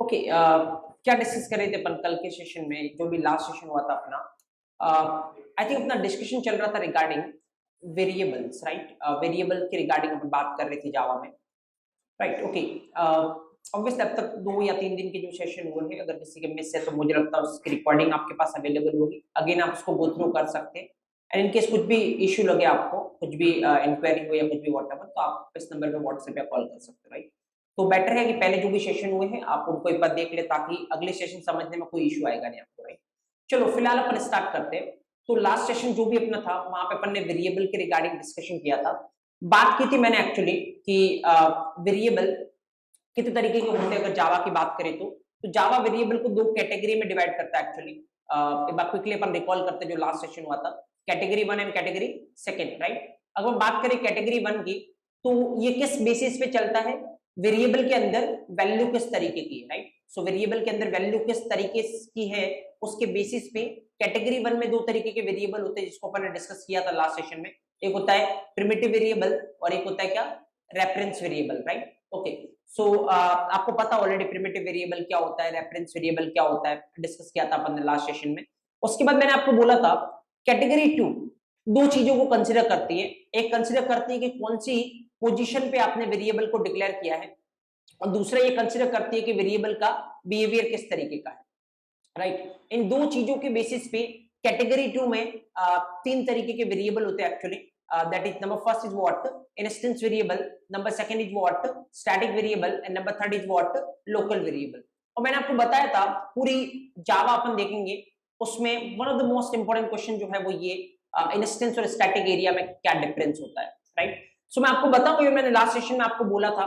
Okay, क्या discuss कर रहे थे अपन कल के सेशन में, जो भी लास्ट सेशन हुआ था अपना। आई थिंक अपना डिस्कशन चल रहा था रिगार्डिंग वेरिएबल्स, राइट। वेरिएबल के रिगार्डिंग अपन बात कर रहे थे जावा में, राइट। ओके, ऑब्वियसली अब तक 2 या 3 दिन के जो सेशन हुए हैं, अगर किसी के मिस है तो मुझे लगता है उसकी रिकॉर्डिंग आपके पास अवेलेबल होगी, अगेन आप उसको गो थ्रू कर सकते हैं। एंड इन केस कुछ भी इश्यू लगे आपको, कुछ भी इंक्वायरी हो या कुछ भी व्हाटएवर, तो आप इस नंबर पे व्हाट्सएप या कॉल कर सकते हो, राइट। तो बेटर है कि पहले जो भी सेशन हुए हैं आप उनको एक बार देख ले, ताकि अगले सेशन समझने में कोई इश्यू आएगा नहीं आपको, राइट। चलो फिलहाल अपन स्टार्ट करते हैं। तो लास्ट सेशन जो भी अपना था, वहां पे अपन ने वेरिएबल के रिगार्डिंग डिस्कशन किया था। बात की थी मैंने एक्चुअली कि वेरिएबल कितने तरीके के होते हैं। अगर जावा की बात करें तो जावा वेरिएबल को 2 कैटेगरी में डिवाइड करता है एक्चुअली। एक बार क्विकली अपन रिकॉल करते हैं जो लास्ट सेशन हुआ था, कैटेगरी 1 एंड कैटेगरी 2, राइट। अगर हम बात करें कैटेगरी 1 की, तो ये किस बेसिस पे चलता है, वेरिएबल के अंदर वैल्यू किस तरीके की है, राइट। सो वेरिएबल के अंदर वैल्यू किस तरीके की है, उसके बेसिस पे कैटेगरी 1 में 2 तरीके के वेरिएबल होते हैं, जिसको अपन ने डिस्कस किया था लास्ट सेशन में। एक होता है प्रिमिटिव वेरिएबल और एक होता है क्या, रेफरेंस वेरिएबल, राइट। ओके, सो आपको पता ऑलरेडी प्रिमिटिव वेरिएबल क्या होता है, रेफरेंस वेरिएबल क्या होता है, डिस्कस किया था अपन ने लास्ट सेशन में। उसके बाद मैंने आपको बोला था कैटेगरी 2 2 चीजों को कंसीडर करती है। एक कंसीडर करती है कि कौन सी पोजीशन पे आपने वेरिएबल को डिक्लेयर किया है, और दूसरा ये कंसीडर करती है कि वेरिएबल का बिहेवियर किस तरीके का है, राइट। इन 2 चीजों के बेसिस पे कैटेगरी 2 में 3 तरीके के वेरिएबल होते हैं actually. That is number first is what, instance variable, number second is what, static variable, and number third is what, local variable. और मैंने आपको बताया था पूरी जावा अपन देखेंगे, उसमें one of the most important question जो है वो ये इंस्टेंस और स्टैटिक एरिया में क्या डिफरेंस होता है, राइट। सो मैं आपको बताऊं, ये मैंने लास्ट सेशन में आपको बोला था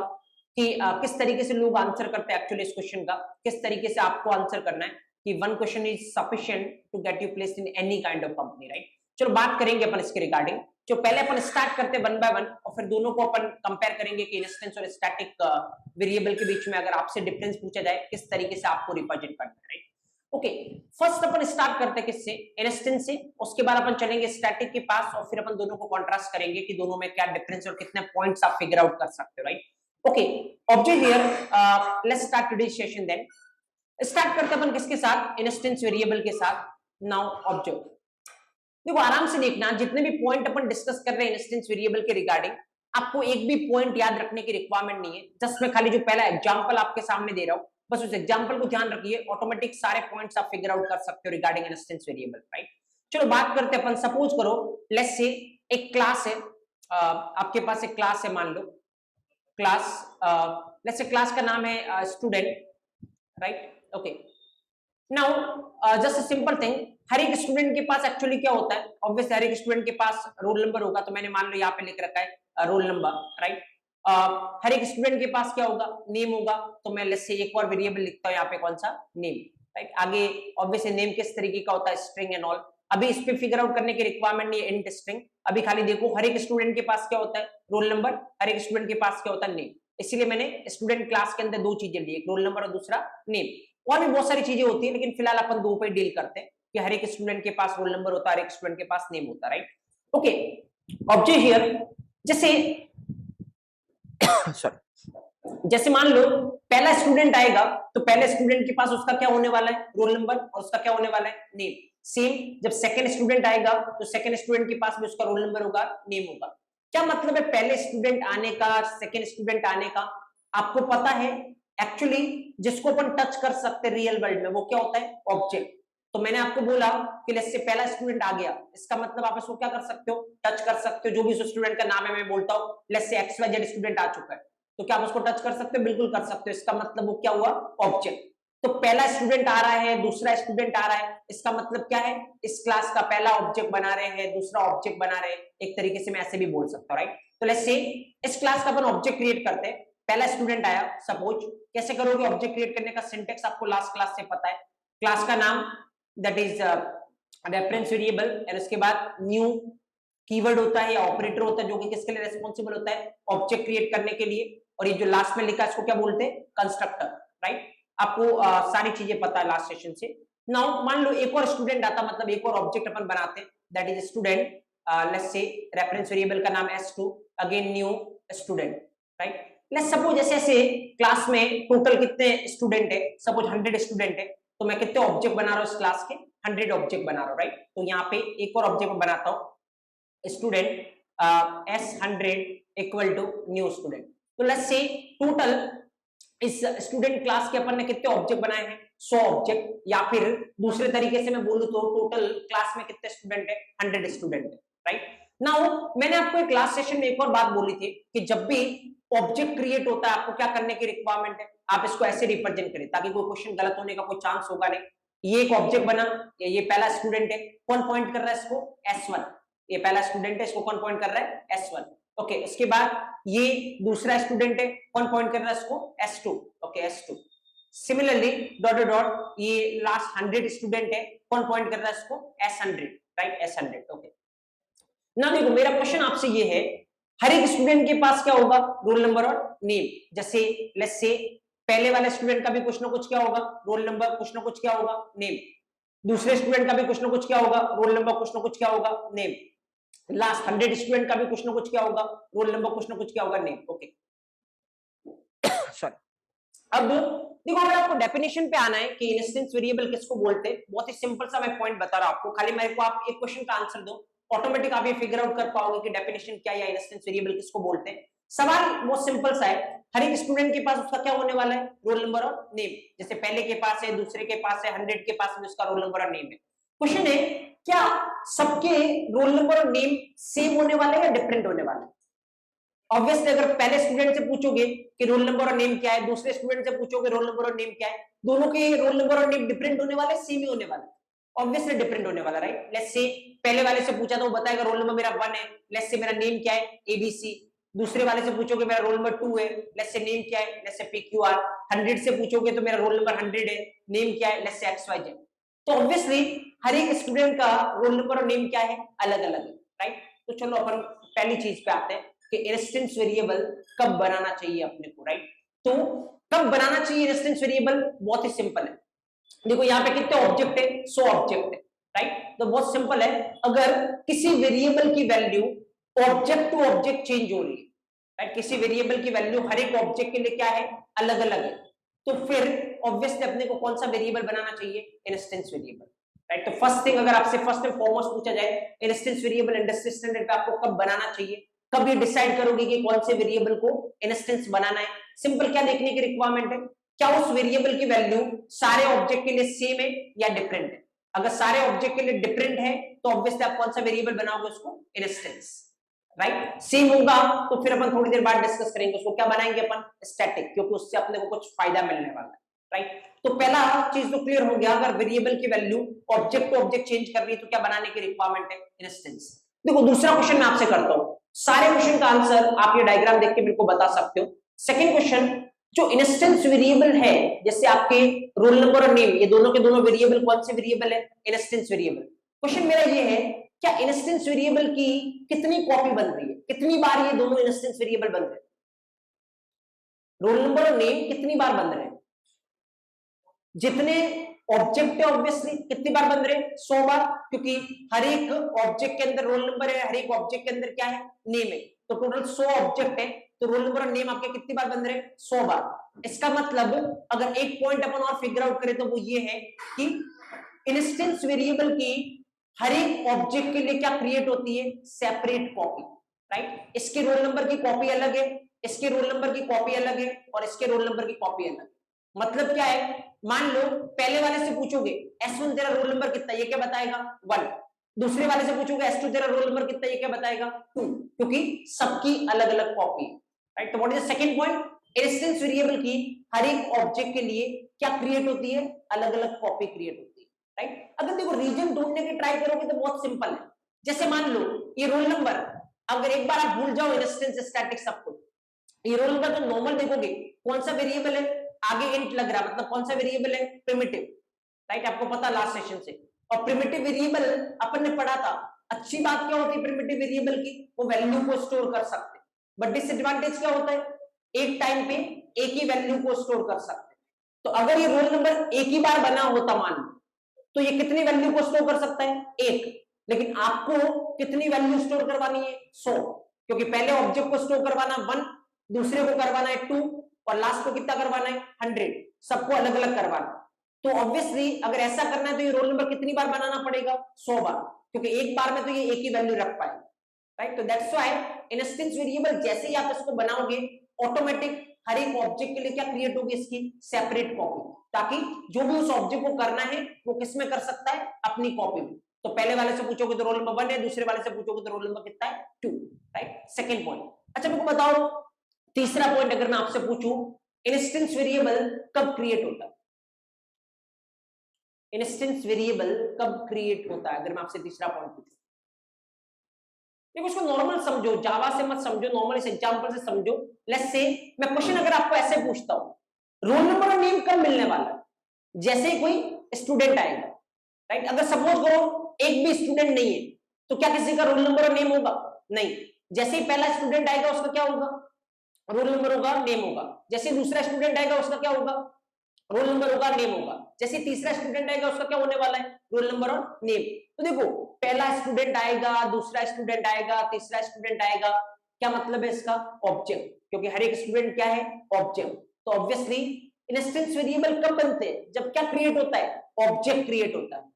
कि किस तरीके से लोग आंसर करते हैं एक्चुअली इस क्वेश्चन का, किस तरीके से आपको आंसर करना है कि one question is sufficient to get you placed in any kind of company, right. चलो बात करेंगे अपन इसके रिगार्डिंग। जो पहले अपन स्टार्ट करते हैं 1 बाय 1, और फिर दोनों को अपन कंपेयर करेंगे कि इंस्टेंस और स्टैटिक वेरिएबल के बीच में अगर आपसे डिफरेंस पूछा जाए किस तरीके से आपको रिप्रेजेंट करना है, राइट। ओके, फर्स्ट अपन स्टार्ट करते हैं किससे, इंस्टेंस से। उसके बाद अपन चलेंगे स्टैटिक के पास, और फिर अपन दोनों को कॉन्ट्रास्ट करेंगे कि दोनों में क्या डिफरेंस और कितने पॉइंट्स आप फिगर आउट कर सकते हो, right. Okay, object here, let's start today's session then. Start करते अपन किसके साथ, इंस्टेंस वेरिएबल के साथ। नाउ ऑब्जर्व, देखो आराम से देखना, जितने भी पॉइंट अपन डिस्कस कर रहे हैं इंस्टेंस वेरिएबल के रिगार्डिंग, आपको एक भी पॉइंट याद रखने की रिक्वायरमेंट नहीं है। जस्ट मैं खाली जो पहला एग्जांपल आपके सामने दे रहा हूं, बस उस एग्जांपल को ध्यान रखिए, ऑटोमेटिक सारे पॉइंट्स आप फिगर आउट कर सकते हो रिगार्डिंग इंस्टेंस वेरिएबल, राइट। चलो बात करते हैं अपन, सपोज करो लेट्स से एक क्लास है, आपके पास एक क्लास है, मान लो क्लास, लेट्स से क्लास का नाम है student, right. Okay, now just a simple thing, हर एक स्टूडेंट के पास एक्चुअली क्या होता है, ऑब्वियसली हर एक स्टूडेंट के पास रोल नंबर होगा, तो मैंने मान लो यहाँ पे लिख रखा है रोल नंबर, राइट। हर एक स्टूडेंट के पास क्या होगा, नेम होगा, तो मैं लेट्स से एक और वेरिएबल लिखता हूँ यहाँ पे, कौन सा, नेम, राइट। आगे ऑब्वियसली नेम किस तरीके का होता है, स्ट्रिंग एंड ऑल। अभी इस पे फिगर आउट करने की रिक्वायरमेंट नहीं है, इंट स्ट्रिंग। अभी खाली देखो हर एक स्टूडेंट के पास क्या होता है, रोल नंबर, हर एक स्टूडेंट के पास क्या होता है, नेम। इसीलिए मैंने स्टूडेंट क्लास के अंदर 2 चीजें ली, एक रोल नंबर और दूसरा नेम। और भी बहुत सारी चीजें होती है, लेकिन फिलहाल अपन 2 पे डील करते हैं कि हर एक स्टूडेंट के पास रोल नंबर होता है, हर एक स्टूडेंट के पास नेम होता है, राइट। ओके, ऑब्जेक्ट हियर, जैसे सॉरी, जैसे मान लो पहला स्टूडेंट आएगा, तो पहले स्टूडेंट के पास उसका क्या होने वाला है, रोल नंबर, और उसका क्या होने वाला है, नेम। सेम जब सेकंड स्टूडेंट आएगा, तो सेकंड स्टूडेंट के पास भी उसका रोल नंबर होगा, नेम होगा। क्या मतलब है पहले स्टूडेंट आने का, सेकंड स्टूडेंट आने का, आपको पता है एक्चुअली जिसको अपन टच कर सकते हैं रियल वर्ल्ड में, वो क्या होता है, ऑब्जेक्ट। तो मैंने आपको बोला कि लेट्स से पहला स्टूडेंट आ गया, इसका मतलब आप इसको क्या कर सकते हो, टच कर सकते हो। जो भी उस स्टूडेंट का नाम है, मैं बोलता हूँ लेट्स से XYZ स्टूडेंट आ चुका है, तो क्या आप उसको टच कर सकते हो, बिल्कुल कर सकते हो। इसका मतलब वो क्या हुआ, ऑब्जेक्ट। तो पहला स्टूडेंट आ रहा है, दूसरा स्टूडेंट आ रहा है, इसका मतलब क्या है, इस क्लास का पहला ऑब्जेक्ट बना रहे हैं, दूसरा ऑब्जेक्ट बना रहे हैं। एक तरीके से मैं ऐसे भी बोल सकता हूँ, राइट। तो लेट्स से इस क्लास का अपन ऑब्जेक्ट क्रिएट करते हैं, पहला स्टूडेंट आया सपोज। कैसे करोगे ऑब्जेक्ट क्रिएट करने का सिंटेक्स आपको लास्ट क्लास से पता है। क्लास का नाम दैट इज रेफरेंस वेरिएबल, और उसके बाद न्यू कीवर्ड होता है या ऑपरेटर होता है, जो कि किसके लिए रेस्पॉन्सिबल होता है, ऑब्जेक्ट क्रिएट करने के लिए। और ये जो लास्ट में लिखा है इसको क्या बोलते हैं, कंस्ट्रक्टर, राइट। आपको सारी चीजें पता है लास्ट सेशन से। नाउ मान लो एक और स्टूडेंट आता, मतलब एक और ऑब्जेक्ट अपन बनाते हैं, that is student. Let's say reference variable का नाम S2, again new student, right. Let's suppose ऐसे क्लास में टोटल कितने स्टूडेंट है, सपोज 100 स्टूडेंट है, तो मैं कितने ऑब्जेक्ट बना रहा हूँ इस क्लास के, 100 ऑब्जेक्ट बना रहा हूँ, राइट। तो यहाँ पे एक और ऑब्जेक्ट बनाता हूँ, student S100 equal to new student. तो लेट्स से टोटल इस स्टूडेंट क्लास के अपन ने कितने ऑब्जेक्ट बनाए हैं, 100 ऑब्जेक्ट, या फिर दूसरे तरीके से मैं बोलूं तो टोटल क्लास में कितने स्टूडेंट है, 100 स्टूडेंट है, राइट। नाउ मैंने आपको एक क्लास सेशन में एक और बात बोली थी कि जब भी ऑब्जेक्ट क्रिएट होता है आपको क्या करने की रिक्वायरमेंट है, आप इसको ऐसे रिप्रेजेंट करें ताकि कोई क्वेश्चन गलत होने का कोई चांस होगा नहीं। ये एक ऑब्जेक्ट बना, ये पहला स्टूडेंट है, कौन पॉइंट कर रहा है इसको, S1, ये पहला स्टूडेंट है, इसको कौन पॉइंट कर रहा है, S1। ओके, उसके बाद ये दूसरा स्टूडेंट है, कौन पॉइंट कर रहा है इसको, S2। Okay, S2। Similarly dot dot ये लास्ट 100 स्टूडेंट है, कौन पॉइंट कर रहा है इसको, S100, राइट, S100। ओके, ना देखो मेरा क्वेश्चन आपसे ये है, हर एक स्टूडेंट के पास क्या होगा, रोल नंबर और नेम। जैसे लेट्स से पहले वाले स्टूडेंट का भी कुछ ना कुछ क्या होगा, रोल नंबर, कुछ ना कुछ क्या होगा, नेम। दूसरे स्टूडेंट का भी कुछ ना कुछ क्या होगा, रोल नंबर, कुछ ना कुछ क्या होगा, नेम। लास्ट 100 स्टूडेंट का भी कुछ ना कुछ क्या होगा, रोल नंबर, कुछ ना कुछ क्या होगा, नेम। Okay, sorry. अब देखो अगर आपको डेफिनेशन पे आना है कि इंस्टेंस वेरिएबल किसको बोलते हैं, बहुत ही सिंपल सा मैं पॉइंट बता रहा हूं आपको, खाली मेरे को आप एक क्वेश्चन का आंसर दो, ऑटोमेटिक आप ये फिगर आउट कर पाओगे कि डेफिनेशन क्या है या इंस्टेंस वेरिएबल किसको बोलते हैं। सवाल बहुत सिंपल सा है, हर एक स्टूडेंट के पास उसका क्या होने वाला है, रोल नंबर और नेम। जैसे पहले के पास है, दूसरे के पास है, 100 के पास में उसका रोल नंबर और नेम है। क्वेश्चन है क्या सबके रोल नंबर और नेम सेम होने वाले हैं या डिफरेंट होने वाले हैं। ऑब्वियसली अगर पहले स्टूडेंट से पूछोगे कि रोल नंबर और नेम क्या है, दूसरे स्टूडेंट से पूछोगे रोल नंबर और नेम क्या है, दोनों के रोल नंबर और नेम डिफरेंट होने वाले, सेम ही होने वाले, ऑब्वियसली डिफरेंट होने वाला, राइट। लेट्स से पहले वाले से पूछा तो वो बताएगा रोल नंबर मेरा 1 है, लेट्स से मेरा नेम क्या है, ABC। दूसरे वाले से पूछोगे मेरा रोल नंबर 2 है, लेट्स से नेम क्या है, लेट्स से PQR। 100 से पूछोगे तो मेरा रोल नंबर 100 है, नेम क्या है, लेट्स से XYZ। तो ऑब्वियसली हर एक स्टूडेंट का रोल नंबर और नेम क्या है, अलग अलग है, राइट। तो चलो अपन पहली चीज पे आते हैं कि इंस्टेंस वेरिएबल कब बनाना चाहिए अपने को, राइट। तो कब बनाना चाहिए इंस्टेंस वेरिएबल, बहुत ही सिंपल है। देखो यहाँ पे कितने ऑब्जेक्ट है, 100 ऑब्जेक्ट है, राइट। तो बहुत सिंपल है, अगर किसी वेरिएबल की value object to object change हो रही है, राइट, किसी वेरिएबल की वैल्यू हर एक ऑब्जेक्ट के लिए क्या है, अलग अलग है, तो फिर ऑब्वियसली अपने को कौन सा वेरिएबल बनाना चाहिए, इंस्टेंस वेरिएबल, राइट। तो फर्स्ट थिंग अगर आपसे फर्स्ट एंड फॉरमोस्ट पूछा जाए इंस्टेंस वेरिएबल इंडस्ट्री स्टैंडर्ड पे आपको कब बनाना चाहिए, कब ये डिसाइड करोगे कि कौन से वेरिएबल को इंस्टेंस बनाना है। सिंपल क्या देखने की रिक्वायरमेंट है, क्या उस वेरिएबल की वैल्यू सारे ऑब्जेक्ट के लिए सेम है या डिफरेंट है। अगर सारे ऑब्जेक्ट के लिए डिफरेंट है तो ऑब्वियसली आप कौन सा वेरिएबल बनाओगे, उसको इंस्टेंस, राइट। सेम होगा तो फिर अपन थोड़ी देर बाद डिस्कस करेंगे उसको क्या बनाएंगे अपन, स्टैटिक, क्योंकि उससे अपने को कुछ फायदा मिलने वाला है, राइट। तो पहला चीज तो क्लियर हो गया, अगर वेरिएबल की value object to object change कर रही है तो क्या बनाने की रिक्वायरमेंट है, इंस्टेंस। देखो दूसरा क्वेश्चन मैं आपसे करता हूं, सारे क्वेश्चन का आंसर आप ये डायग्राम देख के मेरे को बता सकते हो। सेकंड क्वेश्चन, जो इंस्टेंस वेरिएबल है, जैसे आपके रोल नंबर और नेम, ये दोनों के दोनों वेरिएबल कौन से वेरिएबल है, इंस्टेंस वेरिएबल। क्वेश्चन मेरा ये है, क्या इंस्टेंस वेरिएबल की कितनी कॉपी बन रही है, कितनी बार ये दोनों इंस्टेंस वेरिएबल बन रहे हैं, रोल नंबर और नेम कितनी बार बन रहे हैं, जितने ऑब्जेक्ट है ऑब्वियसली कितनी बार बन रहे हैं, 100 बार, क्योंकि हर एक ऑब्जेक्ट के अंदर रोल नंबर है, हर एक ऑब्जेक्ट के अंदर क्या है, नेम है, तो टोटल 100 ऑब्जेक्ट है, तो रोल नंबर और नेम आपके कितनी बार बन रहे हैं, 100 बार। इसका मतलब अगर एक पॉइंट अपन और फिगर आउट करें तो वो ये है कि इंस्टेंस वेरिएबल की हर एक ऑब्जेक्ट के लिए क्या क्रिएट होती है, सेपरेट कॉपी, राइट। इसके रोल नंबर की कॉपी अलग है, इसके रोल नंबर की कॉपी अलग है, और इसके रोल नंबर की कॉपी अलग है। मतलब क्या है, मान लो पहले वाले से पूछोगे S1 तेरा रोल नंबर कितना, ये क्या बताएगा, 1। दूसरे वाले से पूछोगे S2 तेरा रोल नंबर कितना, ये क्या बताएगा, 2, क्योंकि सबकी अलग अलग कॉपी, राइट। तो what is the second point, instance वेरिएबल की हर एक ऑब्जेक्ट के लिए क्या क्रिएट होती है, अलग अलग कॉपी क्रिएट होती है, राइट। अगर देखो रीजन ढूंढने की ट्राई करोगे तो बहुत सिंपल है, जैसे मान लो ये रोल नंबर, अगर एक बार आप भूल जाओ इंस्टेंस स्टैटिक सब कुछ, ये रोल नंबर तो नॉर्मल देखोगे कौन सा वेरिएबल है, आगे इंट लग रहा, मतलब कौन सा वेरिएबल है, प्रिमिटिव, राइट, आपको पता लास्ट सेशन से। और प्रिमिटिव वेरिएबल अपन ने पढ़ा था, अच्छी बात क्या होती है प्रिमिटिव वेरिएबल की, वो वैल्यू को स्टोर कर सकते, बट डिसएडवांटेज क्या होता है, एक टाइम पे एक ही वैल्यू को स्टोर कर सकते। तो अगर ये रोल नंबर एक ही बार बना होता मान लो, तो ये कितनी वैल्यू को स्टोर कर सकता है, एक, लेकिन आपको कितनी वैल्यू स्टोर करवानी है, 100, क्योंकि पहले ऑब्जेक्ट को स्टोर करवाना 1, दूसरे को करवाना है 2 और लास्ट को कितना करवाना है 100, सबको अलग अलग करवाना। तो ऑब्वियसली अगर ऐसा करना है तो ये रोल नंबर कितनी बार बनाना पड़ेगा 100 बार, क्योंकि एक बार में तो ये एक ही वैल्यू रख पाएगा, राइट। तो दैट्स व्हाई इंस्टेंस वेरिएबल जैसे ही आप इसको बनाओगे ऑटोमेटिक हर एक ऑब्जेक्ट के लिए क्या क्रिएट होगी इसकी सेपरेट कॉपी, ताकि जो भी उस ऑब्जेक्ट को करना है वो किस में कर सकता है अपनी कॉपी में। तो पहले वाले से पूछोगे तो रोल नंबर 1 है, दूसरे वाले से पूछोगे तो रोल नंबर कितना है 2, राइट। Second point. अच्छा मेरे को बताओ तीसरा पॉइंट अगर मैं आपसे पूछूं इंस्टेंस वेरिएबल कब क्रिएट होता है, इंस्टेंस वेरिएबल कब क्रिएट होता है, अगर मैं आपसे तीसरा पॉइंट पूछूं। देखो इसको नॉर्मल समझो, जावा से मत समझो, नॉर्मल इस एग्जांपल से समझो। लेट्स से मैं क्वेश्चन अगर आपको ऐसे पूछता हूं रोल नंबर और नेम कब मिलने वाला है, जैसे ही कोई स्टूडेंट आएगा, राइट। अगर सपोज करो एक भी स्टूडेंट नहीं है तो क्या किसी का रोल नंबर और नेम होगा, नहीं। जैसे ही पहला स्टूडेंट आएगा उसका क्या होगा रोल नंबर होगा नेम होगा, जैसे दूसरा स्टूडेंट आएगा उसका क्या होगा रोल नंबर होगा नेम होगा, जैसे तीसरा स्टूडेंट आएगा उसका क्या होने वाला है रोल नंबर और नेम। तो देखो पहला स्टूडेंट आएगा, दूसरा स्टूडेंट आएगा, तीसरा स्टूडेंट आएगा, क्या मतलब है इसका ऑब्जेक्ट, क्योंकि हर एक स्टूडेंट क्या है ऑब्जेक्ट। तो ऑब्वियसली इंस्टेंस वेरिएबल कब बनते हैं, जब क्या क्रिएट होता है ऑब्जेक्ट क्रिएट होता है।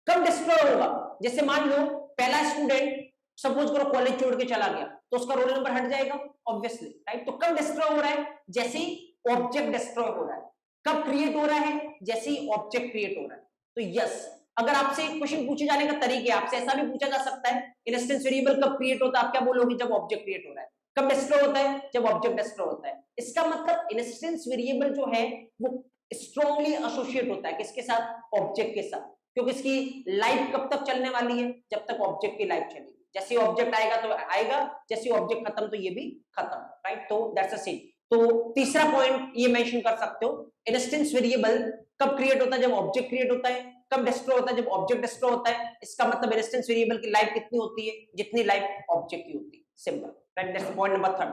कब डिस्ट्रॉय होगा, जैसे मान लो पहला स्टूडेंट सपोज करो कॉलेज छोड़ के चला गया तो उसका रोल नंबर हट जाएगा ऑब्वियसली, राइट। तो कब डिस्ट्रॉय हो रहा है, जैसे ही ऑब्जेक्ट डिस्ट्रॉय हो रहा है। कब क्रिएट हो रहा है, जैसे ही ऑब्जेक्ट क्रिएट हो रहा है। तो यस अगर आपसे क्वेश्चन पूछे जाने का तरीके आपसे ऐसा भी पूछा जा सकता है इंस्टेंस वेरिएबल कब क्रिएट होता है, आप क्या बोलोगे जब ऑब्जेक्ट क्रिएट हो रहा है। कब डिस्ट्रॉय होता है, जब ऑब्जेक्ट डिस्ट्रॉय होता है। इसका मतलब इंस्टेंस वेरिएबल जो है वो स्ट्रांगली एसोसिएट होता है किसके साथ ऑब्जेक्ट के साथ, क्योंकि इसकी लाइफ कब तक चलने वाली है, जब तक ऑब्जेक्ट की लाइफ चलेगी। जैसे ऑब्जेक्ट आएगा तो आएगा, जैसे ऑब्जेक्ट खत्म तो ये भी खत्म, राइट। तो दैट्स अ सेम। तो तीसरा पॉइंट ये मेंशन कर सकते हो इंस्टेंस वेरिएबल कब क्रिएट होता है, जब ऑब्जेक्ट क्रिएट होता है। कब डिस्ट्रॉय होता है, जब ऑब्जेक्ट डिस्ट्रॉय होता है। इसका मतलब इंस्टेंस वेरिएबल की लाइफ कितनी होती है, जितनी लाइफ ऑब्जेक्ट की होती है, simple, right. That's point number 3।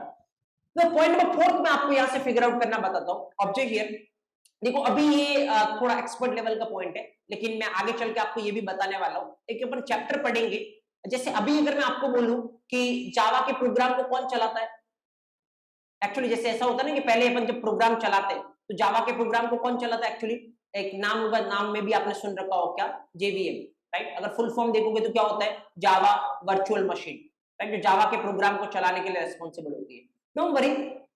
तो पॉइंट नंबर 4 मैं आपको यहां से फिगर आउट करना बताता हूं। ऑब्जेक्ट हियर देखो अभी ये थोड़ा एक्सपर्ट लेवल का पॉइंट है, लेकिन मैं आगे चल के आपको ये भी बताने वाला हूं। एक अपन चैप्टर पढ़ेंगे, जैसे अभी अगर मैं आपको बोलूं कि जावा के प्रोग्राम को कौन चलाता है, एक्चुअली जैसे ऐसा होता है ना कि पहले अपन जब प्रोग्राम चलाते हैं तो जावा के प्रोग्राम को कौन चलाता है, एक्चुअली एक नाम होगा, नाम में भी आपने सुन रखा हो क्या जेवीएम, राइट। अगर फुल फॉर्म देखोगे तो क्या होता है जावा वर्चुअल मशीन, राइट, जो जावा के प्रोग्राम को चलाने के लिए रेस्पॉन्सिबल होती है। डोंट वरी,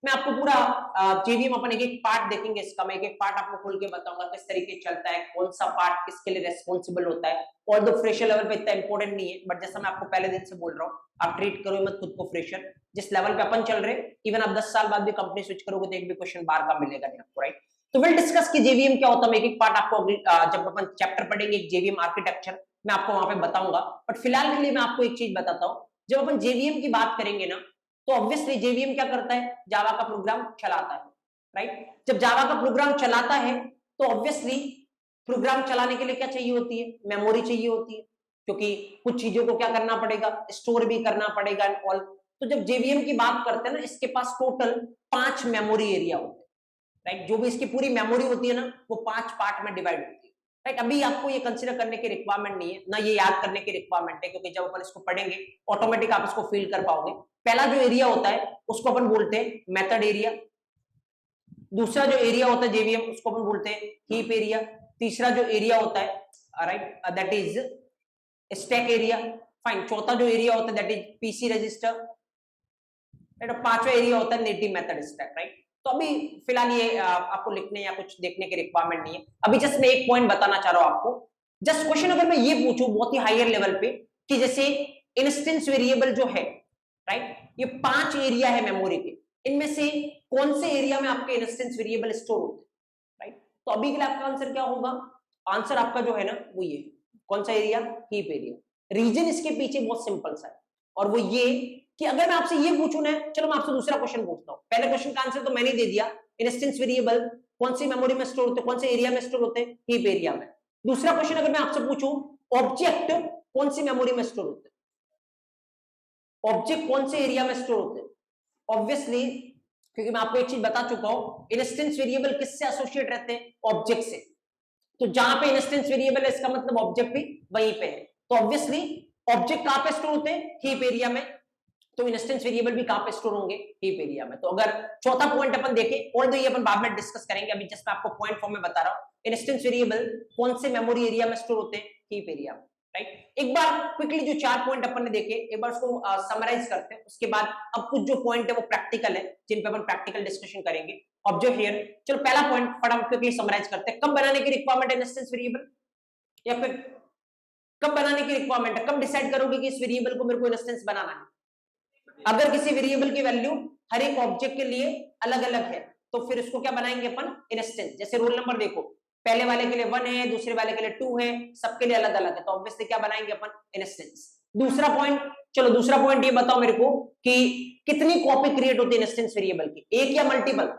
मैं आपको पूरा जेवीएम अपन एक एक पार्ट देखेंगे इसका, मैं एक एक पार्ट आपको खोल के बताऊंगा किस तरीके से चलता है, कौन सा पार्ट किसके लिए रेस्पॉन्सिबल होता है। और दो फ्रेशर लेवल पे इतना इंपॉर्टेंट नहीं है, बट जैसा मैं आपको पहले दिन से बोल रहा हूँ आप ट्रीट करो मत खुद को फ्रेशर। जिस लेवल पे अपन चल रहे, इवन आप 10 साल बाद भी कंपनी स्विच करोगे तो एक भी क्वेश्चन बार का मिलेगा नहीं आपको, राइट। तो विल डिस्कस कि जेवीएम क्या होता है, एक एक पार्ट आपको जब अपन चैप्टर पढ़ेंगे जेवीएम आर्किटेक्चर मैं आपको वहां पे बताऊंगा। बट फिलहाल के लिए मैं आपको एक चीज बताता हूँ, जब अपन जेवीएम की बात करेंगे ना तो ऑब्वियसली जेवीएम क्या करता है, जावा का प्रोग्राम चलाता है, राइट। जब जावा का प्रोग्राम चलाता है तो ऑब्वियसली प्रोग्राम चलाने के लिए क्या चाहिए होती है, मेमोरी चाहिए होती है, क्योंकि कुछ चीजों को क्या करना पड़ेगा, स्टोर भी करना पड़ेगा एंड ऑल। तो जब जेवीएम की बात करते हैं ना, इसके पास टोटल 5 मेमोरी एरिया होते हैं, राइट। जो भी इसकी पूरी मेमोरी होती है ना वो 5 पार्ट में डिवाइड होती है, राइट। अभी आपको ये कंसीडर करने की रिक्वायरमेंट नहीं है ना, ये याद करने की रिक्वायरमेंट है, क्योंकि जब अपन इसको पढ़ेंगे ऑटोमेटिक आप इसको फील कर पाओगे। पहला जो एरिया होता है उसको अपन बोलते हैं मेथड एरिया, दूसरा जो एरिया होता है जेवीएम उसको अपन बोलते हैं हीप एरिया, तीसरा जो एरिया होता है right that is stack area, fine. चौथा जो एरिया होता है that is PC register, right. और पांचवा एरिया होता है नेटिव मेथड स्टैक, राइट। तो अभी फिलहाल ये आपको लिखने या कुछ देखने की रिक्वायरमेंट नहीं है। अभी जस्ट मैं एक पॉइंट बताना चाह रहा हूं आपको, जस्ट क्वेश्चन अगर मैं ये पूछूं बहुत ही हायर लेवल पे कि जैसे इंस्टेंस वेरिएबल जो है, राइट, ये 5 एरिया है मेमोरी के, इनमें से कौन से एरिया में आपके इंस्टेंस वेरिएबल स्टोर होते हैं, राइट। तो अभी के लिए आपका आंसर क्या होगा, आंसर आपका जो है ना वो ये कौन सा एरिया, हीप एरिया। रीजन इसके पीछे बहुत सिंपल सा है, और वो ये कि अगर मैं आपसे ये पूछूं ना, चलो मैं आपसे दूसरा क्वेश्चन पूछता हूं, पहले क्वेश्चन का आंसर तो मैंने दे दिया, इंस्टेंस वेरिएबल कौन सी मेमोरी में स्टोर होते हैं, कौन से एरिया में स्टोर होते हैं, हीप एरिया में। दूसरा क्वेश्चन अगर मैं आपसे पूछूं ऑब्जेक्ट कौन सी मेमोरी में स्टोर होते हैं, ऑब्जेक्ट कौन से एरिया में स्टोर होते हैं, ऑब्वियसली क्योंकि मैं आपको एक चीज बता चुका हूं, इंस्टेंस वेरिएबल किससे एसोसिएट रहते हैं, ऑब्जेक्ट से। तो जहां पे इंस्टेंस वेरिएबल है इसका मतलब ऑब्जेक्ट भी वहीं पे है, तो ऑब्वियसली ऑब्जेक्ट कहां पे स्टोर होते हैं, हीप एरिया में। तो इंस्टेंस वेरिएबल भी कहां पे स्टोर होंगे? हीप एरिया में। तो अगर चौथा पॉइंट अपन देखें, ऑल्दो ये अपन बाद में डिस्कस करेंगे, अभी जस्ट मैं आपको पॉइंट फॉर्म में बता रहा हूं, इंस्टेंस वेरिएबल कौन से मेमोरी एरिया में स्टोर होते हैं? हीप एरिया में, राइट। एक बार क्विकली जो 4 पॉइंट अपन ने देखे, एक बार उसको समराइज करते हैं, उसके बाद अब कुछ जो पॉइंट है वो प्रैक्टिकल है, जिन पे अपन प्रैक्टिकल डिस्कशन करेंगे। ऑब्जर्व हियर, चलो पहला पॉइंट फटाफट क्विकली समराइज करते हैं। कब बनाने की रिक्वायरमेंट है इंस्टेंस वेरिएबल, या फिर कब बनाने की रिक्वायरमेंट है, कब डिसाइड करोगे कि इस वेरिएबल को मेरे को इंस्टेंस बनाना है? अगर किसी वेरिएबल की वैल्यू हर एक ऑब्जेक्ट के लिए अलग अलग है, तो फिर उसको क्या बनाएंगे अपन? इंस्टेंस। जैसे रोल नंबर देखो, पहले वाले के लिए 1 है, दूसरे वाले के लिए 2 है, सबके लिए अलग अलग है, तो ऑब्वियसली क्या बनाएंगे अपन? इंस्टेंस। दूसरा पॉइंट, चलो दूसरा पॉइंट ये बताओ मेरे को कि कितनी कॉपी क्रिएट होती है इंस्टेंस वेरिएबल की, एक या multiple?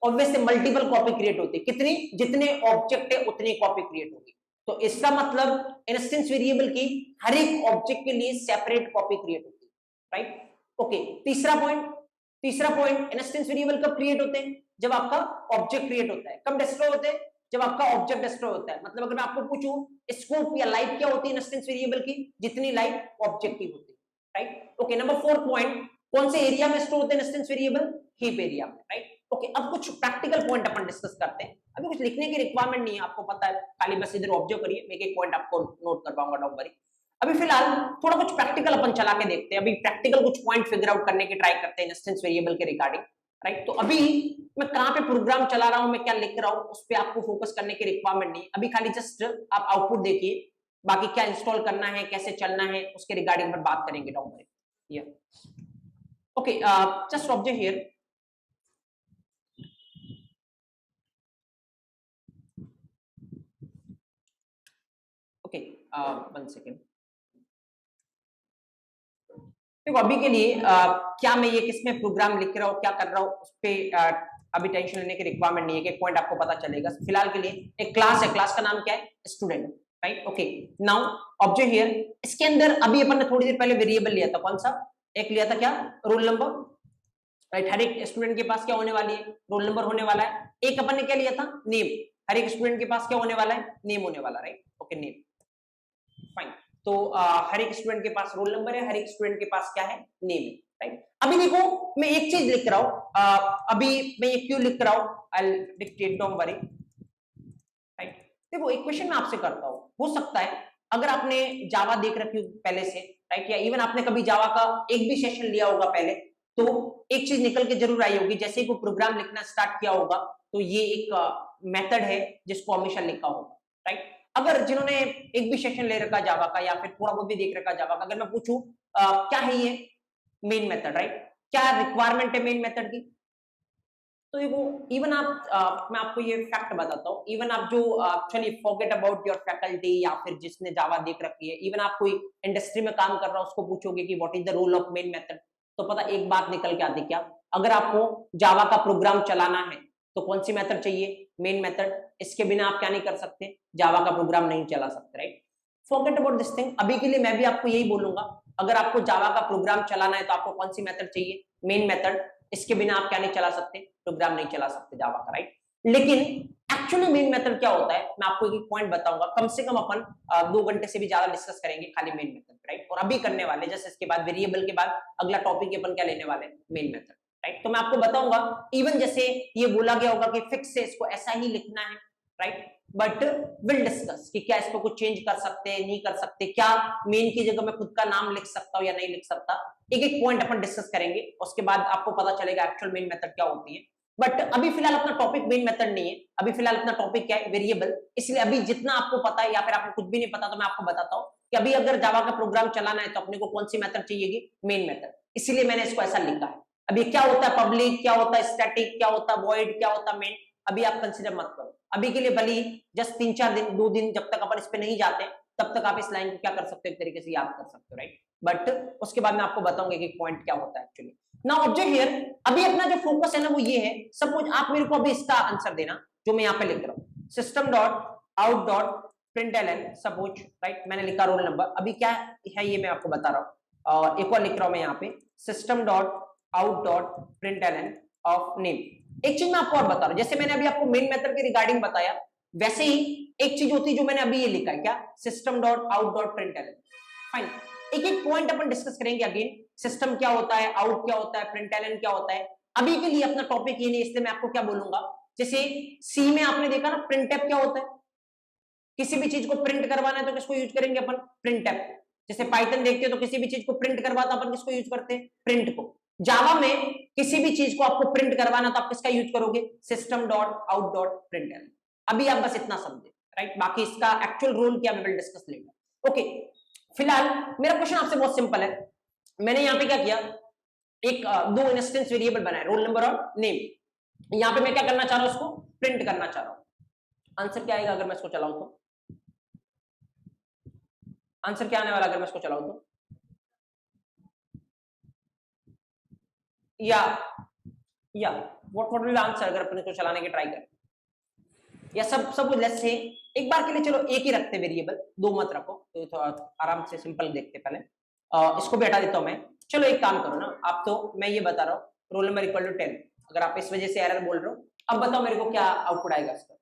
Obviously multiple copy create होती है। कितनी? जितने ऑब्जेक्ट है उतनी कॉपी क्रिएट होगी। तो इसका मतलब इंस्टेंस वेरिएबल की हर एक ऑब्जेक्ट के लिए सेपरेट कॉपी क्रिएट होती है, राइट? ओके, तीसरा पॉइंट, इंस्टेंस वेरिएबल कब क्रिएट होते हैं? जब आपका ऑब्जेक्ट क्रिएट होता है। कब डिस्ट्रॉय होते हैं? जब आपका ऑब्जेक्ट डिस्ट्रॉय होता है। मतलब अगर मैं आपको पूछूं स्कोप या लाइफ क्या होती है इंस्टेंस वेरिएबल की? जितनी लाइफ ऑब्जेक्ट की होती है, राइट? ओके, नंबर 4 पॉइंट, कौन से एरिया में स्टोर होते हैं इंस्टेंस वेरिएबल? हीप एरिया में, राइट? ओके, अब कुछ प्रैक्टिकल पॉइंट अपन डिस्कस करते हैं। अभी कुछ लिखने की रिक्वायरमेंट नहीं है, आपको पता है, खाली बस इधर ऑब्जर्व करिए, मैं एक पॉइंट आपको नोट करवाऊंगा, डोंट वरी। अभी फिलहाल थोड़ा कुछ प्रैक्टिकल अपन चला के देखते हैं। अभी प्रैक्टिकल कुछ पॉइंट फिगर आउट करने की ट्राई करते हैं इंस्टेंस वेरिएबल के रिगार्डिंग, राइट? तो अभी मैं कहां पे प्रोग्राम चला रहा हूं, मैं क्या लिख रहा हूं, उस पे आपको फोकस करने की रिक्वायरमेंट नहीं। अभी खाली जस्ट आप आउटपुट देखिए, बाकी क्या इंस्टॉल करना है, कैसे चलना है, उसके रिगार्डिंग पर बात करेंगे, don't worry. Okay, just observe here, okay, 1 second. देखो अभी के लिए क्या मैं ये किसमें प्रोग्राम लिख रहा हूँ, क्या कर रहा हूँ, उस पर अभी टेंशन लेने की रिक्वायरमेंट नहीं है, एक पॉइंट आपको पता चलेगा। फिलहाल के लिए एक क्लास है, क्लास का नाम क्या है? Student, right? Okay, now observe here, इसके अंदर अभी अपन ने थोड़ी देर पहले वेरिएबल लिया था, कौन सा? एक लिया था, क्या? Roll number, right? हर एक स्टूडेंट के पास क्या होने वाली है? रोल नंबर होने वाला है। एक अपन ने क्या लिया था? नेम। हर एक स्टूडेंट के पास क्या होने वाला है? नेम होने वाला, राइट? Okay, name, fine. तो हर एक स्टूडेंट के पास रोल नंबर है, हर एक स्टूडेंट के पास क्या है? नेम है, राइट? अभी देखो मैं एक चीज लिख रहा हूं, अभी मैं ये क्यों लिख रहा हूं, आई डिक्टेट, डोंट वरी, राइट? देखो एक क्वेश्चन मैं आपसे करता हूं, हो सकता है अगर आपने जावा देख रखी हो पहले से, राइट, या इवन आपने कभी जावा का एक भी सेशन लिया होगा पहले, तो एक चीज निकल के जरूर आई होगी, जैसे ही कोई प्रोग्राम लिखना स्टार्ट किया होगा तो ये एक मेथड है जिसको हमेशा लिखा होगा, राइट? अगर जिन्होंने एक भी सेशन ले रखा जावा का या फिर थोड़ा बहुत भी देख रखा जावा का, अगर मैं पूछूं क्या है ये मेन मेथड, राइट? क्या रिक्वायरमेंट है मेन मेथड की? तो देखो इवन आप मैं आपको ये फैक्ट बताता हूँ, इवन आप जो चलिए फॉरगेट अबाउट योर फैकल्टी या फिर जिसने जावा देख रखी है, इवन आप कोई इंडस्ट्री में काम कर रहा है उसको पूछोगे कि what is the role of main method, तो पता एक बात निकल के आती, क्या? अगर आपको जावा का प्रोग्राम चलाना है तो कौन सी मेथड चाहिए? Main method. इसके बिना आप क्या नहीं कर सकते? जावा का प्रोग्राम नहीं चला सकते, right? Forget about this thing. अभी के लिए मैं भी आपको यही बोलूंगा, अगर आपको जावा का प्रोग्राम चलाना है तो आपको कौन सी मेथड चाहिए? Main method. इसके बिना आप क्या नहीं चला सकते? प्रोग्राम नहीं चला सकते जावा का, राइट? लेकिन एक्चुअली मेन मेथड क्या होता है, मैं आपको एक पॉइंट बताऊंगा, कम से कम अपन 2 घंटे से भी ज्यादा डिस्कस करेंगे खाली मेन मेथड, राइट? और अभी करने वाले जैसे इसके बाद वेरिएबल के बाद अगला टॉपिक अपन क्या लेने वाले? Main method, right? तो मैं आपको बताऊंगा, इवन जैसे ये बोला गया होगा कि फिक्स है, इसको ऐसा ही लिखना है, राइट? बट विल डिस्कस कि क्या इसको कुछ चेंज कर सकते हैं, नहीं कर सकते, क्या मेन की जगह मैं खुद का नाम लिख सकता हूं या नहीं लिख सकता, एक एक पॉइंट अपन डिस्कस करेंगे, उसके बाद आपको पता चलेगा एक्चुअल मेन मेथड क्या होती है। बट अभी फिलहाल अपना टॉपिक मेन मेथड नहीं है, अभी फिलहाल अपना टॉपिक क्या है? वेरिएबल। इसलिए अभी जितना आपको पता है या फिर आपको कुछ भी नहीं पता तो मैं आपको बताता हूँ कि अभी अगर जावा का प्रोग्राम चलाना है तो अपने को कौन सी मेथड चाहिएगी? Main method. इसीलिए मैंने इसको ऐसा लिखा है। अभी क्या होता है पब्लिक, क्या होता है स्टैटिक, क्या होता है वॉइड, क्या होता है मेन, अभी आप कंसिडर मत करो। अभी के लिए भले जस्ट 3-4 दिन 2 दिन जब तक अपन इस पे नहीं जाते तब तक आप इस लाइन को क्या कर सकते हो? एक तरीके से याद कर सकते हो, राइट? बट उसके बाद मैं आपको बताऊंगा कि पॉइंट क्या होता है एक्चुअली। नाउ ऑब्जर्व हियर, अभी अपना जो फोकस है ना वो ये है, सपोज आप मेरे को अभी इसका आंसर देना जो मैं यहाँ पे लिख रहा हूँ, system dot out dot println, suppose, right? मैंने लिखा रोल नंबर, अभी क्या है ये मैं आपको बता रहा हूँ, और एक और लिख रहा हूँ मैं यहाँ पे system dot out dot println of name. एक चीज मैं आपको और बता रहा हूं, जैसे मैंने अभी आपको मेन मेथड के रिगार्डिंग बताया, वैसे ही एक चीज होती है जो मैंने अभी ये लिखा है, क्या? System dot out dot println. Fine, एक एक पॉइंट अपन डिस्कस करेंगे अगेन। सिस्टम क्या होता है, आउट क्या होता है, प्रिंटलन क्या होता है। अभी के लिए अपना टॉपिक ये नहीं, इसलिए मैं आपको क्या बोलूंगा, जैसे सी में आपने देखा ना प्रिंटफ क्या होता है, किसी भी चीज को प्रिंट करवाना है तो किसको यूज करेंगे अपन, प्रिंटफ को। जैसे पाइथन देखते हो तो किसी भी चीज को प्रिंट करवाता अपन किसको यूज करते हैं, प्रिंट को। जावा में किसी भी चीज को आपको प्रिंट करवाना तो आप किसका यूज करोगे, system dot out dot println. अभी आप बस इतना समझे, राइट। बाकी इसका एक्चुअल रोल क्या we will discuss later. Okay, फिलहाल मेरा क्वेश्चन आपसे बहुत सिंपल है। मैंने यहाँ पे क्या किया, एक दो इंस्टेंस वेरिएबल बनाए, रोल नंबर और नेम। यहाँ पे मैं क्या करना चाह रहा हूँ, उसको प्रिंट करना चाह रहा हूँ। आंसर क्या आएगा अगर मैं इसको चलाऊं तो, आंसर क्या आने वाला अगर मैं इसको चलाऊं तो, या व्हाट विल आंसर अगर अपन इसको चलाने की ट्राई करें, या सब लेस है। एक बार के लिए चलो एक ही रखते वेरिएबल, दो मत रखो, तो थोड़ा आराम से सिंपल देखते पहले। इसको भी हटा देता हूं मैं। चलो एक काम करो ना आप, तो मैं ये बता रहा हूँ रोल नंबर इक्वल टू 10। अगर आप इस वजह से एरर बोल रहे हो, अब बताओ मेरे को क्या आउटपुट आएगा इसका,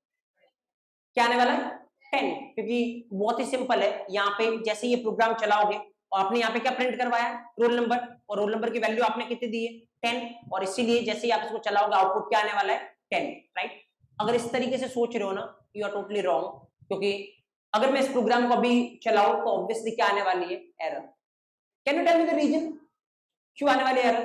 क्या आने वाला है 10, क्योंकि बहुत ही सिंपल है। यहाँ पे जैसे ये प्रोग्राम चलाओगे और आपने यहाँ पे क्या प्रिंट करवाया, रोल नंबर, और रोल नंबर की वैल्यू आपने कितनी दी है 10, और इसीलिए जैसे ही आप इसको चलाओगे आउटपुट क्या आने वाला है 10, राइट। अगर इस तरीके से सोच रहे हो ना, यू आर टोटली रॉन्ग, क्योंकि अगर मैं इस प्रोग्राम को अभी चलाऊं तो ऑब्वियसली क्या आने वाली है, error. Can you tell me the reason क्यों आने वाली एरर?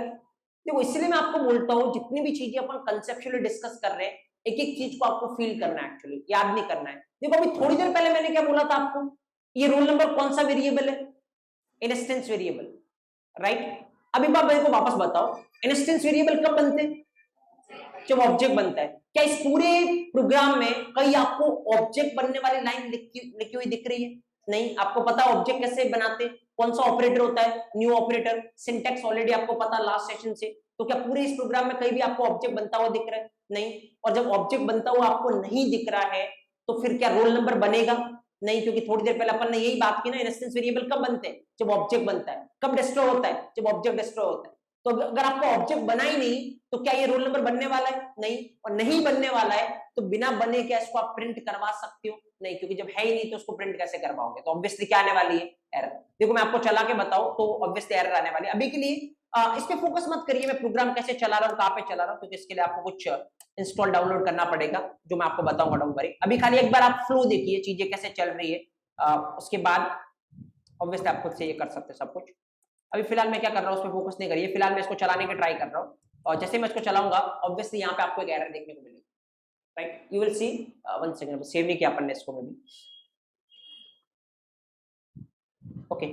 देखो इसलिए मैं आपको बोलता हूँ जितनी भी चीजें अपन कंसेप्चुअली डिस्कस कर रहे हैं, एक एक चीज को आपको फील करना है, एक्चुअली याद नहीं करना है। देखो अभी थोड़ी देर पहले मैंने क्या बोला था आपको, ये रोल नंबर कौन सा वेरिएबल है, इंस्टेंस वेरिएबल, राइट। अभी बात मेरे को वापस बताओ, इंस्टेंस वेरिएबल कब बनते हैं, जब ऑब्जेक्ट बनता है। क्या इस पूरे प्रोग्राम में कहीं आपको ऑब्जेक्ट बनने वाली लाइन लिखी हुई दिख रही है? नहीं। आपको पता ऑब्जेक्ट कैसे बनाते, कौन सा ऑपरेटर होता है, न्यू ऑपरेटर, सिंटैक्स ऑलरेडी आपको पता लास्ट सेशन से। तो क्या पूरे इस प्रोग्राम में कहीं भी आपको ऑब्जेक्ट बनता हुआ दिख रहा है? नहीं। और जब ऑब्जेक्ट बनता हुआ आपको नहीं दिख रहा है तो फिर क्या रोल नंबर बनेगा? नहीं, क्योंकि थोड़ी देर पहले अपन ने यही बात की ना, इंस्टेंस वेरिएबल कब बनते हैं, जब ऑब्जेक्ट बनता है। कब डिस्ट्रॉय होता है, जब ऑब्जेक्ट डिस्ट्रॉय होता है। तो अगर आपको ऑब्जेक्ट बना ही नहीं तो क्या ये रोल नंबर बनने वाला है? नहीं। और नहीं बनने वाला है तो बिना बने क्या इसको आप प्रिंट करवा सकते हो? नहीं, क्योंकि जब है ही नहीं तो उसको प्रिंट कैसे करवाओगे? तो ऑब्वियसली क्या आने वाली है, एरर। देखो मैं आपको चला के बताऊं तो ऑब्वियसली एरर आने वाली है। अभी के लिए इस पे फोकस मत करिए, मैं प्रोग्राम कैसे चला रहा हूँ, कहाँ पे चला रहा हूँ, क्योंकि इसके लिए आपको कुछ इंस्टॉल डाउनलोड करना पड़ेगा, जो मैं आपको बताऊंगा, डोंट वरी। अभी खाली एक बार आप फ्लो देखिए, चीजें कैसे चल रही है, उसके बाद ऑब्वियसली आप खुद से ये कर सकते हैं सब कुछ। अभी फिलहाल मैं क्या कर रहा हूँ उस पर फोकस नहीं करिए, फिलहाल मैं इसको चलाने की ट्राई कर रहा हूँ, और जैसे मैं इसको चलाऊंगा ऑब्वियसली यहाँ पे आपको एक एरर देखने को मिलेगा, right. You will see, one second, save नहीं किया अपन ने इसको में भी, okay.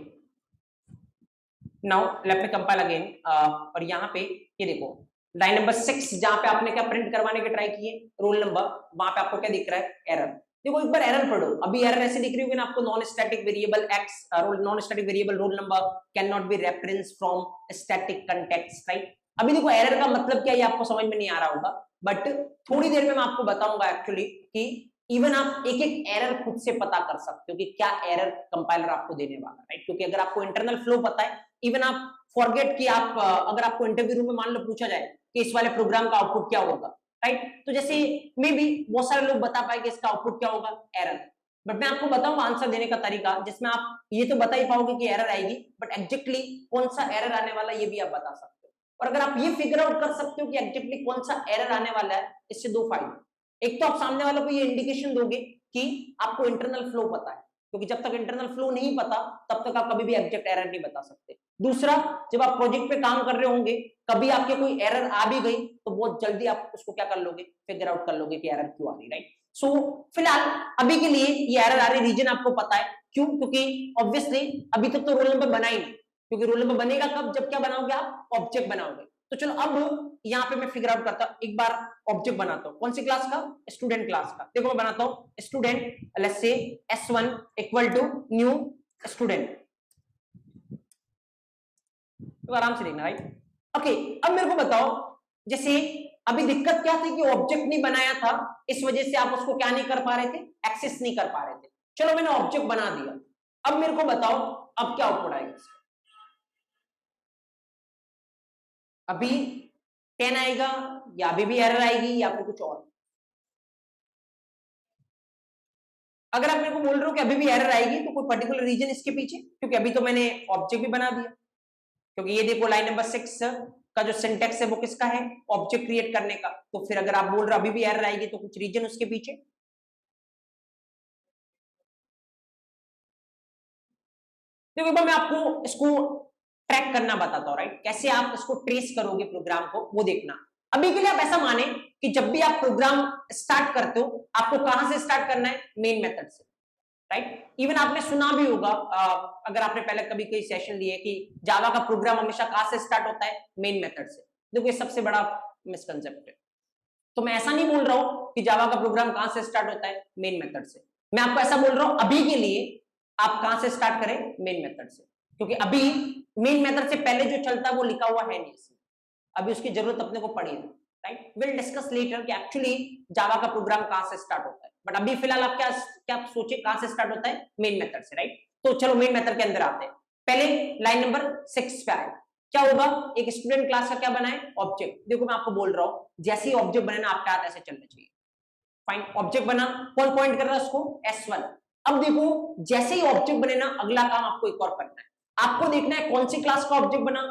Now let me compile again, और यहाँ पे ये देखो लाइन नंबर 6 जहां पे आपने क्या प्रिंट करवाने की ट्राई किए, रोल नंबर, वहां पे आपको क्या दिख रहा है, एरर। देखो एक बार एरर पढ़ो, अभी एरर ऐसे दिख रही होगी ना आपको, non static variable x, non static variable roll number can not be reference from static context, right. अभी देखो एरर का मतलब क्या है आपको समझ में नहीं आ रहा होगा, बट थोड़ी देर में मैं आपको बताऊंगा एक्चुअली कि इवन आप एक एक एरर खुद से पता कर सकते हो कि क्या एरर कंपाइलर आपको देने वाला है, राइट। क्योंकि अगर आपको इंटरनल फ्लो पता है, इवन आप फॉरगेट कि आप अगर आपको इंटरव्यू रूम में मान लो पूछा जाए कि इस वाले प्रोग्राम का आउटपुट क्या होगा, राइट, तो जैसे मे बी बहुत सारे लोग बता पाए कि इसका आउटपुट क्या होगा, एरर। बट मैं आपको बताऊंगा आंसर देने का तरीका, जिसमें आप ये तो बता ही पाओगे कि एरर आएगी, बट एग्जैक्टली कौन सा एरर आने वाला ये भी आप बता सकते हो। और अगर आप ये फिगर आउट कर सकते हो कि एग्जैक्टली कौन सा एरर आने वाला है, इससे दो फायदे। एक तो आप सामने वालों को ये इंडिकेशन दोगे कि आपको इंटरनल फ्लो पता है, क्योंकि जब तक इंटरनल फ्लो नहीं पता तब तक आप कभी भी एग्जैक्ट एरर नहीं बता सकते। दूसरा, जब आप प्रोजेक्ट पे काम कर रहे होंगे, कभी आपके कोई एरर आ भी गई तो बहुत जल्दी आप उसको क्या कर लोगे, फिगर आउट कर लोगे कि एरर क्यों आ रही, राइट। सो फिलहाल अभी के लिए ये एरर आ रही रीजन आपको पता है क्यों, क्योंकि ऑब्वियसली अभी तक तो रोल नंबर बना ही नहीं, क्योंकि रोल नंबर बनेगा कब, जब क्या बनाओगे आप, ऑब्जेक्ट बनाओगे। तो चलो अब यहाँ पे मैं फिगर आउट करता हूं, एक बार ऑब्जेक्ट बनाता हूं, कौन सी क्लास का, स्टूडेंट क्लास का। देखो मैं बनाता हूं student, let's say s1 equal to new student, तो आराम से देखना, राइट। ओके, अब मेरे को बताओ, जैसे अभी दिक्कत क्या थी कि ऑब्जेक्ट नहीं बनाया था, इस वजह से आप उसको क्या नहीं कर पा रहे थे, एक्सेस नहीं कर पा रहे थे। चलो मैंने ऑब्जेक्ट बना दिया, अब मेरे को बताओ अब क्या आउटपुट आएगा इसका। अभी 10 आएगा, या अभी भी एरर आएगी, या फिर कुछ और? अगर आप मेरे को बोल रहे हो कि अभी भी एरर आएगी तो कोई पर्टिकुलर रीजन इसके पीछे, क्योंकि अभी तो मैंने ऑब्जेक्ट भी बना दिया। क्योंकि ये देखो लाइन नंबर 6 का जो सिंटेक्स है वो किसका है, ऑब्जेक्ट क्रिएट करने का। तो फिर अगर आप बोल रहे हो अभी भी एरर आएगी तो कुछ रीजन उसके पीछे। देखो मैं आपको इसको ट्रैक करना बताता हूं, राइट, कैसे आप इसको ट्रेस करोगे प्रोग्राम को वो देखना। अभी के लिए आप ऐसा माने कि जब भी आप प्रोग्राम स्टार्ट करते हो आपको कहां से स्टार्ट करना है, मेन मेथड से, राइट। इवन आपने सुना भी होगा अगर आपने पहले कभी कोई सेशन लिए कि जावा का प्रोग्राम हमेशा कहां से स्टार्ट होता है, मेन मेथड से। देखो ये सबसे बड़ा मिसकंसेप्ट है। तो मैं ऐसा नहीं बोल रहा हूं कि जावा का प्रोग्राम कहां से स्टार्ट होता है, मेन मेथड से। मैं आपको ऐसा बोल रहा हूं अभी के लिए आप कहां से स्टार्ट करें, मेन मेथड से, क्योंकि अभी मेन मेथड से पहले जो चलता है वो लिखा हुआ है नहीं इसमें, अभी उसकी जरूरत अपने को पड़ी है, राइट। विल डिस्कस लेटर कि एक्चुअली जावा का प्रोग्राम कहां से स्टार्ट होता है, बट अभी फिलहाल आप क्या सोचे कहां से स्टार्ट होता है, मेन मेथड से, राइट। तो चलो मेन मेथड के अंदर आते हैं। पहले लाइन नंबर 6 पे आए, क्या होगा, एक स्टूडेंट क्लास का क्या बनाए, ऑब्जेक्ट। देखो मैं आपको बोल रहा हूं जैसे ही ऑब्जेक्ट बने ना आपके हाथ ऐसे चलना चाहिए। फाइन, ऑब्जेक्ट बना, कौन पॉइंट कर रहा है उसको, S1। अब देखो जैसे ही ऑब्जेक्ट बने ना अगला काम आपको एक और करना है, आपको देखना है कौन सी क्लास का ऑब्जेक्ट बना,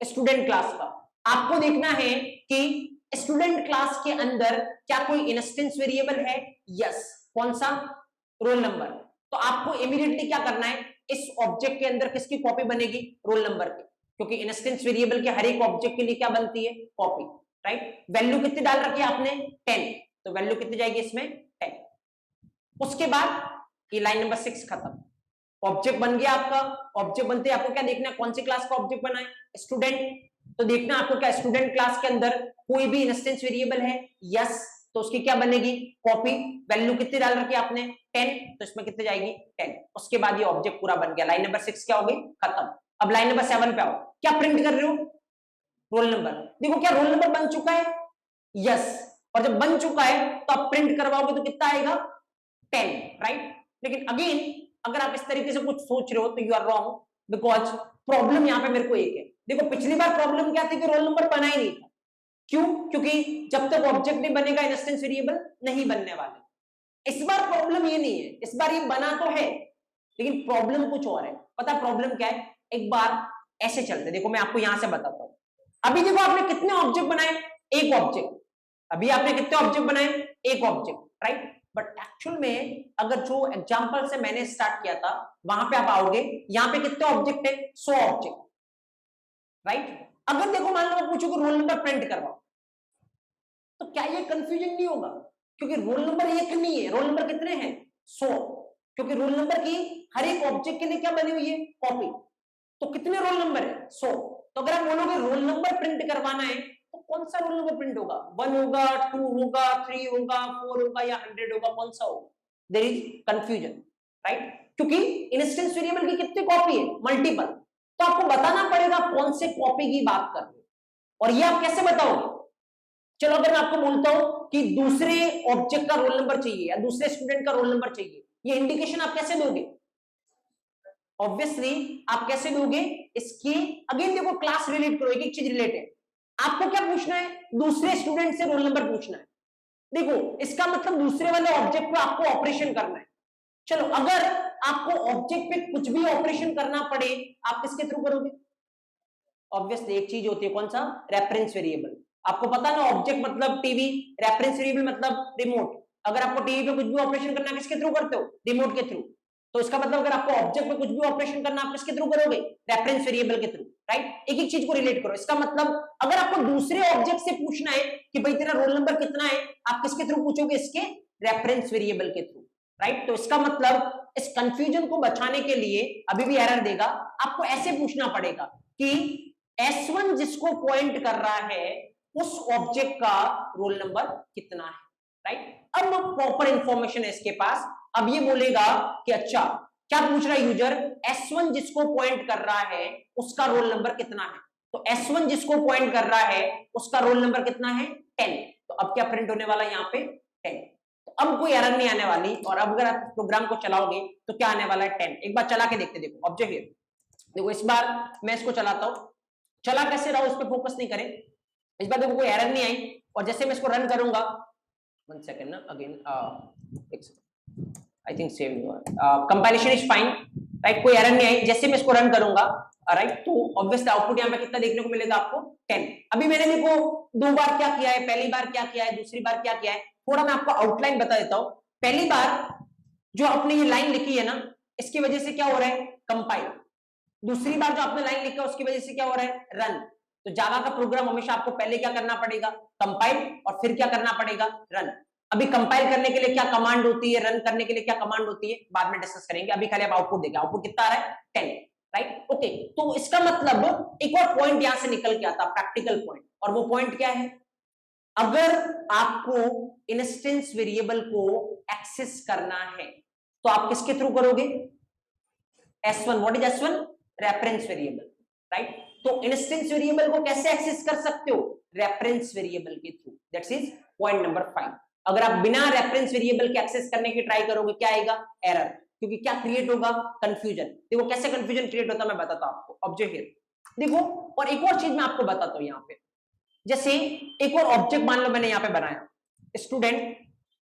स्टूडेंट क्लास का। आपको देखना है कि स्टूडेंट क्लास के अंदर क्या कोई इंस्टेंस वेरिएबल है, यस, कौन सा, रोल नंबर। तो आपको इमीडिएटली क्या करना है, इस ऑब्जेक्ट के अंदर किसकी कॉपी बनेगी, रोल नंबर की, क्योंकि इंस्टेंस वेरिएबल के हर एक ऑब्जेक्ट के लिए क्या बनती है, कॉपी, राइट। वैल्यू कितनी डाल रखी है आपने, 10, तो वैल्यू कितनी जाएगी इसमें, 10। उसके बाद ये लाइन नंबर 6 खत्म, ऑब्जेक्ट बन गया आपका। ऑब्जेक्ट बनते आपको क्या देखना है, कौन सी क्लास का ऑब्जेक्ट बना है, स्टूडेंट। तो देखना आपको क्या स्टूडेंट क्लास के अंदर कोई भी इंस्टेंस वेरिएबल है, यस, तो उसकी क्या बनेगी, कॉपी। वैल्यू कितनी डाल रखी है आपने, 10, तो इसमें कितनी जाएगी, 10। उसके बाद ये ऑब्जेक्ट पूरा बन गया, लाइन नंबर 6 क्या हो गई, खत्म। अब लाइन नंबर 7 पे आओ, क्या प्रिंट कर रहे हो, रोल नंबर। देखो क्या रोल नंबर बन चुका है, यस, और जब बन चुका है तो आप प्रिंट करवाओगे तो कितना आएगा, 10, राइट। लेकिन अगेन अगर आप इस तरीके से कुछ सोच रहे हो तो you are wrong, because problem यहां पे मेरे को एक है। देखो पिछली बार प्रॉब्लम क्या थी कि रोल नंबर बना ही नहीं था, क्यों, क्योंकि जब तक ऑब्जेक्ट नहीं बनेगा इंस्टेंस वेरिएबल नहीं बनने वाले। इस बार प्रॉब्लम ये नहीं है, इस बार ये बना तो है लेकिन प्रॉब्लम कुछ और है। पता प्रॉब्लम क्या है, एक बार ऐसे चलते, देखो मैं आपको यहां से बताता हूं। अभी देखो आपने कितने ऑब्जेक्ट बनाए, एक ऑब्जेक्ट। अभी आपने कितने ऑब्जेक्ट बनाए, एक ऑब्जेक्ट, राइट। बट एक्चुअल में अगर जो एग्जांपल से मैंने स्टार्ट किया था वहां पे आप आओगे, यहां पे कितने ऑब्जेक्ट है, 100 ऑब्जेक्ट, राइट। अगर देखो मान लो मैं पूछूं कि रोल नंबर प्रिंट करवाओ, तो क्या ये कंफ्यूजन नहीं होगा, क्योंकि रोल नंबर एक नहीं है, रोल नंबर कितने हैं, 100, क्योंकि रोल नंबर की हर एक ऑब्जेक्ट के लिए क्या बनी हुई है, कॉपी। तो कितने रोल नंबर है, 100। तो अगर आप बोलोगे रोल नंबर प्रिंट करवाना है तो कौन सा रोल नंबर प्रिंट होगा, 1 होगा, 2 होगा, 3 होगा, 4 होगा या 100 होगा, कौन सा होगा, देयर इज कंफ्यूजन, राइट। क्योंकि इंस्टेंस वेरिएबल की कितनी कॉपी है, मल्टीपल। तो आपको बताना पड़ेगा कौन से कॉपी की बात कर रहे हो, और ये आप कैसे बताओगे। चलो अगर मैं आपको बोलता हूं कि दूसरे ऑब्जेक्ट का रोल नंबर चाहिए या दूसरे स्टूडेंट का रोल नंबर चाहिए, ये इंडिकेशन आप कैसे दोगे, ऑब्वियसली आप कैसे दोगे, इसकी अगेन देखो क्लास रिलेट करो, एक एक चीज रिलेट है। आपको क्या पूछना है, दूसरे स्टूडेंट से रोल नंबर पूछना है। देखो इसका मतलब दूसरे वाले ऑब्जेक्ट पे आपको ऑपरेशन करना है। चलो अगर आपको ऑब्जेक्ट पे कुछ भी ऑपरेशन करना पड़े आप किसके थ्रू करोगे, ऑब्वियसली एक चीज होती है, कौन सा, रेफरेंस वेरिएबल। आपको पता ना ऑब्जेक्ट मतलब टीवी, रेफरेंस वेरिएबल मतलब रिमोट। अगर आपको टीवी पे कुछ भी ऑपरेशन करना है किसके थ्रू करते हो, रिमोट के थ्रू। तो इसका मतलब अगर आपको ऑब्जेक्ट पे कुछ भी ऑपरेशन करना आप किसके थ्रू करोगे, रेफरेंस वेरिएबल के थ्रू, राइट। एक एक चीज को रिलेट करो। इसका मतलब अगर आपको दूसरे ऑब्जेक्ट से पूछना है कि भाई तेरा रोल नंबर कितना है, आप किसके थ्रू पूछोगे, इसके रेफरेंस वेरिएबल के थ्रू, राइट। तो इसका मतलब इस कंफ्यूजन को बचाने के लिए अभी भी एरर देगा, आपको ऐसे पूछना पड़ेगा कि S1 जिसको पॉइंट कर रहा है उस ऑब्जेक्ट का रोल नंबर कितना है, राइट। अब प्रॉपर इंफॉर्मेशन है इसके पास। अब ये बोलेगा कि अच्छा क्या पूछ रहा है यूजर, S1 जिसको पॉइंट कर रहा है उसका रोल नंबर कितना है। तो S1 जिसको पॉइंट कर रहा है उसका रोल नंबर कितना है, 10। तो अब क्या प्रिंट होने वाला है यहाँ पे, 10। तो अब कोई एरर नहीं आने वाली, और अब अगर आप प्रोग्राम को चलाओगे तो क्या आने वाला है, 10। एक बार चला के देखते, देखो ऑब्जेक्ट हियर, देखो इस बार मैं इसको चलाता हूं, चला कैसे रहा उस पर फोकस नहीं करें। इस बार देखो कोई एरर नहीं आई, और जैसे मैं इसको रन करूंगा, 1 सेकंड ना, अगेन एक सेकंड, आई थिंक सेव हुआ, कंपाइलेशन इज फाइन। राइट, कोई एरर नहीं आई। जैसे मैं इसको रन करूंगा, राइट, तो ऑब्वियसली आउटपुट यहाँ पे कितना देखने को मिलेगा आपको 10। अभी मैंने देखो 2 बार क्या किया है, पहली बार क्या किया है, दूसरी बार क्या किया है, थोड़ा मैं आपको आउटलाइन बता देता हूं। पहली बार जो आपने ये लाइन लिखी है ना, इसकी वजह से क्या हो रहा है, कंपाइल। दूसरी बार जो आपने लाइन लिखा है उसकी वजह से क्या हो रहा है, रन। तो जावा का प्रोग्राम हमेशा आपको पहले क्या करना पड़ेगा, कंपाइल, और फिर क्या करना पड़ेगा, रन। अभी कंपाइल करने के लिए क्या कमांड होती है, रन करने के लिए क्या कमांड होती है, बाद में डिस्कस करेंगे। अभी खाली आप आउटपुट देखें, आउटपुट कितना आ रहा है, 10, राइट, ओके। तो इसका मतलब एक और पॉइंट यहां से निकल के आता, प्रैक्टिकल पॉइंट, और वो पॉइंट क्या है, अगर आपको इंस्टेंस वेरिएबल को एक्सेस करना है तो आप किसके थ्रू करोगे, S1। What is S1, reference variable, right. तो इंस्टेंस वेरिएबल को कैसे एक्सेस कर सकते हो, रेफरेंस वेरिएबल के through. That's is point number 5। अगर आप बिना रेफरेंस वेरिएबल के एक्सेस करने की ट्राई करोगे, क्या आएगा, एरर। क्योंकि क्या क्रिएट होगा, कंफ्यूजन। देखो कैसे कंफ्यूजन क्रिएट होता है, मैं बताता हूं आपको। ऑब्जेक्ट हियर देखो, और एक और चीज मैं आपको बताता हूं यहाँ पे। जैसे एक और ऑब्जेक्ट मान लो मैंने यहाँ पे बनाया, student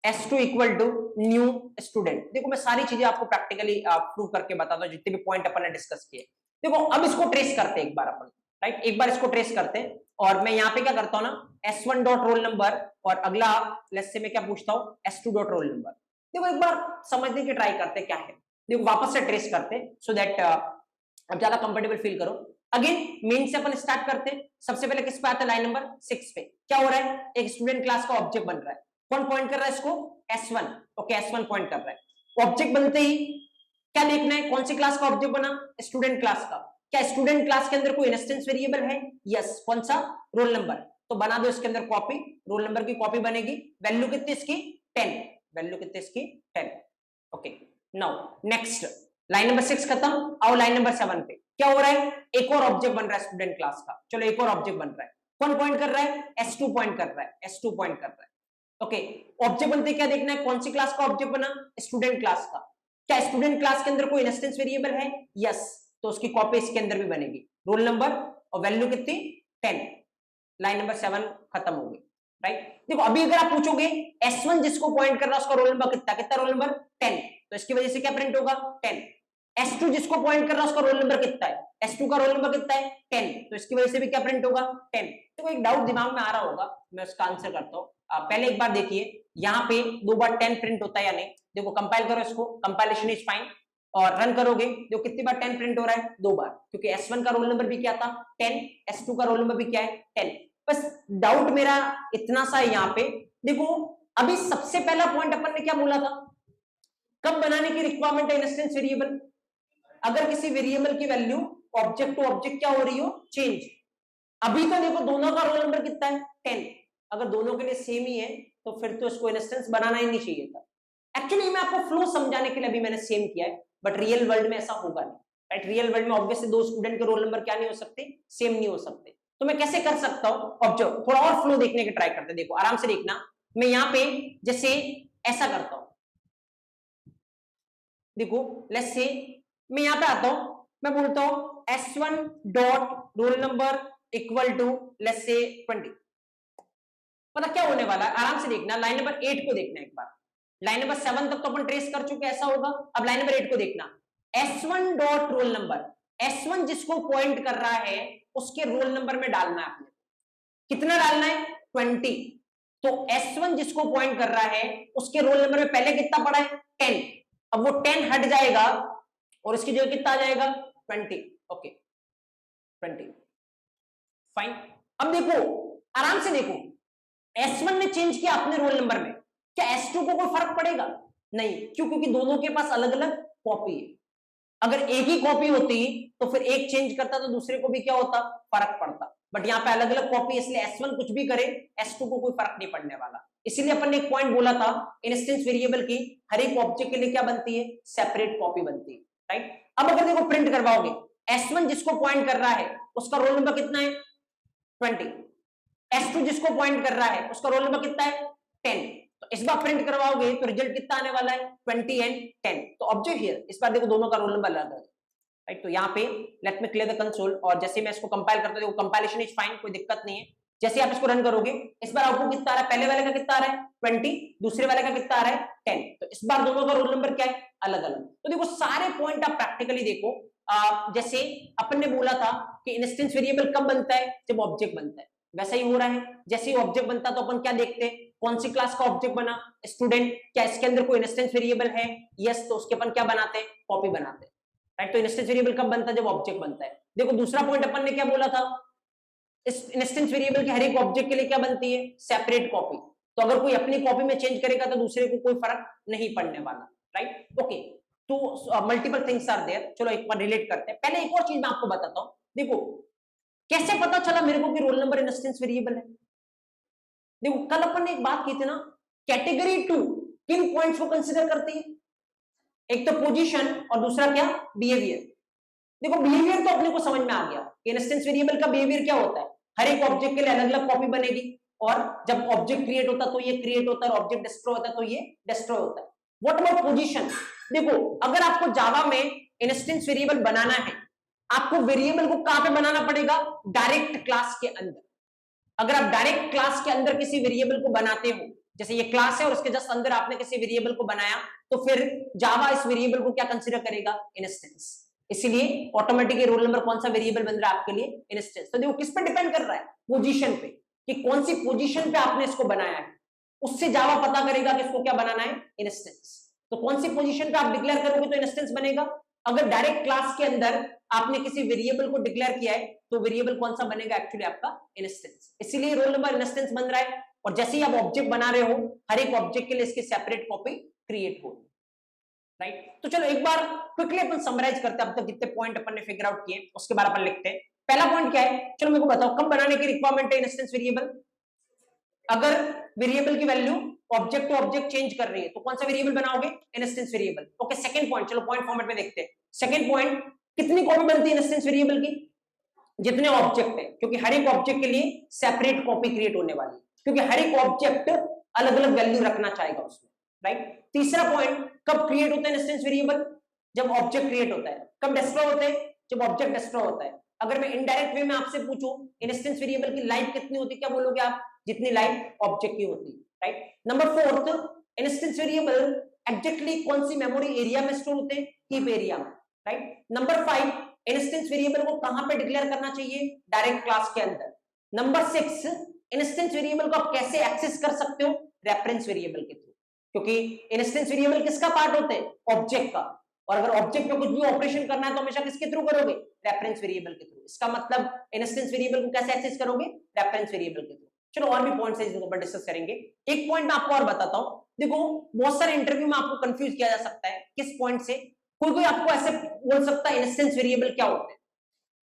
S2 equal to new student. देखो मैं सारी चीजें आपको प्रैक्टिकली प्रूव करके बताता हूँ, जितने भी पॉइंट अपन ने डिस्कस किए। देखो अब इसको ट्रेस करते हैं एक बार अपन, राइट, एक बार इसको ट्रेस करते हैं। और मैं यहाँ पे क्या करता हूँ ना, S1 डॉट रोल नंबर, और अगला लेट्स से मैं क्या पूछता हूँ, S2 डॉट रोल नंबर। देखो एक बार समझने की ट्राई करते क्या है। देखो वापस से ट्रेस करते सो दैट अब ज्यादा कंफर्टेबल फील करो। अगेन मेन से अपन स्टार्ट करते हैं। सबसे पहले किस पे आता है, लाइन नंबर 6 पे। क्या हो रहा है, एक स्टूडेंट क्लास का ऑब्जेक्ट बन रहा है। कौन पॉइंट कर रहा है इसको, S1। ओके, S1 पॉइंट कर रहा है। ऑब्जेक्ट बनते ही क्या देखना है, कौन सी क्लास का ऑब्जेक्ट बना, स्टूडेंट क्लास का। क्या स्टूडेंट क्लास के अंदर कोई इंस्टेंस वेरिएबल है, यस। कौन सा, रोल नंबर। तो बना दो इसके अंदर कॉपी, रोल नंबर की कॉपी बनेगी। वैल्यू कितनी इसकी, 10। वैल्यू कितनी इसकी, 10। Okay, now next, line number 6 खत्म। आओ लाइन नंबर 7 पे। क्या हो रहा है, एक और ऑब्जेक्ट बन रहा है स्टूडेंट क्लास का। चलो एक और ऑब्जेक्ट बन रहा है। कौन पॉइंट कर रहा है, S2 पॉइंट कर रहा है, S2 पॉइंट कर रहा है। ओके, ऑब्जेक्ट बनते क्या देखना है, कौन सी क्लास का ऑब्जेक्ट बना, स्टूडेंट क्लास का। क्या स्टूडेंट क्लास के अंदर कोई इंस्टेंस वेरिएबल है, यस। तो उसकी कॉपी इसके अंदर भी बनेगी, रोल नंबर और वैल्यू कितनी, 10। लाइन नंबर 7 खत्म हो गई, राइट। देखो अभी अगर आप पूछोगे S1 जिसको पॉइंट कर रहा है उसका रोल नंबर कितना, कितना रोल नंबर, 10। तो इसकी वजह से क्या प्रिंट होगा, 10। S2 जिसको पॉइंट कर रहा है उसका रोल नंबर कितना है, S2 का रोल नंबर कितना है, 10। तो इसकी वजह से भी क्या प्रिंट होगा, 10। तो एक डाउट दिमाग में आ रहा होगा, मैं उसका आंसर करता हूँ। पहले एक बार देखिए, यहाँ पे 2 बार 10 प्रिंट होता है या नहीं। देखो कंपाइल करो इसको, कंपाइलेशन इज फाइन, और रन करोगे देखो कितनी बार 10 प्रिंट हो रहा है, 2 बार। क्योंकि S1 का रोल नंबर भी क्या था, 10, S2 का रोल नंबर भी क्या है, 10। बस डाउट मेरा इतना सा है यहाँ पे। देखो अभी सबसे पहला पॉइंट अपन ने क्या बोला था, कब बनाने की रिक्वायरमेंट है इंस्टेंस वेरिएबल, अगर किसी वेरिएबल की वैल्यू ऑब्जेक्ट टू ऑब्जेक्ट क्या हो रही हो, चेंज। अभी तो देखो दोनों का रोल नंबर कितना है, 10। अगर दोनों के लिए सेम ही है तो फिर तो इसको इंस्टेंस बनाना ही नहीं चाहिए था। एक्चुअली मैं आपको फ्लो समझाने के लिए अभी मैंने सेम किया है, बट रियल वर्ल्ड में ऐसा होगा नहीं, राइट। रियल वर्ल्ड में ऑब्वियसली 2 स्टूडेंट के रोल नंबर क्या नहीं हो सकते, सेम नहीं हो सकते। तो मैं कैसे कर सकता हूं, ऑब्जर्व, थोड़ा और फ्लो देखने की ट्राई करते हैं। देखो आराम से देखना, मैं यहाँ पे जैसे ऐसा करता हूं, देखो लेट्स से मैं यहाँ पे आता हूं, मैं बोलता हूं S1 dot roll number equal to let's say 20। पता क्या होने वाला है, आराम से देखना। लाइन नंबर 8 को देखना एक बार। लाइन नंबर 7 तक तो अपन ट्रेस कर चुके, ऐसा होगा। अब लाइन नंबर 8 को देखना, S1 dot roll number. S1 जिसको पॉइंट कर रहा है उसके रोल नंबर में डालना है आपने, कितना डालना है, 20। तो S1 जिसको पॉइंट कर रहा है उसके रोल नंबर में पहले कितना पड़ा है, 10। अब वो 10 हट जाएगा और इसकी जगह कितना आ जाएगा, 20। Okay 20, fine. अब देखो आराम से देखो, S1 ने चेंज किया अपने रोल नंबर में, क्या S2 को कोई फर्क पड़ेगा, नहीं। क्यों, क्योंकि दोनों के पास अलग अलग कॉपी है। अगर एक ही कॉपी होती तो फिर एक चेंज करता तो दूसरे को भी क्या होता, फर्क पड़ता। बट यहाँ पे अलग अलग कॉपी, इसलिए S1 कुछ भी करे S2 को कोई फर्क नहीं पड़ने वाला। इसीलिए अपन ने एक पॉइंट बोला था, इंस्टेंस वेरिएबल की हर एक ऑब्जेक्ट के लिए क्या बनती है, सेपरेट कॉपी बनती है, राइट। अब अगर देखो प्रिंट करवाओगे, S1 जिसको पॉइंट कर रहा है उसका रोल नंबर कितना है, 20। S2 जिसको पॉइंट कर रहा है उसका रोल नंबर कितना है, 10। तो इस बार प्रिंट करवाओगे तो रिजल्ट कितना आने वाला है, 20 एंड 10। तो ऑब्जेक्ट हियर, इस बार देखो दोनों का रोल नंबर अलग है, राइट। तो यहाँ पे let me clear the console, और जैसे मैं इसको कंपाइल करता हूं, देखो कंपाइलेशन इज फाइन, कोई दिक्कत नहीं है। जैसे आप इसको रन करोगे, इस बार आउटपुट कितना आ रहा है, पहले वाले का कितना आ रहा है, 20, दूसरे वाले का कितना आ रहा है, 10। तो इस बार दोनों का रोल नंबर क्या है, अलग अलग। तो देखो सारे पॉइंट आप प्रैक्टिकली देखो, जैसे अपन ने बोला था कि इंस्टेंस वेरिएबल कब बनता है, जब ऑब्जेक्ट बनता है, वैसा ही हो रहा है। जैसे ही ऑब्जेक्ट बनता तो अपन क्या देखते हैं, कौन सी क्लास का ऑब्जेक्ट बना, स्टूडेंट, क्या इसके अंदर कोई इंस्टेंस वेरिएबल है, यस, तो उसके अपन क्या बनाते हैं, कॉपी बनाते हैं, राइट। तो इंस्टेंस वेरिएबल कब बनता है, जब ऑब्जेक्ट बनता है। देखो दूसरा पॉइंट अपन ने क्या बोला था, इस इंस्टेंस वेरिएबल के हर एक ऑब्जेक्ट के लिए क्या बनती है, सेपरेट कॉपी। तो अगर कोई अपनी कॉपी में चेंज करेगा तो दूसरे को कोई फर्क नहीं पड़ने वाला, राइट। ओके, तो मल्टीपल थिंग्स आर देयर। चलो एक बार रिलेट करते हैं। पहले एक और चीज मैं आपको बताता हूं, देखो कैसे पता चला मेरे को कि रोल नंबर इंस्टेंस वेरिएबल है। देखो कल अपन ने एक बात की थी ना, कैटेगरी 2 किन पॉइंट्स को कंसीडर करती है, एक तो पोजीशन और दूसरा क्या, बिहेवियर। देखो बिहेवियर तो अपने को समझ में आ गया, इंस्टेंस वेरिएबल का बिहेवियर क्या होता है, हर एक ऑब्जेक्ट के लिए अलग अलग कॉपी बनेगी, और जब ऑब्जेक्ट क्रिएट होता है तो ये क्रिएट होता है, और ऑब्जेक्ट डिस्ट्रॉय होता है तो ये डिस्ट्रॉय होता है। व्हाट अबाउट पोजीशन, देखो अगर आपको जावा में इंस्टेंस वेरिएबल बनाना है, आपको वेरिएबल को कहां पे बनाना पड़ेगा, डायरेक्ट क्लास के अंदर। अगर आप डायरेक्ट क्लास के अंदर किसी वेरिएबल को बनाते हो, जैसे ये क्लास है और उसके जस्ट अंदर आपने किसी वेरिएबल को बनाया, तो फिर जावा इस वेरिएबल को क्या कंसीडर करेगा, इंस्टेंस। इसीलिए ऑटोमेटिकली रोल नंबर कौन सा वेरिएबल बन रहा है आपके लिए, इंस्टेंस। तो देखो किस पे डिपेंड कर रहा है, पोजीशन पे, कि कौन सी पोजीशन पे आपने इसको बनाया है, उससे जावा पता करेगा कि इसको क्या बनाना है, इंस्टेंस। तो कौन सी पोजीशन पे आप डिक्लेयर करोगे तो इंस्टेंस बनेगा। अगर डायरेक्ट क्लास के अंदर आपने किसी वेरिएबल को डिक्लेयर किया है तो वेरिएबल कौन सा बनेगा, एक्चुअली आपका इंस्टेंस। इसीलिए रोल नंबर इंस्टेंस बन रहा है। और जैसे ही आप ऑब्जेक्ट बना रहे हो, हर एक ऑब्जेक्ट के लिए इसकी सेपरेट कॉपी क्रिएट हो, राइट। तो चलो एक बार क्विकली अपन समराइज करते हैं अब तक जितने पॉइंट अपन ने फिगर आउट किए, उसके बाद अपन लिखते हैं। पहला पॉइंट क्या है, चलो मेरे को बताओ, कब बनाने की रिक्वायरमेंट है इंस्टेंस वेरिएबल, अगर वेरिएबल की value object to object change कर रही है तो कौन सा वेरिएबल बनाओगे, instance variable. Okay, second point, चलो पॉइंट फॉर्मेट में देखते हैं। सेकंड पॉइंट, कितनी कॉपी बनती है इंस्टेंस वेरिएबल की, जितने ऑब्जेक्ट है, क्योंकि हर एक ऑब्जेक्ट के लिए सेपरेट कॉपी क्रिएट होने वाली है, क्योंकि हर एक ऑब्जेक्ट अलग अलग वैल्यू रखना चाहेगा उसमें, राइट। तीसरा पॉइंट, कब क्रिएट होता है इंस्टेंस वेरिएबल, जब ऑब्जेक्ट क्रिएट होता है। कब डिस्ट्रॉय होते हैं, जब ऑब्जेक्ट डिस्ट्रॉय होता है। अगर मैं इनडायरेक्ट वे में आपसे पूछूं इंस्टेंस वेरिएबल की लाइफ कितनी होती है, क्या बोलोगे आप, जितनी लाइफ ऑब्जेक्ट की होती है, right. Number fourth, instance variable exactly कौन सी मेमोरी एरिया में स्टोर होते हैं, हीप एरिया में, राइट। नंबर 5, इंस्टेंस वेरिएबल को कहां पे डिक्लेयर करना चाहिए, डायरेक्ट क्लास के अंदर। नंबर 6, इंस्टेंस वेरिएबल को आप कैसे एक्सेस कर सकते हो, रेफरेंस वेरिएबल के थ्रू, क्योंकि इंस्टेंस वेरिएबल किसका पार्ट होते हैं, ऑब्जेक्ट का, और अगर ऑब्जेक्ट में कुछ भी ऑपरेशन करना है तो हमेशा किसके थ्रू करोगे, रेफरेंस वेरिएबल के थ्रू। इसका मतलब इंस्टेंस वेरिएबल को कैसे एक्सेस करोगे, रेफरेंस वेरिएबल के थ्रू। चलो और भी पॉइंट्स है जिनको अपन डिस्कस करेंगे। एक पॉइंट मैं आपको और बताता हूं, देखो बहुत सारे इंटरव्यू में आपको कंफ्यूज किया जा सकता है किस पॉइंट से, कोई कोई आपको ऐसे बोल सकता है इंस्टेंस वेरिएबल क्या होते हैं,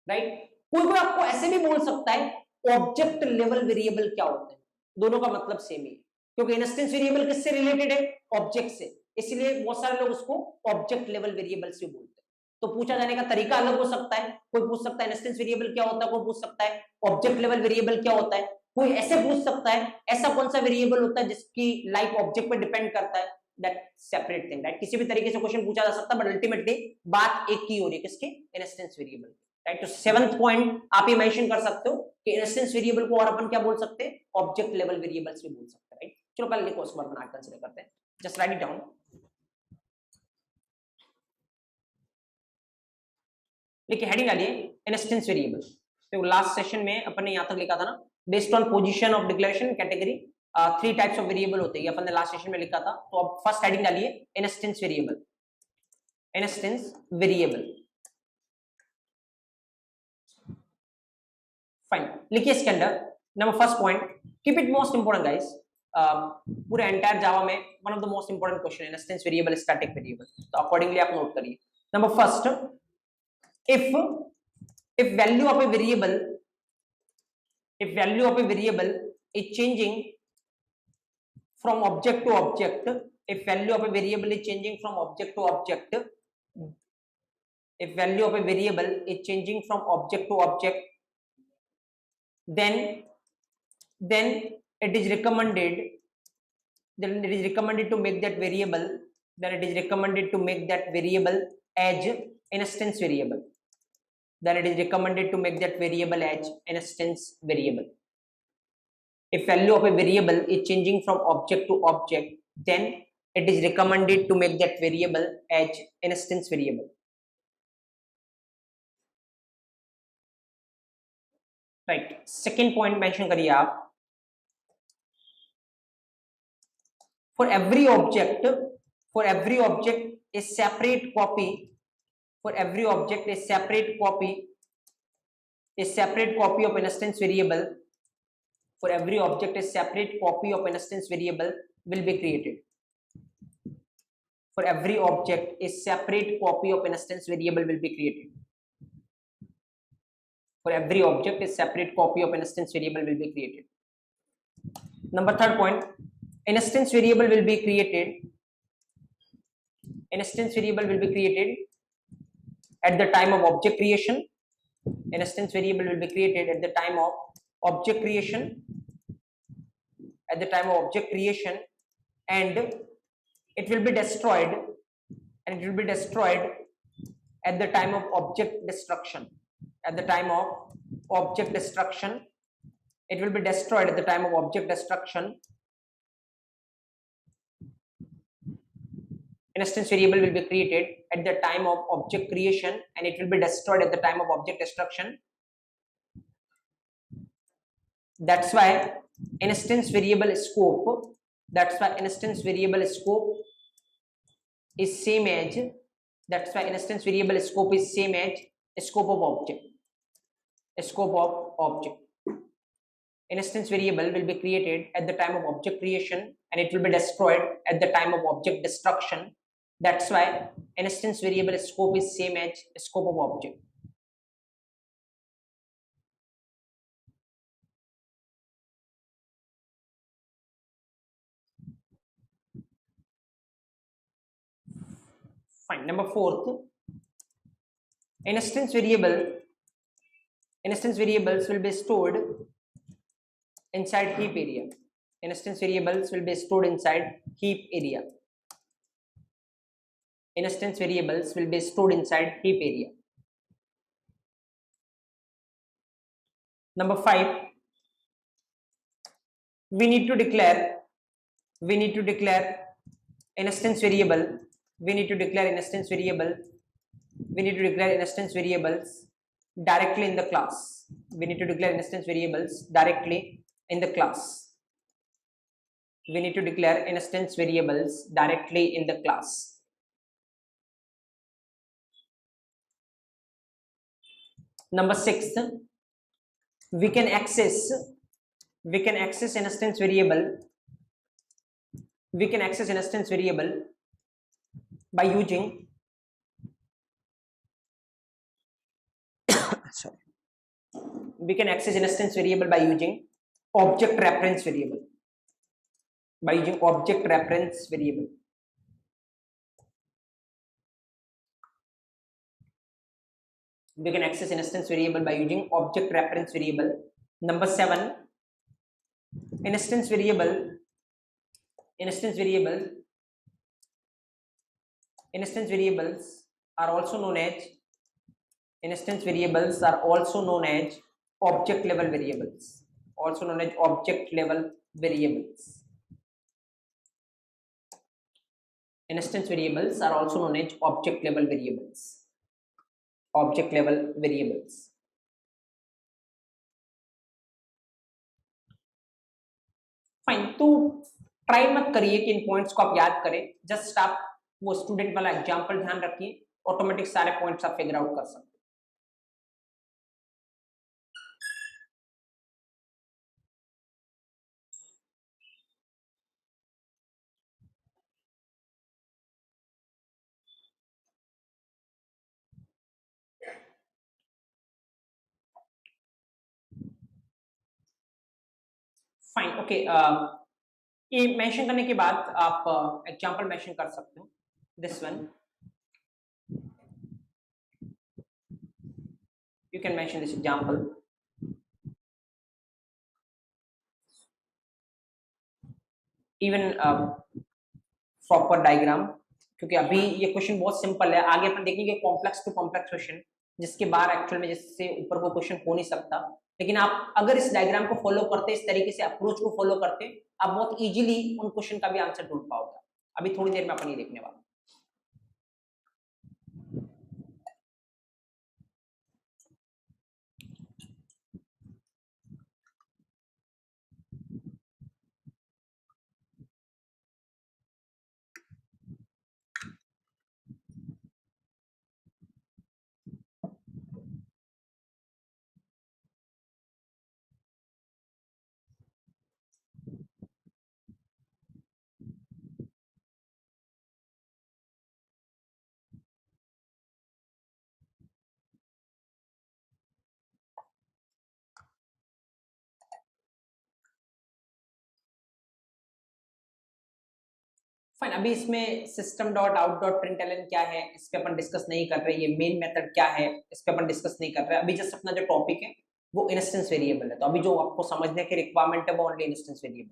राइट। कोई कोई आपको ऐसे भी बोल सकता है ऑब्जेक्ट लेवल वेरिएबल क्या होते हैं। दोनों का मतलब सेम ही है, क्योंकि इंस्टेंस वेरिएबल किससे रिलेटेड है, ऑब्जेक्ट से, इसलिए बहुत सारे लोग उसको ऑब्जेक्ट लेवल वेरिएबल से बोलते हैं। तो पूछा जाने का तरीका अलग हो सकता है, कोई पूछ सकता है इंस्टेंस वेरिएबल क्या होता है, कोई पूछ सकता है ऑब्जेक्ट लेवल वेरिएबल क्या होता है, कोई ऐसे पूछ सकता है ऐसा कौन सा वेरिएबल होता है जिसकी लाइफ ऑब्जेक्ट पर डिपेंड करता है, दैट सेपरेट थिंग, राइट। किसी भी तरीके से क्वेश्चन पूछा जा सकता है, बट अल्टीमेटली बात एक ही हो रही है, किसकी, इंस्टेंस वेरिएबल, राइट। तो 7th पॉइंट आप ये मेंशन कर सकते हो कि इंस्टेंस वेरिएबल को और अपन क्या बोल सकते हैं, ऑब्जेक्ट लेवल वेरिएबल्स भी बोल सकते हैं, राइट। चलो पहले लिखो, उसके बाद अपन कंसीडर करते हैं, जस्ट राइट इट डाउन। लिखिए हेडिंग डालिए इंस्टेंस वेरिएबल। तो लास्ट सेशन में अपन ने यहां तक लिखा था ना, based on position of declaration category 3 types of variable होते हैं, ये अपन ने लास्ट सेशन में लिखा था। तो अब फर्स्ट हेडिंग डालिए instance variable, instance variable, fine. लिखिए इसके अंदर number first point, keep it most important guys, पूरे एंटायर जावा में one of the most important question है इंस्टेंस वेरिएबल, स्टैटिक वेरिएबल। तो अकॉर्डिंगली आप नोट करिए। Number first, if value of a variable is changing from object to object, if value of a variable is changing from object to object, if value of a variable is changing from object to object, then it is recommended, to make that variable, as instance variable, then it is recommended to make that variable as instance variable. If value of a variable is changing from object to object, then it is recommended to make that variable as instance variable. Right. Second point mention करिए आप, for every object a separate copy, for every object a separate copy of instance variable, for every object a separate copy of instance variable will be created. For every object a separate copy of instance variable will be created. For every object a separate copy of instance variable will be created. Number third point, instance variable will be created at the time of object creation. Instance variable will be created at the time of object creation, and it will be destroyed at the time of object destruction. It will be destroyed at the time of object destruction. Instance variable will be created at the time of object creation, and it will be destroyed at the time of object destruction. That's why instance variable scope is same as scope of object. Instance variable will be created at the time of object creation, and it will be destroyed at the time of object destruction. That's why instance variable scope is same as scope of object. Fine. Number fourth, instance variables will be stored inside heap area. Instance variables will be stored inside heap area. Number 5, we need to declare instance variables directly in the class. Number 6, we can access instance variable by using object reference variable. We can access instance variable by using object reference variable. Number 7, instance variables are also known as object level variables. Instance variables are also known as object level variables. Fine. तो try मत करिए कि इन points को आप याद करें, just आप वो स्टूडेंट वाला एग्जांपल ध्यान रखिए, ऑटोमेटिक सारे पॉइंट्स आप फिगर आउट कर सकते हैं. फाइन. ओके. ये मेंशन करने के बाद आप एग्जांपल मेंशन कर सकते हो. This one you can mention this example. Even proper diagram, क्योंकि अभी ये क्वेश्चन बहुत सिंपल है. आगे अपन देखेंगे कॉम्प्लेक्स टू कॉम्प्लेक्स क्वेश्चन, जिसके बाहर एक्चुअल में जिससे ऊपर को क्वेश्चन हो नहीं सकता. लेकिन आप अगर इस डायग्राम को फॉलो करते, इस तरीके से अप्रोच को फॉलो करते, आप बहुत इजीली उन क्वेश्चन का भी आंसर ढूंढ पाओगे. अभी थोड़ी देर में अपन ये देखने वाले। फाइन, अभी इसमें system dot out dot println क्या है इस पे अपन डिस्कस नहीं कर रहे, ये मेन मेथड क्या है इस पे अपन डिस्कस नहीं कर रहे। अभी जस्ट अपना जो टॉपिक है वो इंस्टेंस वेरिएबल है, तो अभी जो आपको समझने की रिक्वायरमेंट है वो ओनली इंस्टेंस वेरिएबल।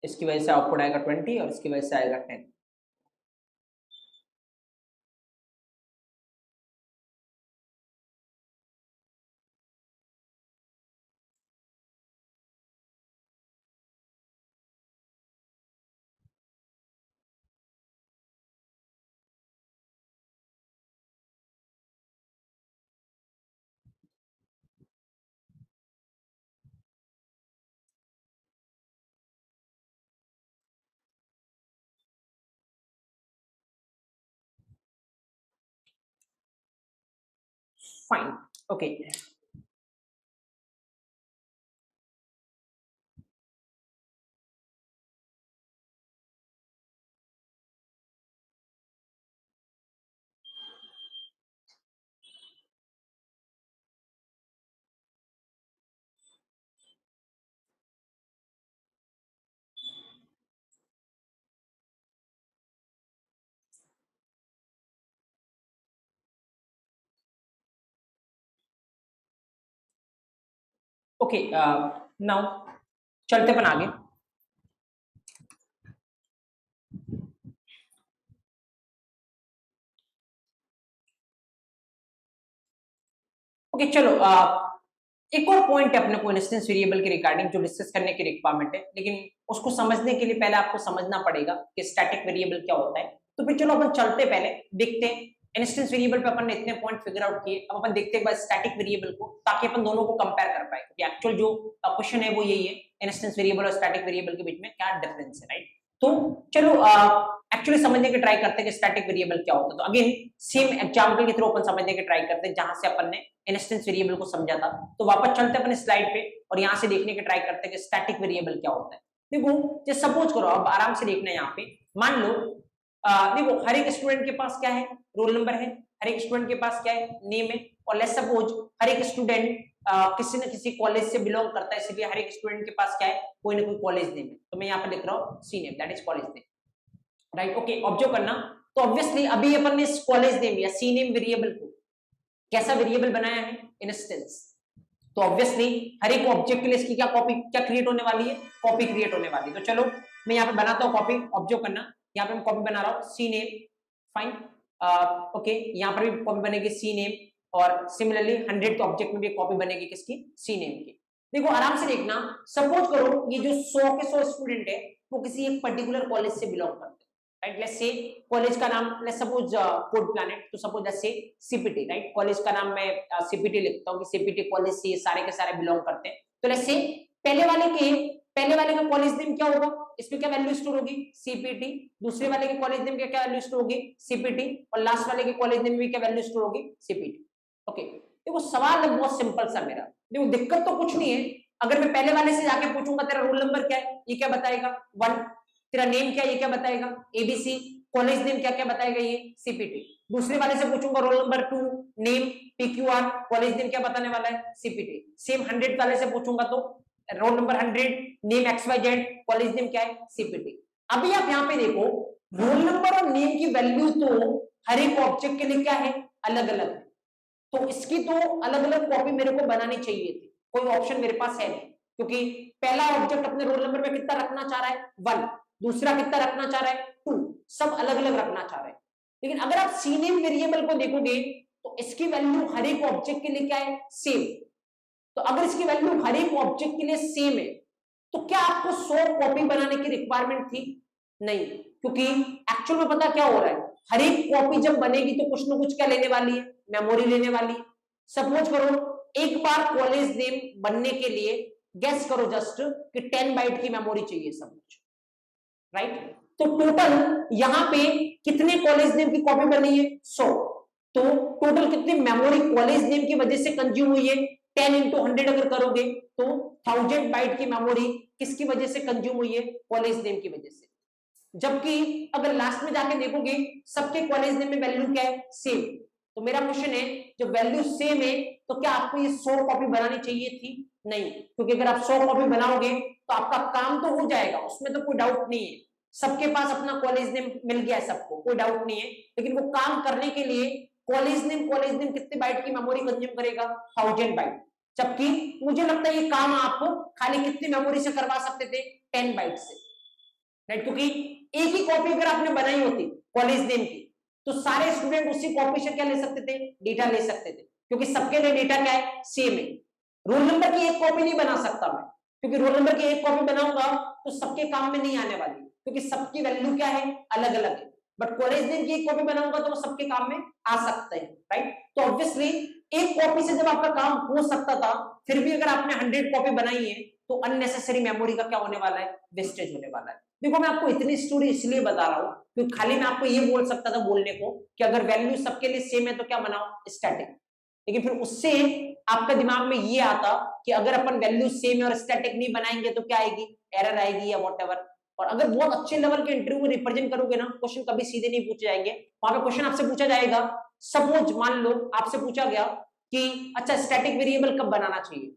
इसकी वजह से आउटपुट आएगा 20 और इसकी वजह से आएगा 10। Fine, okay. ओके, नाउ चलते अपन आगे। ओके चलो, एक और पॉइंट है अपने को इंस्टेंस वेरिएबल के रिगार्डिंग जो डिस्कस करने की रिक्वायरमेंट है, लेकिन उसको समझने के लिए पहले आपको समझना पड़ेगा कि स्टैटिक वेरिएबल क्या होता है। तो फिर चलो अपन चलते पहले देखते हैं इंस्टेंस वेरिएबल पे अपन ने इतने पॉइंट फिगर आउट किए, अब अपन देखते हैं स्टैटिक वेरिएबल को, ताकि अपन दोनों को कंपेयर कर पाए, क्योंकि एक्चुअल जो क्वेश्चन है वो यही है, इंस्टेंस वेरिएबल और स्टैटिक वेरिएबल के बीच में क्या डिफरेंस है, राइट। तो चलो एक्चुअली समझने की ट्राई करते हैं कि स्टैटिक वेरिएबल क्या होता है। तो अगेन सेम एग्जांपल के थ्रू अपन समझने की ट्राई करते हैं जहां से अपन ने इंस्टेंस वेरिएबल को समझा था। तो वापस चलते हैं अपने स्लाइड पे और यहां से देखने की ट्राई करते हैं कि स्टैटिक वेरिएबल क्या होता है। देखो, जैसे सपोज करो, अब आराम से देखना है यहाँ पे, मान लो देखो हर एक स्टूडेंट के पास क्या है, रोल नंबर है, हर एक स्टूडेंट के पास क्या है, नेम है, और लेट्स सपोज हर एक स्टूडेंट किसी न किसी कॉलेज से बिलोंग करता है, इसलिए हर एक स्टूडेंट के पास क्या है, कोई ना कोई कॉलेज नेम है। तो मैं यहाँ पे लिख रहा हूँ C name, that is college name, right. Okay, observe करना। तो ऑब्वियसली अभी अपन ने इस कॉलेज नेम या सी नेम वेरिएबल को कैसा वेरिएबल बनाया है, इंस्टेंस। तो ऑब्वियसली हर एक ऑब्जेक्ट के लिए इसकी क्या कॉपी क्या क्रिएट होने वाली है, कॉपी क्रिएट होने वाली है। तो चलो मैं यहाँ पे बनाता हूँ कॉपी, ऑब्जर्व करना, यहाँ पे मैं कॉपी बना रहा हूँ सी नेम, फाइन। ओके, यहाँ पर भी कॉपी बनेगी सी नेम, और सिमिलरली 100th ऑब्जेक्ट में भी कॉपी बनेगी किसकी, सी नेम की। देखो आराम से देखना, सपोज करो ये जो 100 के 100 स्टूडेंट है वो किसी एक पर्टिकुलर कॉलेज से बिलोंग करते हैं, राइट। लेट्स से कॉलेज का नाम, लेट्स सपोज कोड प्लैनेट, तो suppose let's say CPT, right. College का नाम मैं सीपीटी लिखता हूँ कि सीपीटी कॉलेज से सारे के सारे बिलोंग करते हैं। तो लेट्स से पहले वाले का कॉलेज नेम क्या होगा, इसमें क्या वैल्यू स्टोर होगी, सीपीटी। दूसरे वाले के कॉलेज नेम क्या वैल्यू स्टोर होगी, सीपीटी। और लास्ट वाले के कॉलेज नेम में क्या वैल्यू स्टोर होगी, सीपीटी। ओके, देखो सवाल है बहुत सिंपल सा मेरा, देखो दिक्कत तो कुछ नहीं है। अगर मैं पहले वाले से जाके पूछूंगा तेरा रोल नंबर क्या है, ये क्या बताएगा 1, तेरा नेम क्या है, ये क्या बताएगा एबीसी, कॉलेज नेम क्या क्या बताएगा, ये सीपीटी। दूसरे वाले से पूछूंगा roll number 2, name PQR, college name क्या बताने वाला है, सीपीटी। सेम 100 वाले से पूछूंगा तो roll number 100, name XYZ, college name क्या है, सीपीटी। अभी आप यहाँ पे देखो, रोल नंबर और नेम की वैल्यू तो हर एक ऑब्जेक्ट के लिए क्या है, अलग अलग। तो इसकी तो अलग अलग कॉपी मेरे को बनानी चाहिए थी, कोई ऑप्शन मेरे पास है नहीं, क्योंकि पहला ऑब्जेक्ट अपने रोल नंबर में कितना रखना चाह रहा है 1, दूसरा कितना रखना चाह रहा है 2, सब अलग अलग रखना चाह रहे हैं। लेकिन अगर आप सी नेम वेरिएबल को देखोगे तो इसकी वैल्यू हर एक ऑब्जेक्ट के लिए क्या है, सेम। तो अगर इसकी वैल्यू हर एक ऑब्जेक्ट के लिए सेम है तो क्या आपको 100 कॉपी बनाने की रिक्वायरमेंट थी? नहीं, क्योंकि एक्चुअल में पता क्या हो रहा है, हर एक कॉपी जब बनेगी तो कुछ ना कुछ क्या लेने वाली है, मेमोरी लेने वाली है। सपोज करो एक बार कॉलेज नेम बनने के लिए गेस करो जस्ट कि 10 बाइट की मेमोरी चाहिए सब कुछ, राइट? तो टोटल यहां पे कितने कॉलेज नेम की कॉपी बनी है? 100। तो टोटल कितनी मेमोरी कॉलेज नेम की वजह से कंज्यूम हुई है? 10 इंटू 100 अगर करोगे तो 1000 बाइट की मेमोरी किसकी वजह से कंज्यूम हुई है? कॉलेज नेम की वजह से। जबकि अगर लास्ट में जाके देखोगे सबके कॉलेज नेम में वैल्यू क्या है? सेम। तो मेरा क्वेश्चन है जब वैल्यू सेम है तो क्या आपको ये 100 कॉपी बनानी चाहिए थी? नहीं, क्योंकि अगर आप 100 कॉपी बनाओगे तो आपका काम तो हो जाएगा, उसमें तो कोई डाउट नहीं है। सबके पास अपना कॉलेज नेम मिल गया है सबको, कोई डाउट नहीं है। लेकिन वो काम करने के लिए कॉलेज नेम कितने बाइट की मेमोरी कंज्यूम करेगा? 1000 बाइट। जबकि मुझे लगता है ये काम आप खाली कितनी मेमोरी से करवा सकते थे? 10 बाइट से, राइट? क्योंकि एक ही कॉपी अगर आपने बनाई होती कॉलेज नेम की तो सारे स्टूडेंट उसी कॉपी से क्या ले सकते थे? डेटा ले सकते थे, क्योंकि सबके लिए डेटा क्या है? सेम है। रोल नंबर की एक कॉपी नहीं बना सकता मैं, क्योंकि रोल नंबर की एक कॉपी बनाऊंगा तो सबके काम में नहीं आने वाली, क्योंकि सबकी वैल्यू क्या है? अलग अलग है। बट कॉलेज नेम की एक कॉपी बनाऊंगा तो वो सबके काम में आ सकते हैं, राइट? तो ऑब्वियसली एक कॉपी से जब आपका काम हो सकता था, फिर भी अगर आपने 100 कॉपी बनाई है तो अननेसेसरी मेमोरी का क्या होने वाला है? वेस्टेज होने वाला है। देखो मैं आपको इतनी स्टोरी इसलिए बता रहा हूं क्योंकि खाली मैं आपको ये बोल सकता था बोलने को कि अगर वैल्यू सबके लिए सेम है तो क्या बनाओ? स्टैटिक। लेकिन फिर उससे आपका दिमाग में ये आता कि अगर अपन वैल्यू सेम है और स्टैटिक नहीं बनाएंगे तो क्या आएगी? एरर आएगी या व्हाटएवर। और अगर बहुत अच्छे लेवल के इंटरव्यू में रिप्रेजेंट करोगे ना, क्वेश्चन कभी सीधे नहीं पूछे जाएंगे। वहां पे क्वेश्चन आपसे पूछा जाएगा, सपोज मान लो आपसे पूछा गया कि अच्छा स्टैटिक वेरिएबल कब बनाना चाहिए,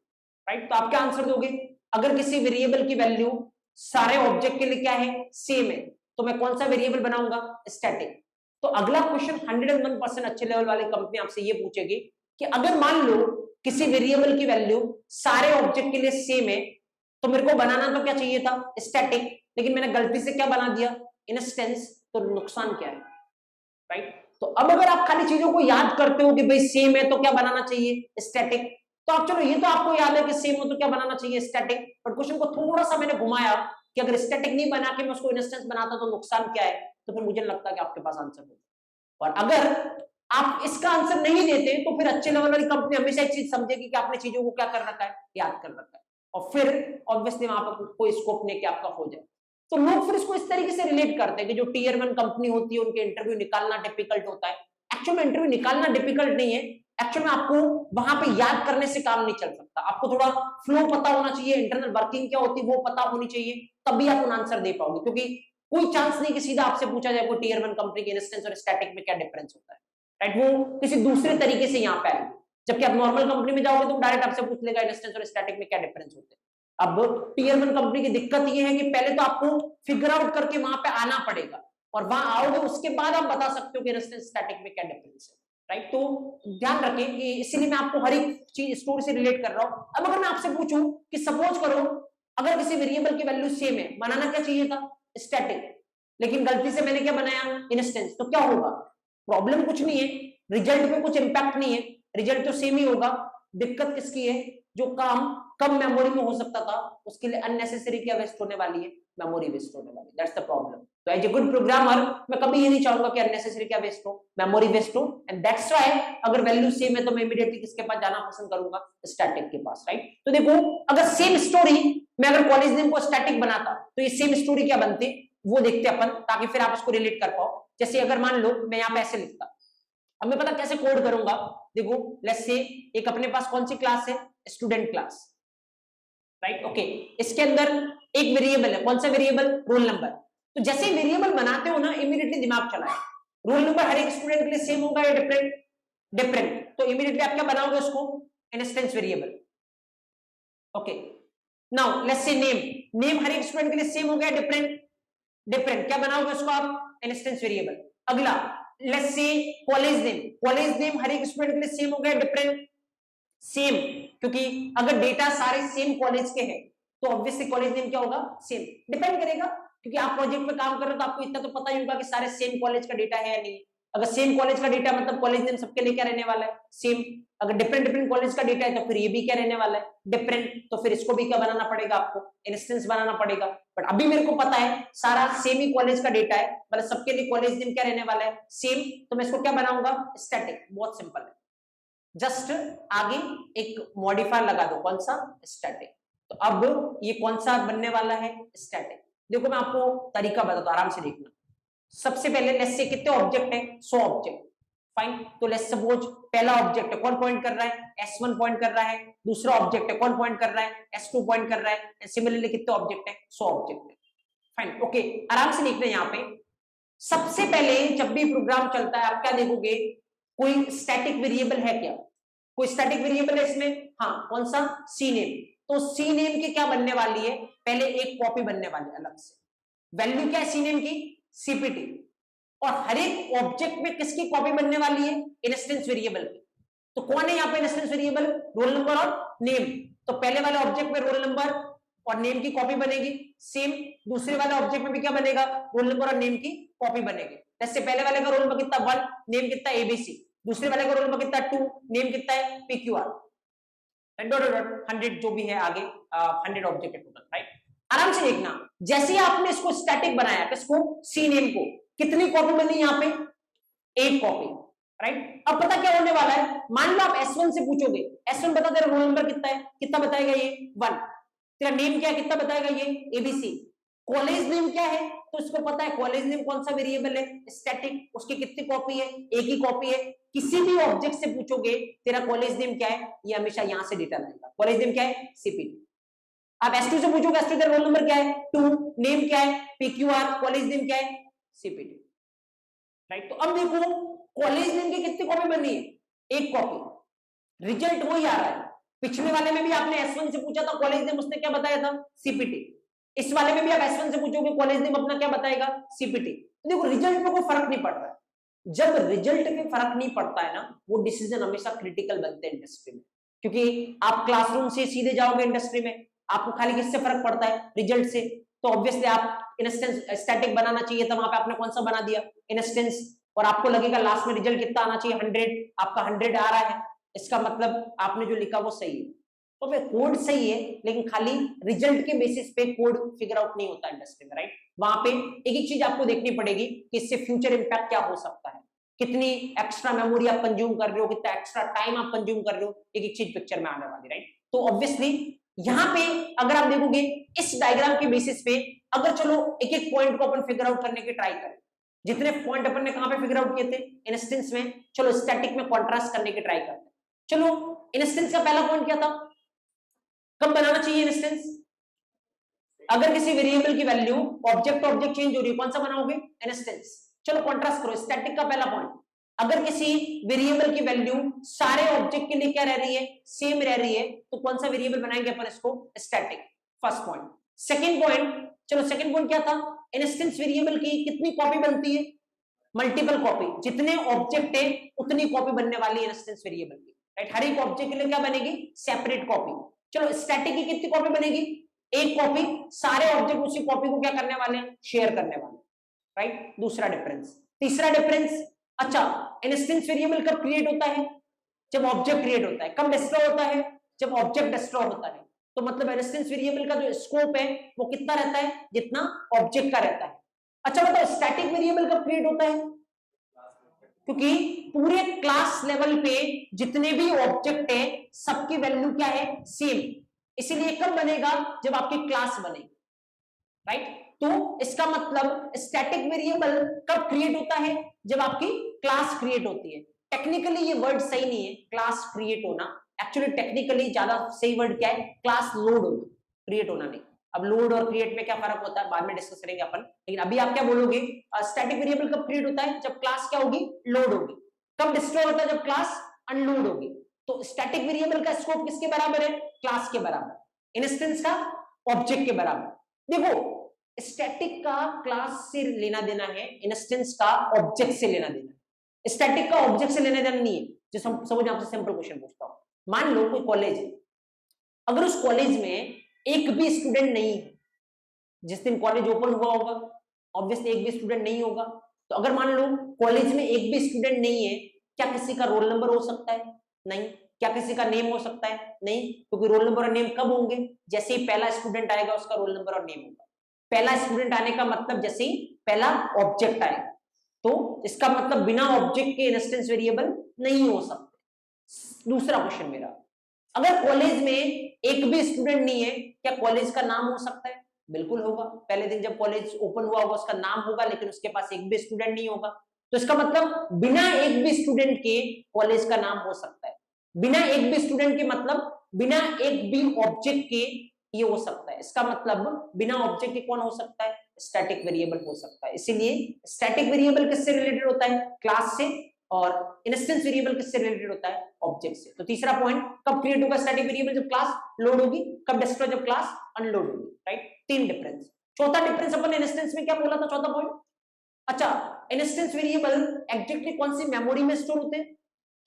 राइट? तो आप क्या आंसर दोगे? अगर किसी वेरिएबल की वैल्यू सारे ऑब्जेक्ट के लिए क्या है? सेम है, तो मैं कौन सा वेरिएबल बनाऊंगा? स्टैटिक। तो अगला क्वेश्चन 101% अच्छे लेवल वाली कंपनी आपसे ये पूछेगी कि अगर मान लो किसी वेरिएबल की वैल्यू सारे ऑब्जेक्ट के लिए सेम है तो मेरे को बनाना तो क्या चाहिए था? स्टैटिक। लेकिन मैंने गलती से क्या बना दिया? इंस्टेंस। तो नुकसान क्या है, राइट? तो अब अगर आप खाली चीजों को याद करते हो कि भाई सेम है तो क्या बनाना चाहिए? स्टैटिक। तो आप चलो ये तो आपको याद है कि सेम हो तो क्या बनाना चाहिए? स्टैटिक। बट क्वेश्चन को थोड़ा सा मैंने घुमाया कि अगर स्टैटिक नहीं बना के मैं उसको इंस्टेंस बनाता तो नुकसान क्या है, तो फिर मुझे लगता है कि आपके पास आंसर होगा। और अगर आप इसका आंसर नहीं देते तो फिर अच्छे लेवल वाली कंपनी हमेशा एक चीज समझेगी कि आपने चीजों को क्या कर रखा है? याद कर रखा है। और फिर ऑब्वियसली वहां पर कोई स्कोप नहीं कि आपका हो जाए। तो लोग फिर इसको इस तरीके से रिलेट करते हैं कि जो टीयर 1 कंपनी होती है उनके इंटरव्यू निकालना डिफिकल्ट होता है। एक्चुअल में इंटरव्यू निकालना डिफिकल्ट नहीं है, एक्चुअल में आपको वहां पे याद करने से काम नहीं चल सकता। आपको थोड़ा फ्लो पता होना चाहिए, इंटरनल वर्किंग क्या होती है वो पता होनी चाहिए, तभी आप उन आंसर दे पाओगे। क्योंकि कोई चांस नहीं कि सीधा आपसे पूछा जाए को टीयर 1 कंपनी के इंस्टेंस और स्टैटिक में क्या डिफरेंस होता है, राइट? वो किसी दूसरे तरीके से यहाँ पे आएगी। जबकि आप नॉर्मल कंपनी में जाओगे तो डायरेक्ट आपसे पूछ लेगा इंस्टेंस और स्टैटिक में क्या डिफरेंस होते हैं। अब टीयर 1 कंपनी की दिक्कत ये है कि पहले तो आपको फिगर आउट करके वहां पे आना पड़ेगा, और वहां आओगे उसके बाद आप बता सकते हो कि इंस्टेंस स्टैटिक में क्या डिफरेंस है, राइट? तो ध्यान रखें कि इसीलिए मैं आपको हर एक चीज स्टोरी से रिलेट कर रहा हूं। अब अगर मैं आपसे पूछूं कि सपोज करो अगर किसी वेरिएबल की वैल्यू सेम है, बनाना क्या चाहिए था? स्टैटिक। लेकिन गलती से मैंने क्या बनाया? इंस्टेंस। तो क्या होगा? प्रॉब्लम कुछ नहीं है, रिजल्ट पे कुछ इंपैक्ट नहीं है, रिजल्ट तो सेम ही होगा। दिक्कत किसकी है? जो काम कम मेमोरी में हो सकता था उसके लिए अननेसेसरी क्या वेस्ट होने वाली है? मेमोरी वेस्ट होने वाली। That's the problem. तो एज ए गुड प्रोग्रामर मैं कभी ये नहीं चाहूंगा कि अननेसेसरी क्या वेस्ट हो? मेमोरी वेस्ट हो। एंड दैट्स व्हाई अगर वैल्यू सेम है तो मैं इमीडिएटली किसके पास जाना पसंद करूंगा? स्टैटिक के पास, राइट? तो देखो अगर सेम स्टोरी मैं अगर कॉलेज नेम को स्टैटिक बनाता तो ये सेम स्टोरी क्या बनती वो देखते अपन, ताकि फिर आप इसको रिलेट कर पाओ। जैसे अगर मान लो मैं यहाँ पे ऐसे लिखता, अब मैं पता कैसे कोड करूंगा। देखो लेट्स से एक अपने पास कौन सी क्लास है? Student class, right? ओके, इसके अंदर एक वेरिएबल है, कौन सा वेरिएबल? Roll number. तो जैसे ही वेरिएबल बनाते हो ना इमीडिएटली दिमाग चलाए, रोल नंबर हर एक स्टूडेंट के लिए सेम होगा या डिफरेंट? डिफरेंट। तो इमीडिएटली आप क्या बनाओगे उसको? Instance variable. Okay, now let's say name हर एक स्टूडेंट के लिए सेम हो गया, डिफरेंट? डिफरेंट। क्या बनाओगे उसको आप? Instance variable. अगला लेट्स से कॉलेज नेम हर एक स्टूडेंट के लिए सेम हो गया, डिफरेंट? सेम। क्योंकि अगर डेटा सारे सेम कॉलेज के हैं तो ऑब्वियसली कॉलेज नेम क्या होगा? सेम। डिपेंड करेगा, क्योंकि आप प्रोजेक्ट पे काम कर रहे हो तो आपको इतना तो पता ही होगा कि सारे सेम कॉलेज का डेटा है या नहीं। अगर सेम कॉलेज का डेटा मतलब कॉलेज नेम सबके लिए क्या रहने वाला है, सेम। अगर डिफरेंट डिफरेंट कॉलेज का डेटा है तो फिर ये भी क्या रहने वाला है, डिफरेंट। तो फिर इसको भी क्या बनाना पड़ेगा, आपको इंस्टेंस बनाना पड़ेगा। बट अभी मेरे को पता है सारा सेम ही कॉलेज का डेटा है, मतलब सबके लिए कॉलेज नेम क्या रहने वाला है, सेम। तो मैं इसको क्या बनाऊंगा, स्टैटिक। बहुत सिंपल है, जस्ट आगे एक मॉडिफायर लगा दो, कौन सा, स्टैटिक। तो अब ये कौन सा बनने वाला है, स्टैटिक। देखो मैं आपको तरीका बताता हूं, आराम से देखना। सबसे पहले लेट्स से कितने ऑब्जेक्ट है, 100 ऑब्जेक्ट, फाइन। तो लेट्स सपोज पहला ऑब्जेक्ट है, कौन पॉइंट कर रहा है, S1 पॉइंट कर रहा है। दूसरा ऑब्जेक्ट है, कौन पॉइंट कर रहा है, S2 पॉइंट कर रहा है। सिमिलरली कितने ऑब्जेक्ट है, 100 ऑब्जेक्ट है, फाइन। ओके, आराम से देखना यहाँ पे। सबसे पहले जब भी प्रोग्राम चलता है आप क्या देखोगे, कोई स्टैटिक वेरिएबल है क्या, कोई स्टैटिक वेरिएबल है इसमें, हाँ, कौन सा, सी नेम। तो सी नेम की क्या बनने वाली है, पहले एक कॉपी बनने वाली है अलग से। वैल्यू क्या है सी नेम की, सीपीटी। और हर एक ऑब्जेक्ट में किसकी कॉपी बनने वाली है, इंस्टेंस वेरिएबल की। तो कौन है यहाँ पे इंस्टेंस वेरिएबल, रोल नंबर और नेम। तो पहले वाले ऑब्जेक्ट में रोल नंबर और नेम की कॉपी बनेगी, सेम। दूसरे वाले ऑब्जेक्ट में भी क्या बनेगा, रोल नंबर और नेम की कॉपी बनेगी। जैसे पहले वाले का रोल नंबर कितना 1, नेम कितना एबीसी। दूसरे वाले का रोल नंबर कितना 2, नेम कितना है पीक्यूआर। 100 जो भी है आगे 100 ऑब्जेक्ट है टोटल, राइट। आराम से देखना, जैसे आपने इसको स्टैटिक बनाया, किसको, सी नेम को, कितनी कॉपी बनी यहाँ पे, एक कॉपी, राइट। अब पता क्या होने वाला है, मान लो आप S1 से पूछोगे, S1 बता तेरा रोल नंबर कितना है, कितना बताएगा ये 1। तेरा नेम क्या है, कितना बताएगा ये एबीसी। कॉलेज नेम क्या है, तो इसको पता है कॉलेज नेम कौन सा वेरिएबल है, स्टैटिक। उसकी कितनी कॉपी है, एक ही कॉपी है। किसी भी ऑब्जेक्ट से पूछोगे तेरा कॉलेज नेम क्या है, ये हमेशा यहां से डेटा लाएगा। कॉलेज नेम क्या है, सीपीटी। आप S2 से पूछोगे, S2 तेरा रोल नंबर क्या है 2, नेम क्या है पीक्यूआर, कॉलेज नेम क्या है सीपीटी, राइट। तो अब देखो कॉलेज नेम की कितनी कॉपी बनी है, एक कॉपी। रिजल्ट वही आ रहा है। पिछले वाले में भी आपने S1 से पूछा था कॉलेज नेम, उसने क्या बताया था, सीपीटी। इस वाले में भी आप S1 से पूछोगे कॉलेज नेम अपना क्या बताएगा, सीपीटी। तो देखो रिजल्ट में कोई फर्क नहीं पड़ रहा है। जब रिजल्ट में फर्क नहीं पड़ता है ना, वो डिसीजन हमेशा क्रिटिकल बनते हैं इंडस्ट्री में। क्योंकि आप क्लासरूम से सीधे जाओगे इंडस्ट्री में, आपको खाली किससे फर्क पड़ता है, रिजल्ट से। तो ऑब्वियसली आप इंस्टेंस स्टैटिक बनाना चाहिए था, वहां पे आपने कौन सा बना दिया, इंस्टेंस। और आपको लगेगा लास्ट में रिजल्ट कितना आना चाहिए 100, आपका 100 आ रहा है, इसका मतलब आपने जो लिखा वो सही है। तो फिर कोड सही है, लेकिन खाली रिजल्ट के बेसिस पे कोड फिगर आउट नहीं होता इंडस्ट्री में, राइट। वहां पे एक एक चीज आपको देखनी पड़ेगी कि इससे फ्यूचर इंपैक्ट क्या हो सकता है, कितनी एक्स्ट्रा मेमोरी आप कंज्यूम कर रहे हो, कितना एक्स्ट्रा टाइम आप कंज्यूम कर रहे हो, एक एक चीज पिक्चर में आने वाली, राइट। तो ऑब्वियसली यहाँ पे अगर आप देखोगे इस डायग्राम के बेसिस पे, अगर चलो एक एक पॉइंट को अपन फिगर आउट करने की ट्राई करें। जितने पॉइंट अपन ने कहां पे फिगर आउट किए थे, इंस्टेंस में। चलो स्टैटिक में कॉन्ट्रास्ट करने की ट्राई करते हैं। चलो इंस्टेंस का पहला पॉइंट क्या था, कब बनाना चाहिए इंस्टेंस, अगर किसी वेरिएबल की वैल्यू ऑब्जेक्ट ऑब्जेक्ट चेंज हो रही है, कौन सा बनाओगे, इंस्टेंस। चलो कॉन्ट्रास्ट करो, स्टैटिक का पहला पॉइंट, अगर किसी वेरिएबल की वैल्यू सारे ऑब्जेक्ट के लिए क्या रह रही है, सेम रह रही है, तो कौन सा वेरिएबल बनाएंगे अपन इसको, static, first point. Second point, चलो सेकंड पॉइंट क्या था, इंस्टेंस वेरिएबल की कितनी कॉपी बनती है, मल्टीपल कॉपी। जितने ऑब्जेक्ट है उतनी कॉपी बनने वाली है इंस्टेंस वेरिएबल की, राइट। हर एक ऑब्जेक्ट के लिए क्या बनेगी, सेपरेट कॉपी। चलो स्टैटिक की कितनी कॉपी बनेगी, एक कॉपी। सारे ऑब्जेक्ट उसी कॉपी को क्या करने वाले हैं, शेयर करने वाले, राइट। दूसरा डिफरेंस। तीसरा डिफरेंस, अच्छा इंस्टेंस वेरिएबल कब क्रिएट होता है, जब ऑब्जेक्ट क्रिएट होता है। कब डिस्ट्रॉय होता है, जब ऑब्जेक्ट डिस्ट्रॉय होता है। तो मतलब इंस्टेंस वेरिएबल का जो स्कोप है वो कितना रहता है, जितना ऑब्जेक्ट का रहता है। अच्छा बताओ स्टैटिक वेरिएबल कब क्रिएट होता है, क्योंकि पूरे क्लास लेवल पे जितने भी ऑब्जेक्ट है सबकी वैल्यू क्या है, सेम। इसीलिए कब बनेगा, जब आपकी क्लास बनेगी, राइट। तो इसका मतलब स्टैटिक वेरिएबल कब क्रिएट होता है, जब आपकी क्लास क्रिएट होती है। टेक्निकली ये वर्ड सही नहीं है, क्लास क्रिएट होना। एक्चुअली टेक्निकली ज्यादा सही वर्ड क्या है, क्लास लोड होना, क्रिएट होना नहीं। अब लोड और क्रिएट में क्या फर्क होता है बाद में डिस्कस करेंगे अपन, लेकिन अभी आप क्या बोलोगे, स्टैटिक वेरिएबल कब क्रिएट होता है, जब क्लास क्या होगी, लोड होगी। कब डिस्ट्रॉय होता है, जब क्लास अनलोड होगी। तो स्टैटिक वेरिएबल का स्कोप किसके बराबर है, क्लास के बराबर, इंस्टेंस का ऑब्जेक्ट के बराबर। देखो स्टैटिक का क्लास से लेना देना है, इंस्टेंस का ऑब्जेक्ट से लेना देना है। स्टैटिक का ऑब्जेक्ट से लेना देना नहीं है। जैसे समझ, आपसे सिंपल क्वेश्चन पूछता हूं, मान लो कोई कॉलेज है, अगर उस कॉलेज में एक भी स्टूडेंट नहीं है, जिस दिन कॉलेज ओपन हुआ होगा ऑब्वियसली एक भी स्टूडेंट नहीं होगा, तो अगर मान लो कॉलेज में एक भी स्टूडेंट नहीं है, क्या किसी का रोल नंबर हो सकता है? नहीं। क्या किसी का नेम हो सकता है? नहीं, क्योंकि रोल नंबर और नेम कब होंगे? जैसे ही पहला स्टूडेंट आएगा उसका रोल नंबर और नेम होगा। पहला स्टूडेंट आने का मतलब जैसे ही पहला ऑब्जेक्ट आएगा, तो इसका मतलब बिना ऑब्जेक्ट के इंस्टेंस वेरिएबल नहीं हो सकते। दूसरा क्वेश्चन मेरा, अगर कॉलेज में एक भी स्टूडेंट नहीं है, क्या कॉलेज का नाम हो सकता है? बिल्कुल होगा। पहले दिन जब कॉलेज ओपन हुआ होगा उसका नाम होगा, लेकिन उसके पास एक भी स्टूडेंट नहीं होगा, तो इसका मतलब बिना एक भी स्टूडेंट के कॉलेज का नाम हो सकता है। बिना एक भी स्टूडेंट के मतलब बिना एक भी ऑब्जेक्ट के ये हो सकता है। इसका मतलब बिना ऑब्जेक्ट के कौन हो सकता है? स्टैटिक वेरिएबल हो सकता है। इसीलिए स्टैटिक वेरिएबल किससे रिलेटेड होता है? क्लास से। और इंस्टेंस वेरिएबल किससे रिलेटेड होता है? ऑब्जेक्ट से। तो तीसरा पॉइंट, कब क्रिएट होगा स्टैटिक वेरिएबल? जब क्लास लोड होगी। कब डिस्ट्रॉय? जब क्लास अनलोड होगी, राइट? तीन डिफरेंस। चौथा डिफरेंस अपन इंस्टेंस में क्या बोला था? चौथा पॉइंट, अच्छा, इंस्टेंस वेरिएबल एग्जैक्टली कौन सी मेमोरी में स्टोर होते हैं?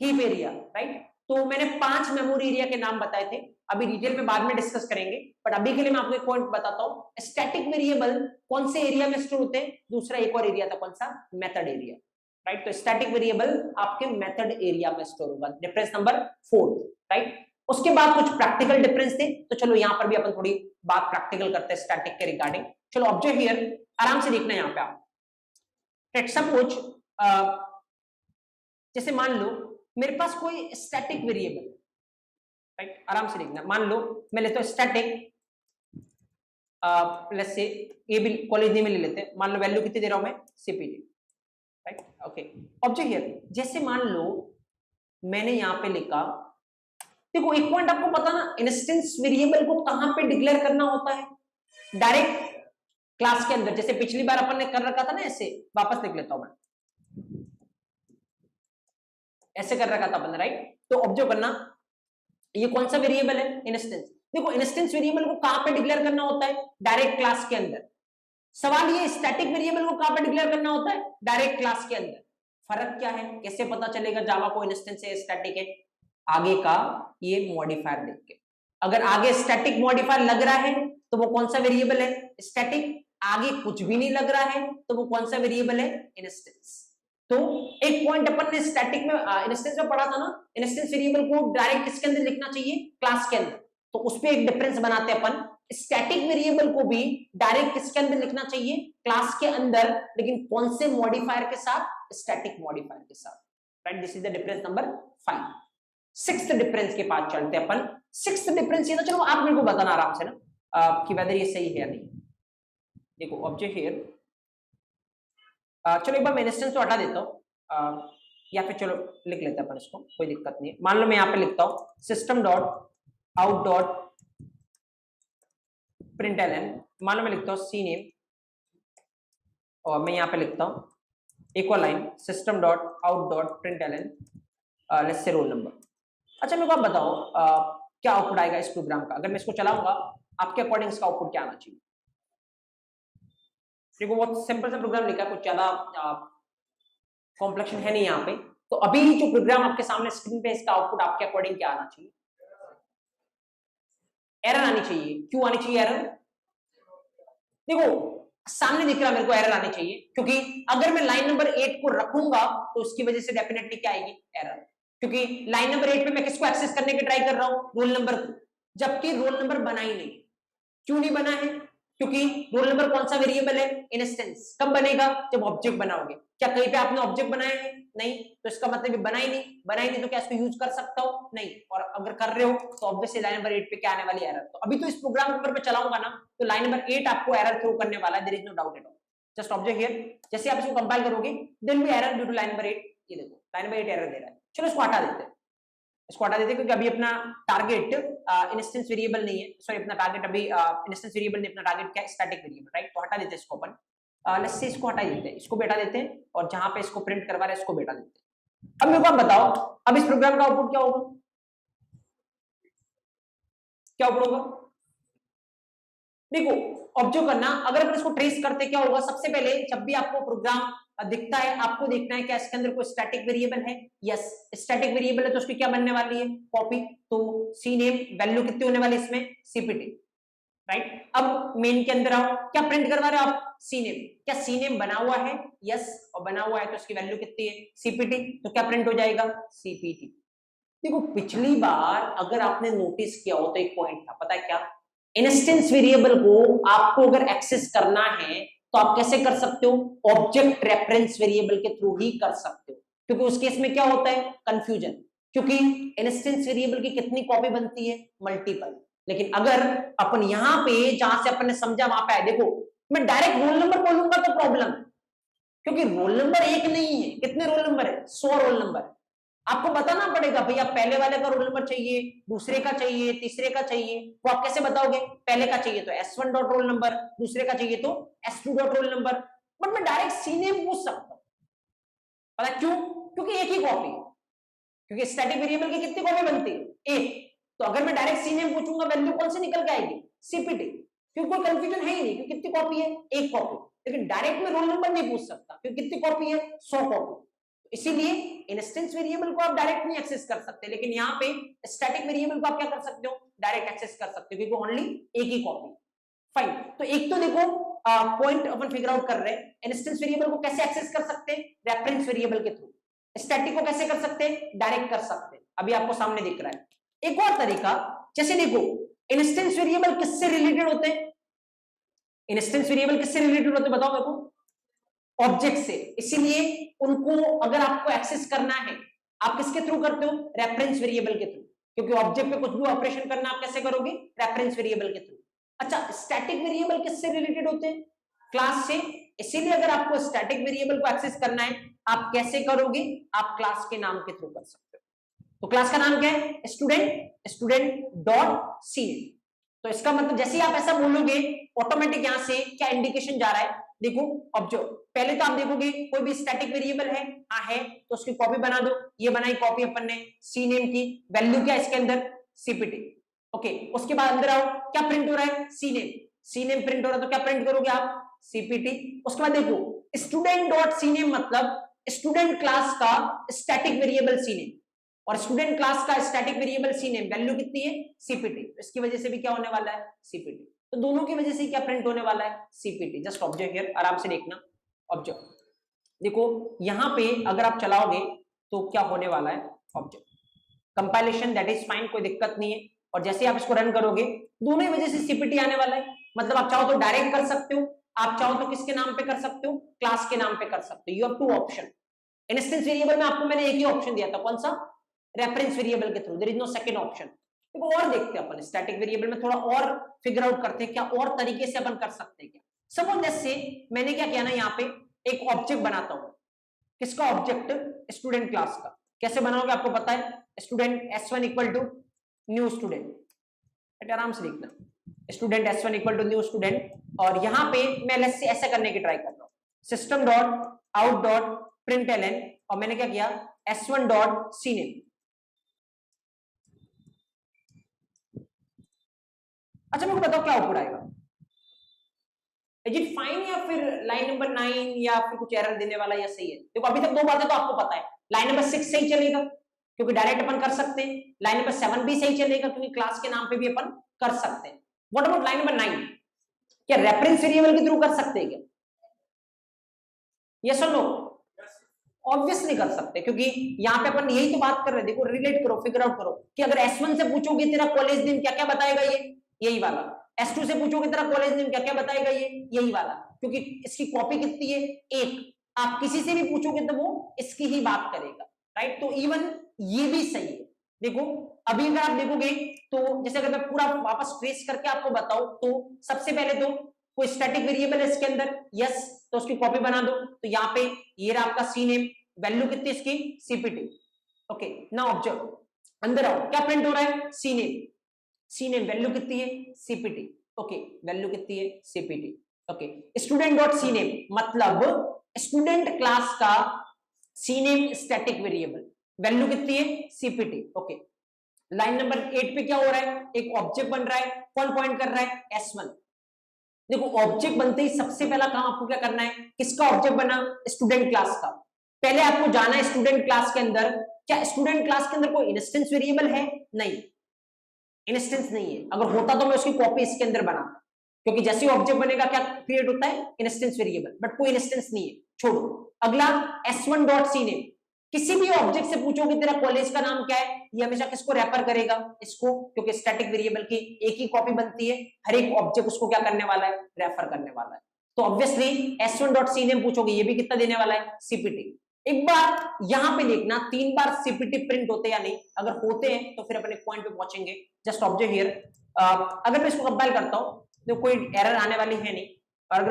Heap area, right? तो मैंने 5 मेमोरी एरिया के नाम बताए थे, अभी डिटेल में बाद में डिस्कस करेंगे, बट अभी के लिए मैं आपको एक पॉइंट बताता हूं। स्टैटिक वेरिएबल कौन से एरिया में स्टोर होते हैं? दूसरा एक और एरिया था, कौन सा? Method area, right? तो स्टैटिक वेरिएबल आपके मेथड एरिया में स्टोर होगा। Difference number 4, right? उसके बाद कुछ प्रैक्टिकल डिफरेंस थे, तो चलो यहां पर भी अपन थोड़ी बात प्रैक्टिकल करते हैं स्टैटिक के रिगार्डिंग। चलो ऑब्जर्व हियर, आराम से देखना यहां पे आप। लेट्स सपोज जैसे मान लो मेरे पास कोई स्टैटिक वेरिएबल, राइट? आराम से देखना। मान लो मैं लेता हूं स्टैटिक, लेट्स से ये भी कॉलेज नेम में ले लेते हैं। मान लो वैल्यू कितनी दे रहा हूं मैं? CPT, right? Okay, object here, जैसे मान लो मैंने यहां पे लिखा, देखो एक पॉइंट आपको पता ना, इंस्टेंस वेरिएबल को कहां पे डिक्लेयर करना होता है? डायरेक्ट क्लास के अंदर। जैसे पिछली बार अपन ने कर रखा था ना, ऐसे वापस लिख लेता हूं मैं, ऐसे कर रखा था अपन ने, राइट? तो ऑब्जर्व करना, ये कौन सा वेरिएबल है? इंस्टेंस। देखो इंस्टेंस वेरिएबल को कहां पे डिक्लेयर करना होता है? डायरेक्ट क्लास के अंदर। सवाल ये, स्टैटिक वेरिएबल को कहां पे डिक्लेयर करना होता है? डायरेक्ट क्लास के अंदर। फर्क क्या है? कैसे पता चलेगा जावा को इंस्टेंस है स्टैटिक है? आगे का ये मॉडिफायर देख के। अगर आगे स्टैटिक मॉडिफायर लग रहा है तो वो कौन सा वेरिएबल है? स्टैटिक। आगे कुछ भी नहीं लग रहा है तो वो कौन सा वेरिएबल है? इंस्टेंस। तो एक पॉइंट अपन ने स्टैटिक में इंस्टेंस में पढ़ा था ना, इंस्टेंस वेरिएबल को डायरेक्ट किसके अंदर लिखना चाहिए? क्लास के अंदर। तो उस पे एक डिफरेंस बनाते हैं अपन, स्टैटिक वेरिएबल को भी डायरेक्ट किसके अंदर लिखना चाहिए? क्लास के अंदर, लेकिन कौन से मॉडिफायर के साथ? स्टैटिक मॉडिफायर के साथ, right? This is the difference number 5। Sixth difference के पास चलते हैं अपन। सिक्स्थ डिफरेंस ये तो चलो आप मेरे को बताना आराम से ना कि वेदर ये सही है या नहीं। देखो ऑब्जेक्ट हियर, चलो एक बार मैं इंस्टेंस तो हटा देता हूँ, या फिर चलो लिख लेते हैं अपन इसको, कोई दिक्कत नहीं है। मान लो मैं यहाँ पे लिखता हूँ system dot out dot println, मान लो मैं लिखता हूँ सी नेम, और मैं यहाँ पे लिखता हूँ equal line system dot out dot println let's say roll number. अच्छा मेरे को आप बताओ क्या आउटपुट आएगा इस प्रोग्राम का? अगर मैं इसको चलाऊंगा, आपके अकॉर्डिंग इसका आउटपुट क्या आना चाहिए? देखो बहुत सिंपल सा प्रोग्राम लिखा है, कुछ ज्यादा कॉम्प्लेक्शन है नहीं यहाँ पे। तो अभी जो प्रोग्राम आपके सामने स्क्रीन पे, इसका आउटपुट आपके अकॉर्डिंग क्या आना चाहिए? एरर आनी चाहिए। क्यों आनी चाहिए एरर? देखो सामने दिख रहा है मेरे को एरर आनी चाहिए, क्योंकि अगर मैं लाइन नंबर 8 को रखूंगा तो उसकी वजह से डेफिनेटली क्या आएगी? एरर। क्योंकि लाइन नंबर 8 पे मैं किसको एक्सेस करने की ट्राई कर रहा हूं? रोल नंबर को, जबकि रोल नंबर बना ही नहीं। क्यों नहीं बना है? क्योंकि रोल नंबर कौन सा वेरिएबल है? इंस्टेंस। कब बनेगा? जब ऑब्जेक्ट बनाओगे। क्या कहीं पे आपने ऑब्जेक्ट बनाया है? नहीं, तो इसका मतलब ये बना ही नहीं। बना ही नहीं तो क्या इसको यूज कर सकता हो? नहीं। और अगर कर रहे हो तो ऑब्वियसली लाइन नंबर 8 पे क्या आने वाली? एरर। तो अभी तो इस प्रोग्राम नंबर पे चलाऊंगा ना, तो लाइन नंबर 8 आपको एरर थ्रो करने वाला है, there is no doubt at all. Just observe here, जैसे आप इसको कंपाइल करोगे there will be error due to line number 8। ये देखो लाइन नंबर 8 एरर दे रहा है। चलो इसको हटा देते हैं, इसको हटा देते हैं, क्योंकि अभी अपना टारगेट इंस्टेंस वेरिएबल नहीं है। सॉरी, अपना टारगेट अभी इंस्टेंस वेरिएबल नहीं, अपना टारगेट क्या है? Static variable, right? तो हटा देते हैं इसको अपन। लेट्स से इसको हटा देते हैं, इसको भी हटा देते हैं, और जहां पे इसको प्रिंट करवा रहे हैं इसको भी हटा देते हैं। अब मेरे को आप बताओ, अब इस प्रोग्राम का आउटपुट क्या होगा? क्या आउटपुट होगा? देखो ऑब्जर्व करना, अगर अपन इसको ट्रेस करते क्या होगा? सबसे पहले जब भी आपको प्रोग्राम दिखता है, आपको देखना है क्या इसके अंदर कोई स्टैटिक वेरिएबल है? यस, स्टैटिक वेरिएबल है तो उसकी क्या बनने वाली है? कॉपी। तो सी नेम वैल्यू कितनी होने वाली इसमें? सीपीटी। राइट। अब मेन के अंदर आओ, क्या प्रिंट करवा रहे हो आप? सीनेम। क्या सीनेम बना हुआ है? यस, और बना हुआ है तो इसकी वैल्यू कितनी है? सीपीटी। तो क्या प्रिंट हो जाएगा? सीपीटी। देखो पिछली बार अगर आपने नोटिस किया हो तो एक पॉइंट था, पता है क्या? इंस्टेंस वेरिएबल को आपको अगर एक्सेस करना है तो आप कैसे कर सकते हो? ऑब्जेक्ट रेफरेंस वेरिएबल के थ्रू ही कर सकते हो, क्योंकि उस केस में क्या होता है? कंफ्यूजन, क्योंकि इंस्टेंस वेरिएबल की कितनी कॉपी बनती है? मल्टीपल। लेकिन अगर अपन यहां पे जहां से अपन ने समझा वहां पे आए, देखो मैं डायरेक्ट रोल नंबर बोलूंगा तो प्रॉब्लम, क्योंकि रोल नंबर एक नहीं है, कितने रोल नंबर है? 100 रोल नंबर। आपको बताना पड़ेगा भैया पहले वाले का रोल नंबर चाहिए, दूसरे का चाहिए, तीसरे का चाहिए, तो आप कैसे बताओगे? पहले का चाहिए तो S1 डॉट रोल नंबर, दूसरे का चाहिए तो S2 dot roll number. But मैं डायरेक्ट सीनेम पूछ सकता हूं, पता क्यों? क्योंकि एक ही कॉपी, क्योंकि स्टैटिक वेरिएबल की कितनी कॉपी बनती है? एक। तो अगर मैं डायरेक्ट सीनेम पूछूंगा वैल्यू कौन सी निकल के आएगी? सीपीटी, क्योंकि कोई कंफ्यूजन है ही नहीं, क्योंकि कितनी कॉपी है? एक कॉपी। लेकिन डायरेक्ट में रोल नंबर नहीं पूछ सकता, क्योंकि कितनी कॉपी है? 100 कॉपी। इसीलिए इंस्टेंस वेरिएबल को आप डायरेक्ट नहीं एक्सेस कर सकते, लेकिन यहाँ पे स्टैटिक वेरिएबल को आप क्या कर सकते हो? डायरेक्ट एक्सेस कर सकते हो, क्योंकि ओनली एक ही कॉपी। फाइन। तो एक तो देखो पॉइंट अपन फिगर आउट कर रहे हैं, इंस्टेंस वेरिएबल को कैसे एक्सेस कर सकते हैं? रेफरेंस वेरिएबल के थ्रू। स्टैटिक को कैसे कर सकते हैं? डायरेक्ट कर सकते हैं, अभी आपको सामने दिख रहा है। एक और तरीका, जैसे देखो इंस्टेंस वेरिएबल किससे रिलेटेड होते हैं? इंस्टेंस वेरिएबल किससे रिलेटेड होते हैं बताओ मेरे को? ऑब्जेक्ट से। इसीलिए उनको अगर आपको एक्सेस करना है, आप किसके थ्रू करते हो? रेफरेंस वेरिएबल के थ्रू, क्योंकि ऑब्जेक्ट पे कुछ भी ऑपरेशन करना आप कैसे करोगे? रेफरेंस वेरिएबल के थ्रू। अच्छा, स्टैटिक वेरिएबल किससे रिलेटेड होते हैं? क्लास से। इसीलिए अगर आपको स्टैटिक वेरिएबल को एक्सेस करना है, आप कैसे करोगे? आप क्लास के नाम के थ्रू कर सकते हो। तो क्लास का नाम क्या है? स्टूडेंट। Student dot C. तो इसका मतलब जैसे ही आप ऐसा बोलोगे, ऑटोमेटिक यहां से क्या इंडिकेशन जा रहा है? देखो अब जो पहले तो आप देखोगे कोई भी स्टैटिक वेरिएबल है, हाँ है, तो उसकी कॉपी बना दो। ये बनाई कॉपी अपन ने सी नेम की, वैल्यू क्या इसके अंदर? सीपीटी। ओके, उसके बाद अंदर आओ, क्या प्रिंट हो रहा है? C name. C name print हो रहा है तो क्या प्रिंट करोगे आप? सीपीटी। उसके बाद देखो स्टूडेंट डॉट सी नेम मतलब स्टूडेंट क्लास का स्टैटिक वेरिएबल सी नेम, और स्टूडेंट क्लास का static variable C name, value कितनी है? सीपीटी। इसकी वजह से भी क्या होने वाला है? सीपीटी। तो दोनों की वजह से क्या प्रिंट होने वाला है? सीपीटी। जस्ट ऑब्जर्व हियर, आराम से देखना। ऑब्जर्व, देखो यहां पे अगर आप चलाओगे तो क्या होने वाला है? Observe, compilation that is fine, कोई दिक्कत नहीं है। और जैसे आप इसको रन करोगे, दोनों ही वजह से सीपीटी आने वाला है। मतलब आप चाहो तो डायरेक्ट कर सकते हो, आप चाहो तो किसके नाम पे कर सकते हो? क्लास के नाम पे कर सकते हो। You have two option. Instance variable में आपको मैंने एक ही ऑप्शन दिया था, कौन सा? रेफरेंस वेरिएबल के थ्रू। There is no second option. देखो और देखते हैं अपन स्टैटिक वेरिएबल में, थोड़ा और फिगर आउट करते हैं क्या और तरीके से अपन कर सकते हैं क्या। सपोज जैसे मैंने क्या किया ना, यहाँ पे एक ऑब्जेक्ट बनाता हूं। किसका ऑब्जेक्ट? स्टूडेंट क्लास का। कैसे बनाओगे आपको पता है? Student S1 equal to new student. आराम से देखना, student S1 equal to new student. और यहां पे मैं लेट्स से ऐसा करने की ट्राई कर रहा हूं, system dot out dot println, और मैंने क्या किया? S1 dot सीनेम। अच्छा मेरे को बताओ क्या आउटपुट आएगा? इज इट फाइन, या फिर लाइन नंबर 9 या फिर कुछ एरर देने वाला, या सही है? देखो अभी तक दो बातें तो आपको पता है, लाइन नंबर 6 सही चलेगा क्योंकि डायरेक्ट अपन कर सकते हैं, लाइन नंबर 7 भी सही चलेगा क्योंकि क्लास के नाम पे भी अपन कर सकते हैं। What about line number 9? क्या रेफरेंस वेरिएबल के थ्रू कर सकते हैं क्या? यस और नो? ऑब्वियसली कर सकते हैं, क्योंकि यहाँ पे अपन यही तो बात कर रहे हैं। देखो रिलेट करो, फिगर आउट करो कि अगर S1 से पूछोगे तेरा कॉलेज नेम क्या क्या बताएगा? ये यही वाला। S2 से पूछोगे तेरा कॉलेज नेम क्या क्या बताएगा? ये यही वाला, क्योंकि इसकी कॉपी कितनी है? एक। आप किसी से भी पूछोगे तो वो इसकी ही बात करेगा, राइट? तो इवन ये भी सही है। देखो अभी अगर आप देखोगे तो जैसे अगर मैं पूरा वापस ट्रेस करके आपको बताऊं तो सबसे पहले तो कोई स्टैटिक वेरिएबल है इसके अंदर, यस, तो उसकी कॉपी बना दो। तो यहाँ पे ये रहा आपका सी नेम, वैल्यू कितनी इसकी? सीपीटी। ओके, नाउ ऑब्जर्व, अंदर आओ, क्या प्रिंट हो रहा है? C name. C name value कितनी है? सीपीटी। ओके, वैल्यू कितनी है? CPT. Okay, student dot C name मतलब स्टूडेंट क्लास का C name static variable, value कितनी है? सीपीटी। ओके, लाइन नंबर 8 पे क्या हो रहा है? एक ऑब्जेक्ट बन रहा है, कौन पॉइंट कर रहा है? S1। देखो ऑब्जेक्ट बनते ही सबसे पहला काम आपको क्या करना है? किसका ऑब्जेक्ट बना? स्टूडेंट क्लास का। पहले आपको जाना है स्टूडेंट क्लास के अंदर, क्या स्टूडेंट क्लास के अंदर कोई इंस्टेंस वेरिएबल है? नहीं। इंस्टेंस नहीं है। अगर होता तो मैं उसकी कॉपी इसके अंदर बनाता, क्योंकि जैसे ही ऑब्जेक्ट बनेगा क्या क्रिएट होता है, इंस्टेंस वेरिएबल, बट कोई इंस्टेंस नहीं है, छोड़ो। अगला s1 डॉट सी नेम, किसी भी ऑब्जेक्ट से पूछो कि तेरा कॉलेज का नाम क्या है, ये हमेशा किसको रेफर करेगा, इसको, क्योंकि स्टैटिक वेरिएबल की एक ही कॉपी बनती है, हर एक ऑब्जेक्ट उसको क्या करने वाला है, रेफर करने वाला है। तो obviously s1 dot C name पूछोगे, ये भी कितना देने वाला है, सीपीटी। एक बार यहां पे देखना 3 बार सीपीटी प्रिंट होते या नहीं, अगर होते हैं तो फिर अपने पॉइंट पे पहुंचेंगे। जस्ट ऑब्जर्व हियर, अगर मैं इसको कंपाइल करता हूं तो कोई एरर आने वाली है नहीं, और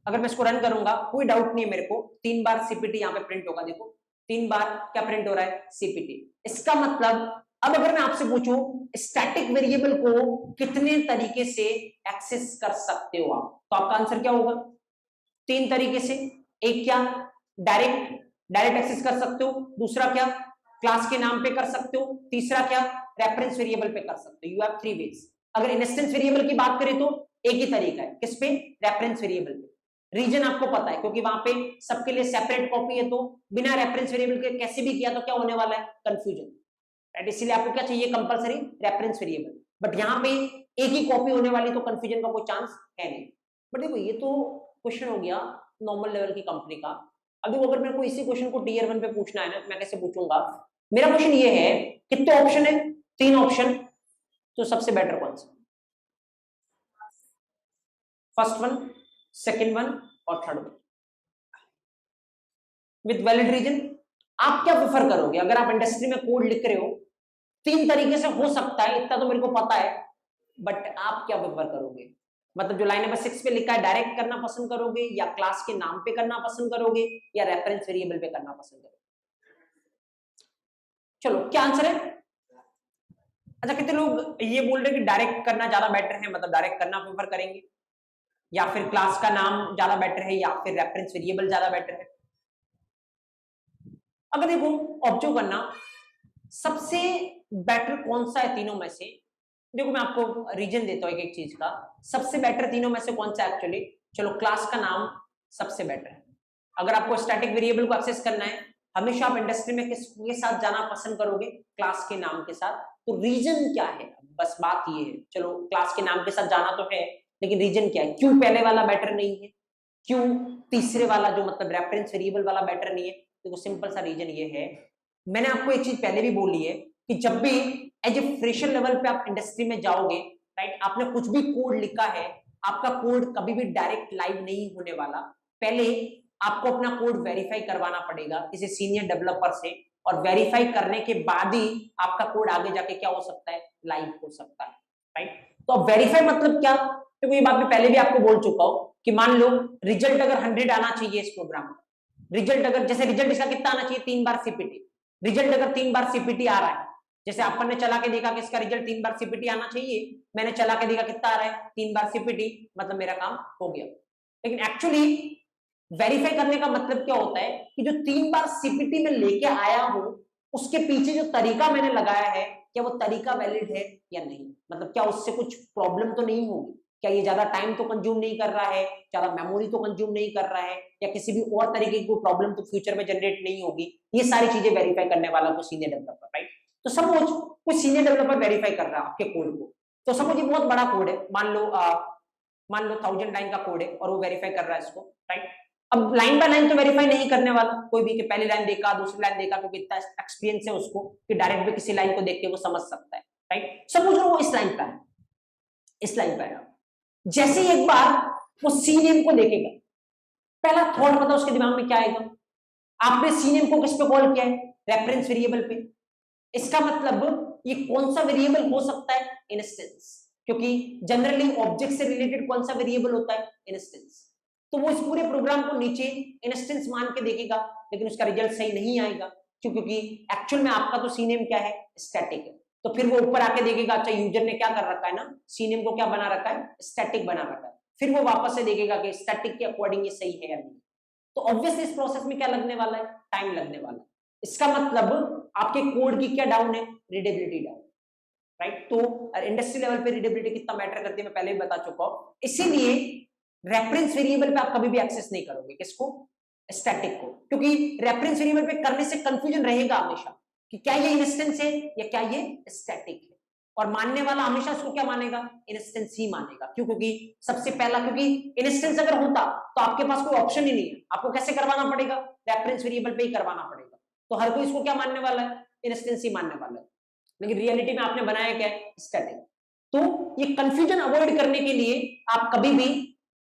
अगर मैं इसको रन करूंगा कोई डाउट नहीं है मेरे को, 3 बार सीपीटी यहाँ पे प्रिंट होगा। देखो 3 बार क्या प्रिंट हो रहा है, सीपीटी। इसका मतलब अब अगर मैं आपसे पूछूं स्टैटिक वेरिएबल को कितने तरीके से एक्सेस कर सकते हो आप, तो आपका आंसर क्या होगा, 3 तरीके से। एक क्या, डायरेक्ट एक्सेस कर सकते हो, दूसरा क्या, क्लास के नाम पे कर सकते हो, तीसरा क्या, रेफरेंस वेरिएबल पे कर सकते हो। You have 3 ways. अगर इंस्टेंस वेरिएबल की बात करें तो एक ही तरीका है, किस पे, रेफरेंस वेरिएबल पे। रीजन आपको पता है, क्योंकि वहां पे सबके लिए सेपरेट कॉपी है, तो बिना रेफरेंस वेरिएबल के कैसे भी किया तो क्या होने वाला है, कंफ्यूजन, राइट। इसीलिए आपको क्या चाहिए, कंपलसरी रेफरेंस वेरिएबल। बट यहाँ पे एक ही कॉपी होने वाली, तो कंफ्यूजन का कोई चांस है नहीं। बट देखो ये तो क्वेश्चन हो गया नॉर्मल लेवल की कंपनी का। अब देखो अगर मेरे को इसी क्वेश्चन को टीयर 1 पे पूछना है ना, मैं कैसे पूछूंगा। मेरा क्वेश्चन ये है, कितने ऑप्शन है, 3 ऑप्शन, तो सबसे बेटर कौन सा, फर्स्ट वन, सेकंड वन और third one, with valid reason. आप क्या प्रेफर करोगे, अगर आप इंडस्ट्री में कोड लिख रहे हो, 3 तरीके से हो सकता है, इतना तो मेरे को पता है, बट आप क्या प्रेफर करोगे, मतलब जो लाइन नंबर 6 पे लिखा है डायरेक्ट करना पसंद करोगे, या क्लास के नाम पे करना पसंद करोगे, या रेफरेंस वेरिएबल पे करना पसंद करोगे। चलो क्या आंसर है। अच्छा कितने लोग ये बोल रहे हैं कि डायरेक्ट करना ज्यादा बेटर है, मतलब डायरेक्ट करना प्रेफर करेंगे, या फिर क्लास का नाम ज्यादा बेटर है, या फिर रेफरेंस वेरिएबल ज्यादा बेटर है। अगर देखो ऑब्जर्व करना सबसे बेटर कौन सा है तीनों में से, देखो मैं आपको रीजन देता हूं एक एक चीज का। सबसे बेटर तीनों में से कौन सा एक्चुअली, चलो क्लास का नाम सबसे बेटर है। अगर आपको स्टैटिक वेरिएबल को एक्सेस करना है, हमेशा आप इंडस्ट्री में किसके साथ जाना पसंद करोगे, क्लास के नाम के साथ। तो रीजन क्या है, बस बात ये है, चलो क्लास के नाम के साथ जाना तो है, लेकिन रीजन क्या है, क्यों पहले वाला बेटर नहीं है, क्यों तीसरे वाला जो मतलब रेफरेंस वेरिएबल वाला बेटर नहीं है। देखो सिंपल सा रीजन ये है, मैंने आपको एक चीज पहले भी बोली है कि जब भी एज ए फ्रेशर लेवल पे आप इंडस्ट्री में जाओगे, राइट, आपने कुछ भी कोड लिखा है, आपका कोड कभी भी डायरेक्ट लाइव नहीं होने वाला। पहले आपको अपना कोड वेरीफाई करवाना पड़ेगा किसी सीनियर डेवलपर से, और वेरीफाई करने के बाद ही आपका कोड आगे जाके क्या हो सकता है, लाइव हो सकता है, राइट। तो अब वेरीफाई मतलब क्या, क्योंकि ये बात मैं पहले भी आपको बोल चुका हूं कि मान लो रिजल्ट अगर 100 आना चाहिए इस प्रोग्राम में, रिजल्ट अगर जैसे रिजल्ट इसका कितना आना चाहिए, 3 बार सीपीटी, रिजल्ट अगर 3 बार सीपीटी आ रहा है, जैसे अपन ने चला के देखा कि इसका रिजल्ट 3 बार सीपीटी आना चाहिए, मैंने चला के देखा कितना आ रहा है, 3 बार सीपीटी, मतलब मेरा काम हो गया। लेकिन एक्चुअली वेरीफाई करने का मतलब क्या होता है कि जो 3 बार सीपीटी में लेके आया हूं, उसके पीछे जो तरीका मैंने लगाया है, क्या वो तरीका वैलिड है या नहीं, मतलब क्या उससे कुछ प्रॉब्लम तो नहीं होगी, क्या ये ज्यादा टाइम तो कंज्यूम नहीं कर रहा है, ज्यादा मेमोरी तो कंज्यूम नहीं कर रहा है, या किसी भी और तरीके की कोई प्रॉब्लम तो फ्यूचर में जनरेट नहीं होगी। ये सारी चीजें वेरीफाई करने वाला कोई सीनियर डेवलपर, राइट। तो सपोज कोई सीनियर डेवलपर वेरीफाई कर रहा है आपके कोड को, तो सपोज ये बहुत बड़ा कोड है, मान लो 1000 लाइन का कोड है और वो वेरीफाई कर रहा है इसको, राइट। अब लाइन बाय लाइन तो वेरीफाई नहीं करने वाला कोई भी, कि पहली लाइन देखा दूसरी लाइन देखा, क्योंकि इतना एक्सपीरियंस है उसको कि डायरेक्ट भी किसी लाइन को देख के वो समझ सकता है, राइट। सपोज वो इस लाइन पे है, इस लाइन पे है, जैसे ही एक बार वो सी नेम को देखेगा, पहला थॉट पता उसके दिमाग में क्या आएगा, आपने सी नेम को किस पे कॉल किया है, रेफरेंस वेरिएबल पे। इसका मतलब ये कौन सा वेरिएबल हो सकता है, इंस्टेंस, क्योंकि जनरली ऑब्जेक्ट से रिलेटेड कौन सा वेरिएबल होता है, इंस्टेंस। तो वो इस पूरे प्रोग्राम को नीचे इंस्टेंस मान के देखेगा, लेकिन उसका रिजल्ट सही नहीं आएगा, क्योंकि एक्चुअल में आपका तो सी नेम क्या है, स्टैटिक है। तो फिर वो ऊपर आके देखेगा, अच्छा यूजर ने क्या कर रखा है ना, सी नेम को क्या बना रखा है, स्टैटिक बना रखा है। फिर वो वापस से देखेगा कि स्टैटिक के अकॉर्डिंग ये सही है या नहीं। तो ऑब्वियसली इस प्रोसेस में क्या लगने वाला है, टाइम लगने वाला है। इसका मतलब आपके कोड की क्या डाउन है, रीडेबिलिटी डाउन, राइट। तो इंडस्ट्री लेवल पे रीडेबिलिटी कितना मैटर करती है मैं पहले भी बता चुका हूं। इसीलिए रेफरेंस वेरिएबल पे आप कभी भी एक्सेस नहीं करोगे, किसको, स्टैटिक को, क्योंकि रेफरेंस वेरिएबल पे करने से कंफ्यूजन रहेगा हमेशा कि क्या ये इंस्टेंस है या क्या ये स्टैटिक है। और मानने वाला हमेशा इसको क्या मानेगा, इंस्टेंस ही मानेगा। क्यों? क्योंकि सबसे पहला, क्योंकि इंस्टेंस अगर होता तो आपके पास कोई ऑप्शन ही नहीं है, आपको कैसे करवाना पड़ेगा, रेफरेंस वेरिएबल पे ही करवाना पड़ेगा। तो हर कोई इसको क्या मानने वाला है, इंस्टेंस ही मानने वाला है। लेकिन रियलिटी में आपने बनाया क्या है, स्टैटिक। तो ये कंफ्यूजन अवॉइड करने के लिए आप कभी भी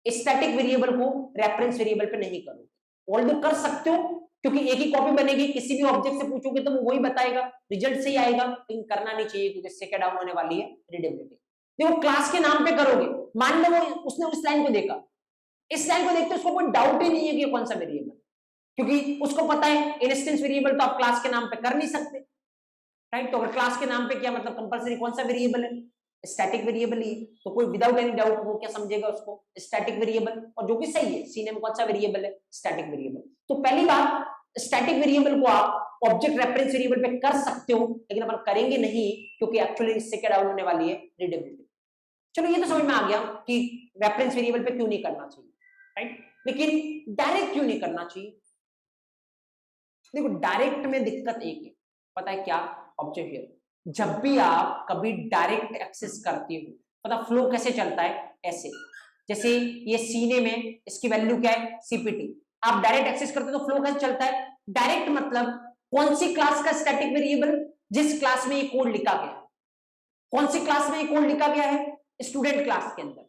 स्टैटिक वेरिएबल को रेफरेंस वेरिएबल पे नहीं करोगे। ऑल्दो कर सकते हो, क्योंकि एक ही कॉपी बनेगी, किसी भी ऑब्जेक्ट से पूछोगे तो वो वही बताएगा, रिजल्ट से ही आएगा, लेकिन करना नहीं चाहिए क्योंकि इससे क्या डाउन होने वाली है, रीडेबिलिटी। देखो क्लास के नाम पे करोगे, मान लो वो उसने उस लाइन को देखा, इस लाइन को देखते उसको कोई डाउट ही नहीं है कि कौन सा वेरिएबल, क्योंकि उसको पता है इंस्टेंस वेरिएबल तो आप क्लास के नाम पे कर नहीं सकते, राइट। तो अगर क्लास के नाम पे किया मतलब कंपलसरी कौन सा वेरिएबल है, स्टैटिक वेरिएबल ही। तो कोई विदाउट एनी डाउट वो क्या समझेगा उसको, स्टैटिक वेरिएबल। और जो कि सही है, सी नेम कौन सा वेरिएबल है, स्टैटिक वेरिएबल। तो पहली बात, स्टैटिक वेरिएबल को आप ऑब्जेक्ट रेफरेंस वेरिएबल पे कर सकते हो, लेकिन अपन करेंगे नहीं क्योंकि एक्चुअली इससे क्या डाउन होने वाली है, रीडेबिलिटी। चलो ये तो समझ में आ गया कि रेफरेंस वेरिएबल पे क्यों नहीं करना चाहिए, राइट। लेकिन डायरेक्ट क्यों नहीं करना चाहिए? देखो डायरेक्ट में दिक्कत एक है, पता है क्या, ऑब्जर्व हियर, जब भी आप कभी डायरेक्ट एक्सेस करते हो, पता फ्लो कैसे चलता है, ऐसे। जैसे ये सीने में इसकी वैल्यू क्या है, सीपीटी, आप डायरेक्ट एक्सेस करते हो तो फ्लो कैसे चलता है, डायरेक्ट मतलब कौन सी क्लास का स्टैटिक वेरिएबल, जिस क्लास में ये कोड लिखा गया है, कौन सी क्लास में ये कोड लिखा गया है, स्टूडेंट क्लास के अंदर।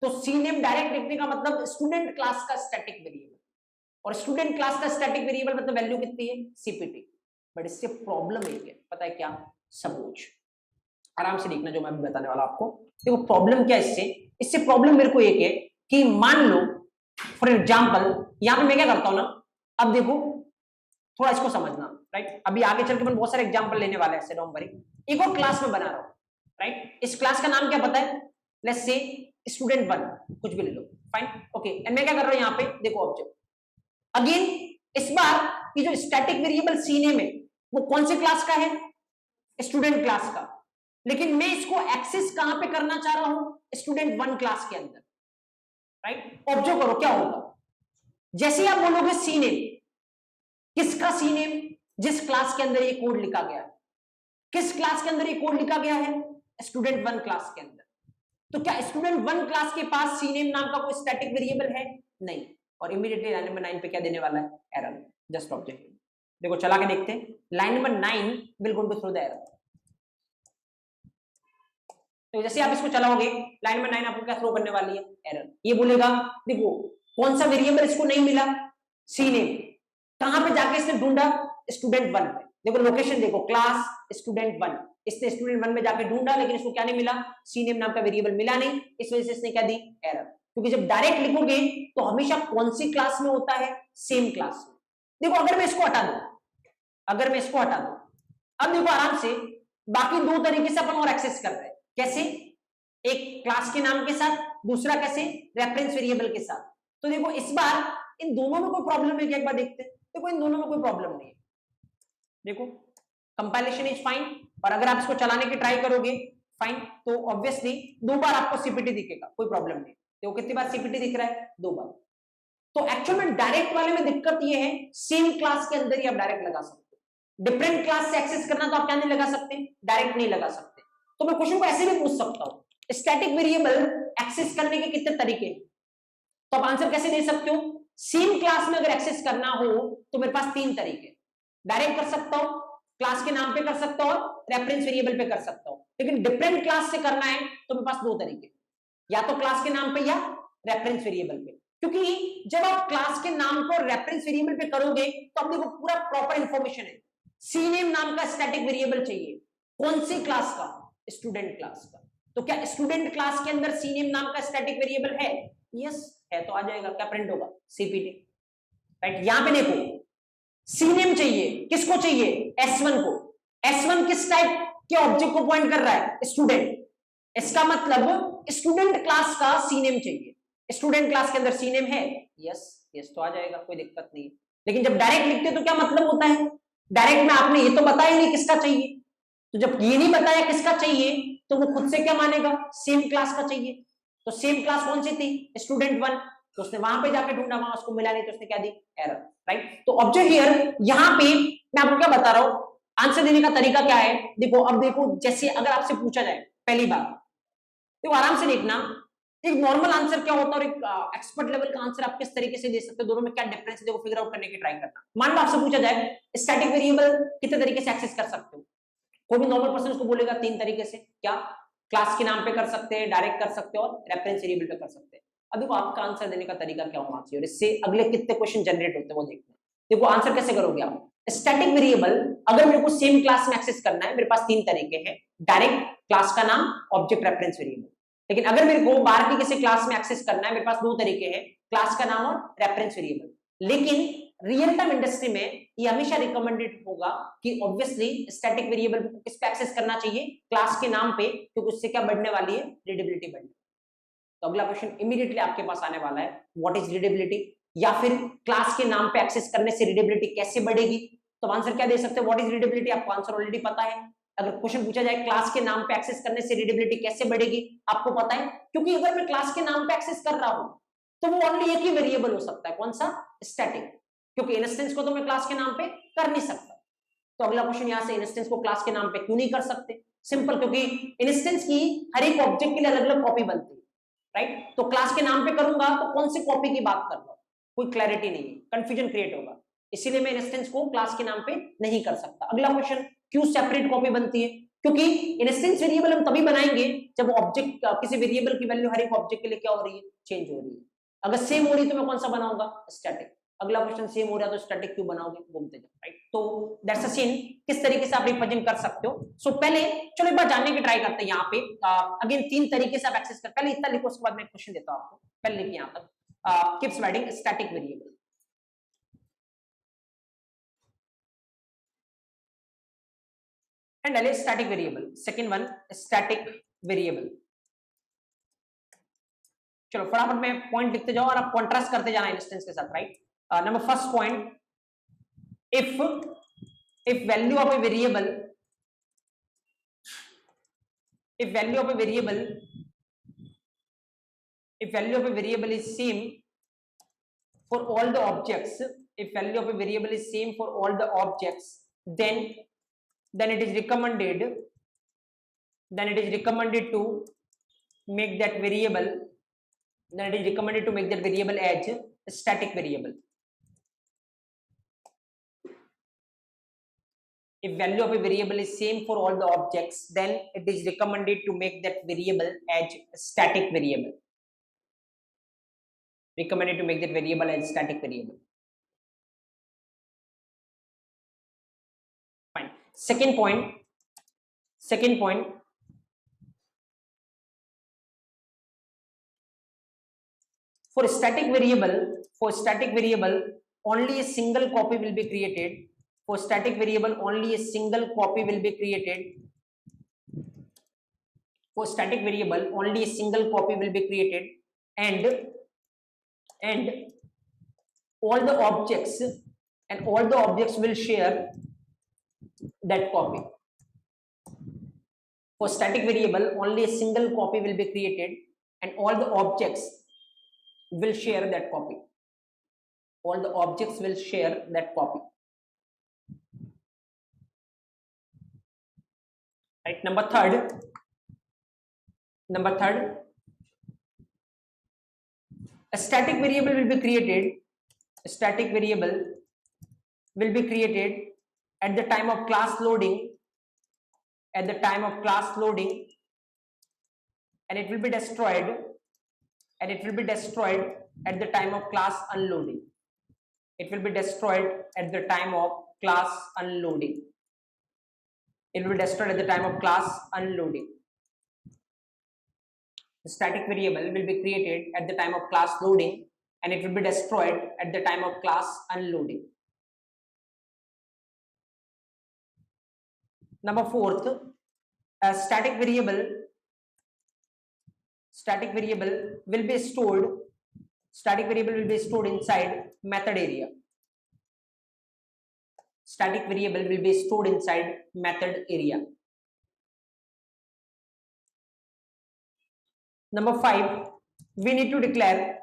तो सी नेम डायरेक्ट लिखने का मतलब स्टूडेंट क्लास का स्टैटिक वेरिएबल, और स्टूडेंट क्लास का स्टैटिक वेरिएबल मतलब वैल्यू कितनी है, सीपीटी। बट इससे प्रॉब्लम एक है, पता है क्या, समझ आराम से देखना जो मैं भी बताने वाला आपको। देखो प्रॉब्लम क्या है इससे प्रॉब्लम मेरे को एक है कि मान लो फॉर एग्जांपल यहां पे मैं क्या करता हूं ना, अब देखो थोड़ा इसको समझना, राइट। अभी आगे चल के मैं बहुत सारे एग्जांपल लेने वाले हैं, ऐसे डोंट वरी। एक और क्लास में बना रहा हूं, राइट। इस क्लास का नाम क्या पता है, लेट्स से स्टूडेंट 1, कुछ भी ले लो, फाइन, ओके। एंड मैं क्या कर रहा हूं यहाँ पे, देखो ऑब्जेक्ट अगेन, इस बार ये जो स्टैटिक वेरिएबल सी नेम है वो कौन सी क्लास का है, स्टूडेंट क्लास का। लेकिन मैं इसको एक्सेस कहां पे करना चाह रहा हूं, स्टूडेंट 1 क्लास के अंदर, राइट। ऑब्जर्व करो क्या होगा, जैसे आप बोलोगे सी नेम, किसका सी नेम, जिस क्लास के अंदर ये कोड लिखा गया है, किस क्लास के अंदर ये कोड लिखा गया है, स्टूडेंट 1 क्लास के अंदर। तो क्या स्टूडेंट 1 क्लास के पास सी नेम नाम का कोई स्टैटिक वेरिएबल है, नहीं। और इमीडिएटली लाइन नंबर 9 पे क्या देने वाला है, एरर, जस्ट ऑब्जेक्ट। देखो चला के देखते हैं, line number 9 will going to throw the error. तो जैसे आप इसको चलाओगे, लाइन नंबर 9 आपको क्या थ्रो करने वाली है, एरर। ये बोलेगा देखो कौन सा वेरिएबल इसको नहीं मिला, सी नेम, कहां पे जाके इसने ढूंढा, स्टूडेंट 1 पे। देखो लोकेशन देखो, क्लास स्टूडेंट 1, इसने स्टूडेंट 1 में जाके ढूंढा, लेकिन इसको क्या नहीं मिला, सी नेम नाम का वेरिएबल मिला नहीं, इस वजह से इसने क्या दी, एरर। क्योंकि जब डायरेक्ट लिखोगे तो हमेशा कौन सी क्लास में होता है, सेम क्लास में। देखो अगर मैं इसको हटा दूं, अगर मैं इसको हटा दूं, अब देखो आराम से बाकी दो तरीके से अपन और एक्सेस कर रहे हैं, कैसे, एक क्लास के नाम के साथ, दूसरा कैसे, रेफरेंस वेरिएबल के साथ। तो देखो इस बार इन दोनों में कोई प्रॉब्लम है क्या, एक बार देखते हैं। देखो इन दोनों में कोई प्रॉब्लम नहीं है, देखो कंपाइलेशन इज फाइन। और अगर आप इसको चलाने की ट्राई करोगे, फाइन, तो ऑब्वियसली 2 बार आपको सीपीटी दिखेगा, कोई प्रॉब्लम नहीं। देखो कितनी बार सीपीटी दिख रहा है, 2 बार। तो एक्चुअल में डायरेक्ट वाले में दिक्कत ये है, सेम क्लास के अंदर ही आप डायरेक्ट लगा सकते हो। डिफरेंट क्लास से एक्सेस करना तो आप क्या नहीं लगा सकते, डायरेक्ट नहीं लगा सकते। तो मैं क्वेश्चन को ऐसे भी पूछ सकता हूं, स्टैटिक वेरिएबल एक्सेस करने के कितने तरीके हैं, तो आप आंसर कैसे दे सकते हो, सेम क्लास में अगर एक्सेस करना हो तो मेरे पास 3 तरीके, डायरेक्ट कर सकता हूं, क्लास के नाम पे कर सकता हूं, रेफरेंस वेरिएबल पे कर सकता हूं। लेकिन डिफरेंट क्लास से करना है तो मेरे पास 2 तरीके, या तो क्लास के नाम पे या रेफरेंस वेरिएबल पे। क्योंकि जब आप क्लास के नाम को रेफरेंस वेरिएबल पे करोगे तो आप देखो पूरा प्रॉपर इंफॉर्मेशन है, सी नेम नाम का स्टैटिक वेरिएबल चाहिए, कौन सी क्लास का, स्टूडेंट क्लास का। तो क्या स्टूडेंट क्लास के अंदर सी नेम नाम का स्टैटिक वेरिएबल है, यस है, तो आ जाएगा, क्या प्रिंट होगा, सीपीटी, राइट। यहां पे देखो सी नेम चाहिए, किसको चाहिए, S1 को। S1 किस टाइप के ऑब्जेक्ट को पॉइंट कर रहा है, स्टूडेंट। इसका मतलब स्टूडेंट क्लास का सी नेम चाहिए, स्टूडेंट क्लास के अंदर सी नेम है, यस यस, तो आ जाएगा, कोई दिक्कत नहीं। लेकिन जब डायरेक्ट लिखते तो क्या मतलब होता है, डायरेक्ट में आपने ये तो बताया नहीं किसका चाहिए, तो जब ये नहीं बताया किसका चाहिए तो वो खुद से क्या मानेगा, सेम क्लास का चाहिए। तो सेम क्लास कौन सी थी, स्टूडेंट 1, तो उसने वहां पे जाके ढूंढा, वहां उसको मिला नहीं, तो उसने क्या दी, एरर, राइट। तो ऑब्जेक्ट हियर, यहां पे मैं आपको क्या बता रहा हूं, आंसर देने का तरीका क्या है? देखो, अब देखो, जैसे अगर आपसे पूछा जाए पहली बार, देखो आराम से देखना, एक नॉर्मल आंसर क्या होता है और एक एक्सपर्ट लेवल का आंसर आप किस तरीके से दे सकते हो, दोनों में क्या डिफरेंस है, देखो फिगर आउट करने की ट्राई करना। मान लो आपसे पूछा जाए स्टैटिक वेरिएबल कितने तरीके से एक्सेस कर सकते हो, कोई भी नॉर्मल पर्सन उसको बोलेगा 3 तरीके से, क्या? क्लास के नाम पे कर सकते हैं, डायरेक्ट कर सकते हो, और रेफरेंस वेरिएबल पे कर सकते हैं। अब देखो आपका आंसर देने का तरीका क्या होना चाहिए और इससे अगले कितने क्वेश्चन जनरेट होते हैं वो देखते हैं। देखो आंसर कैसे करोगे आप? स्टैटिक वेरिएबल अगर मेरे को सेम क्लास में एक्सेस करना है, मेरे पास 3 तरीके हैं, डायरेक्ट, क्लास का नाम, ऑब्जेक्ट रेफरेंस वेरिएबल। लेकिन अगर मेरे को बाहर की किसी क्लास में एक्सेस करना है, मेरे पास 2 तरीके हैं, क्लास का नाम और रेफरेंस वेरिएबल। लेकिन रियल टाइम इंडस्ट्री में ये हमेशा रिकमेंडेड होगा कि ऑब्वियसली स्टैटिक वेरिएबल को किस पे एक्सेस करना चाहिए, क्लास के नाम पे, क्योंकि उससे क्या बढ़ने वाली है, रीडेबिलिटी बढ़ने। तो अगला क्वेश्चन इमीडिएटली आपके पास आने वाला है, व्हाट इज रीडेबिलिटी, या फिर क्लास के नाम पे एक्सेस करने से रीडेबिलिटी कैसे बढ़ेगी। तो आंसर क्या दे सकते हो, व्हाट इज रीडेबिलिटी, आपको आंसर ऑलरेडी पता है। अगर क्वेश्चन पूछा जाए क्लास के नाम पे एक्सेस करने से रीडेबिलिटी कैसे बढ़ेगी, आपको पता है, क्योंकि अगर मैं क्लास के नाम पे एक्सेस कर रहा हूं तो वो ओनली एक ही वेरिएबल हो सकता है, कौन सा? स्टैटिक, क्योंकि इंस्टेंस को तो मैं क्लास के नाम पे कर नहीं सकता। तो अगला क्वेश्चन यहां से, इंस्टेंस को क्लास के नाम पे क्यों नहीं कर सकते? सिंपल, क्योंकि इंस्टेंस की हर एक ऑब्जेक्ट के लिए अलग अलग कॉपी बनती है, राइट? तो क्लास के नाम पे करूंगा तो कौन सी कॉपी की बात कर रहा हूं, कोई क्लैरिटी नहीं है, कंफ्यूजन क्रिएट होगा, इसीलिए मैं इंस्टेंस को क्लास के नाम पे नहीं कर सकता। अगला क्वेश्चन, क्यों सेपरेट कॉपी बनती है? क्योंकि इंस्टेंस वेरिएबल हम तभी बनाएंगे जब ऑब्जेक्ट, किसी वेरिएबल की वैल्यू हर एक ऑब्जेक्ट के लिए क्या हो रही है, चेंज हो रही है। अगर सेम हो रही है तो मैं कौन सा बनाऊंगा, स्टैटिक। अगला क्वेश्चन, सेम हो रहा है तो स्टैटिक क्यों बनाओगे, घूमते जाओ, राइट? तो दैट्स अ सीन, किस तरीके से आप रिप्रेजेंट कर सकते हो। सो पहले चलो एक बार जानने की ट्राई करते हैं यहाँ पे, अगेन 3 तरीके से आप एक्सेस कर, पहले इतना लिखो, उसके बाद मैं क्वेश्चन देता हूं आपको। पहले लिखिए यहाँ तक, keeps writing static variable, and static variable, second one static variable। चलो फटाफट में पॉइंट लिखते जाओ और आप कॉन्ट्रास्ट करते जाना इंस्टेंस के साथ, right? Number first point, if value of a variable, if value of a variable if value of a variable is same for all the objects, if value of a variable is same for all the objects, then it is recommended, to make that variable, as a static variable. If value of a variable is same for all the objects, then it is recommended to make that variable as a static variable. Recommended to make that variable as static variable. Fine. Second point, for static variable, only a single copy will be created. For static variable, only a single copy will be created. For static variable, only a single copy will be created, and all the objects will share that copy. For static variable, only a single copy will be created, and all the objects will share that copy. All the objects will share that copy. Right? Number third, a static variable will be created. A static variable will be created at the time of class loading. At the time of class loading, and it will be destroyed. And it will be destroyed at the time of class unloading. It will be destroyed at the time of class unloading. It will be destroyed at the time of class unloading. The static variable will be created at the time of class loading, and it will be destroyed at the time of class unloading. Number fourth, a static variable will be stored. Static variable will be stored inside method area. Static variable will be stored inside method area. Number 5, we need to declare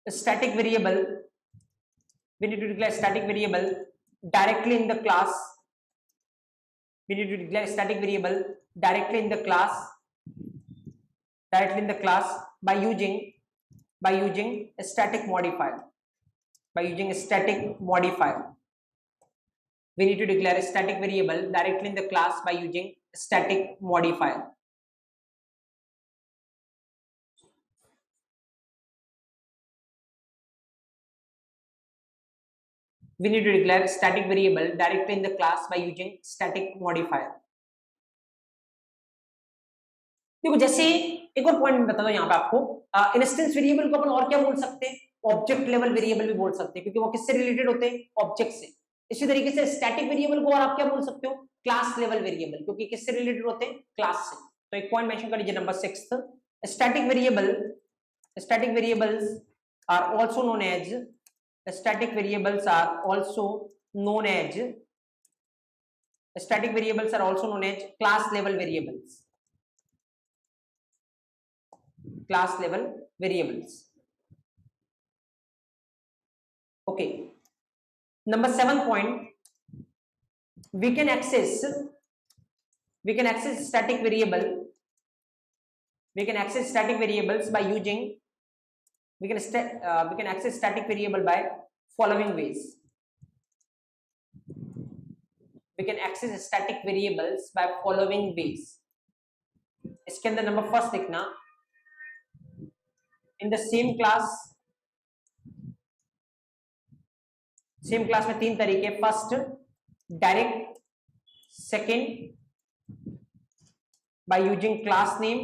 a static variable we need to declare static variable directly in the class. We need to declare static variable directly in the class, by using a static modifier. We need to declare a static variable directly in the class by using a static modifier. We need to declare static variable directly in the class by using static modifier. देखो जैसे एक और point बता दो यहाँ पे आपको, instance variable को अपन और क्या बोल सकते हैं, ऑब्जेक्ट लेवल वेरिएबल भी बोल सकते हैं, क्योंकि वो किससे रिलेटेड होते हैं, ऑब्जेक्ट से। इसी तरीके से स्टैटिक वेरिएबल को और आप क्या बोल सकते हो, क्लास लेवल वेरिएबल, क्योंकि किससे रिलेटेड होते हैं, क्लास से। तो एक पॉइंट मेंशन कर लीजिए number 6, static variables are also known as class level variables. Okay, number 7 point, we can access static variables by using by following ways. इसके अंदर नंबर फर्स्ट लिखना, in the same class में 3 तरीके, first direct, second by using class name,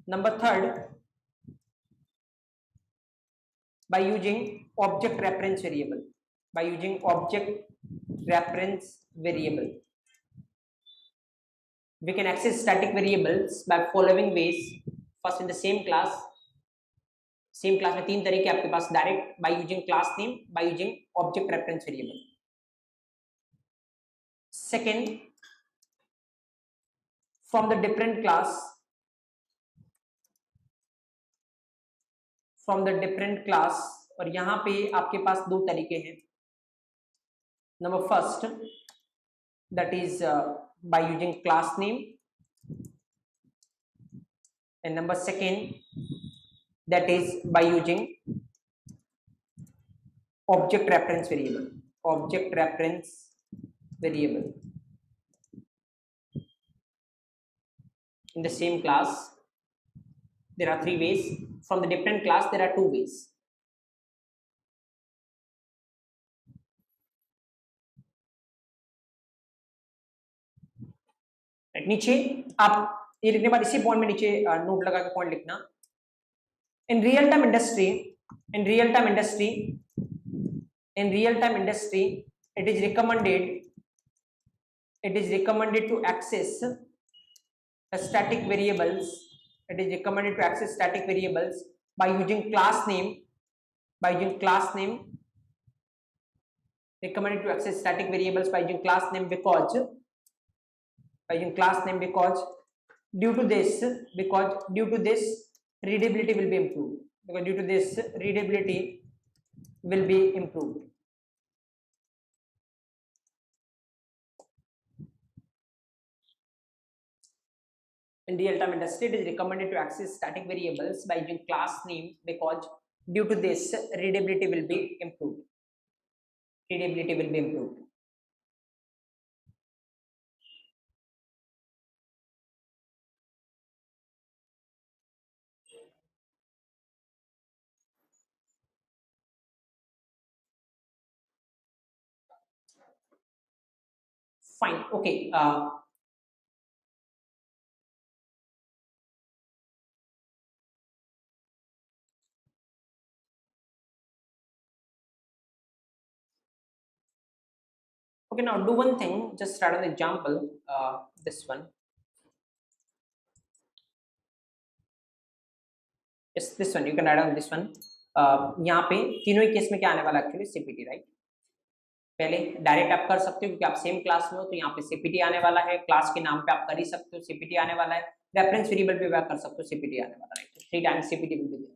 number third by using object reference variable. We can access static variables by following ways. First, in the same class में 3 तरीके आपके पास, direct, by using class name, by using object reference variable. Second, from the different class, और यहां पे आपके पास 2 तरीके हैं. Number first, that is by using class name, and number second, that is by using object reference variable. In the same class there are 3 ways, from the different class there are 2 ways. नीचे आप ये लिखने के बाद इसी point में नीचे note लगा के पॉइंट लिखना, in real time industry it is recommended to access static variables by using class name, recommended to access static variables by using class name because due to this readability will be improved. In real-time industry, it is recommended to access static variables by using class name because due to this readability will be improved. Fine. Okay. Okay, now do one thing, just write an example, this one. Yes, this one, you can write on this one. यहाँ पे तीनों ही case में क्या आने वाला actually, CPT, right. पहले direct आप कर सकते हो क्योंकि आप सेम क्लास में हो, तो यहाँ पे CPT आने वाला है, क्लास के नाम पे आप कर ही सकते हो, CPT आने वाला है, रेफरेंस वेरिएबल पे आप कर सकते हो, CPT आने वाला है. 3 times CPT will be there.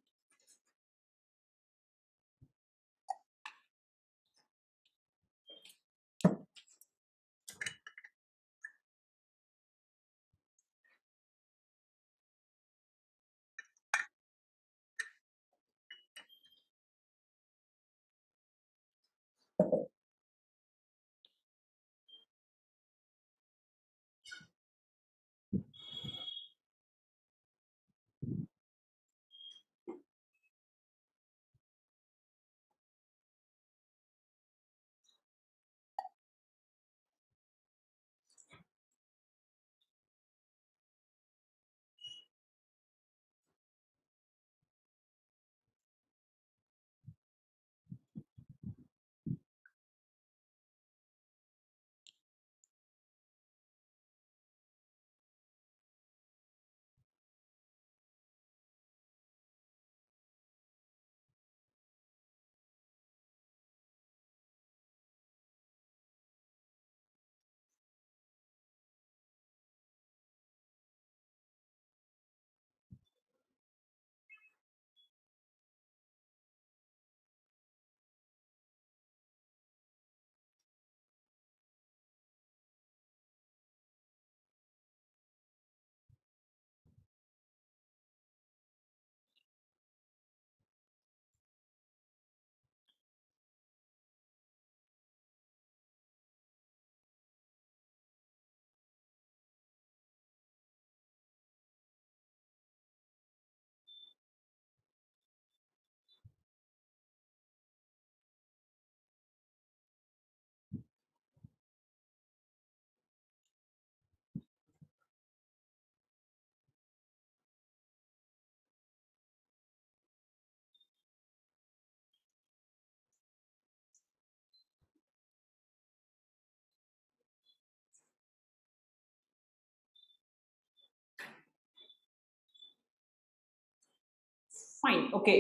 Fine, okay.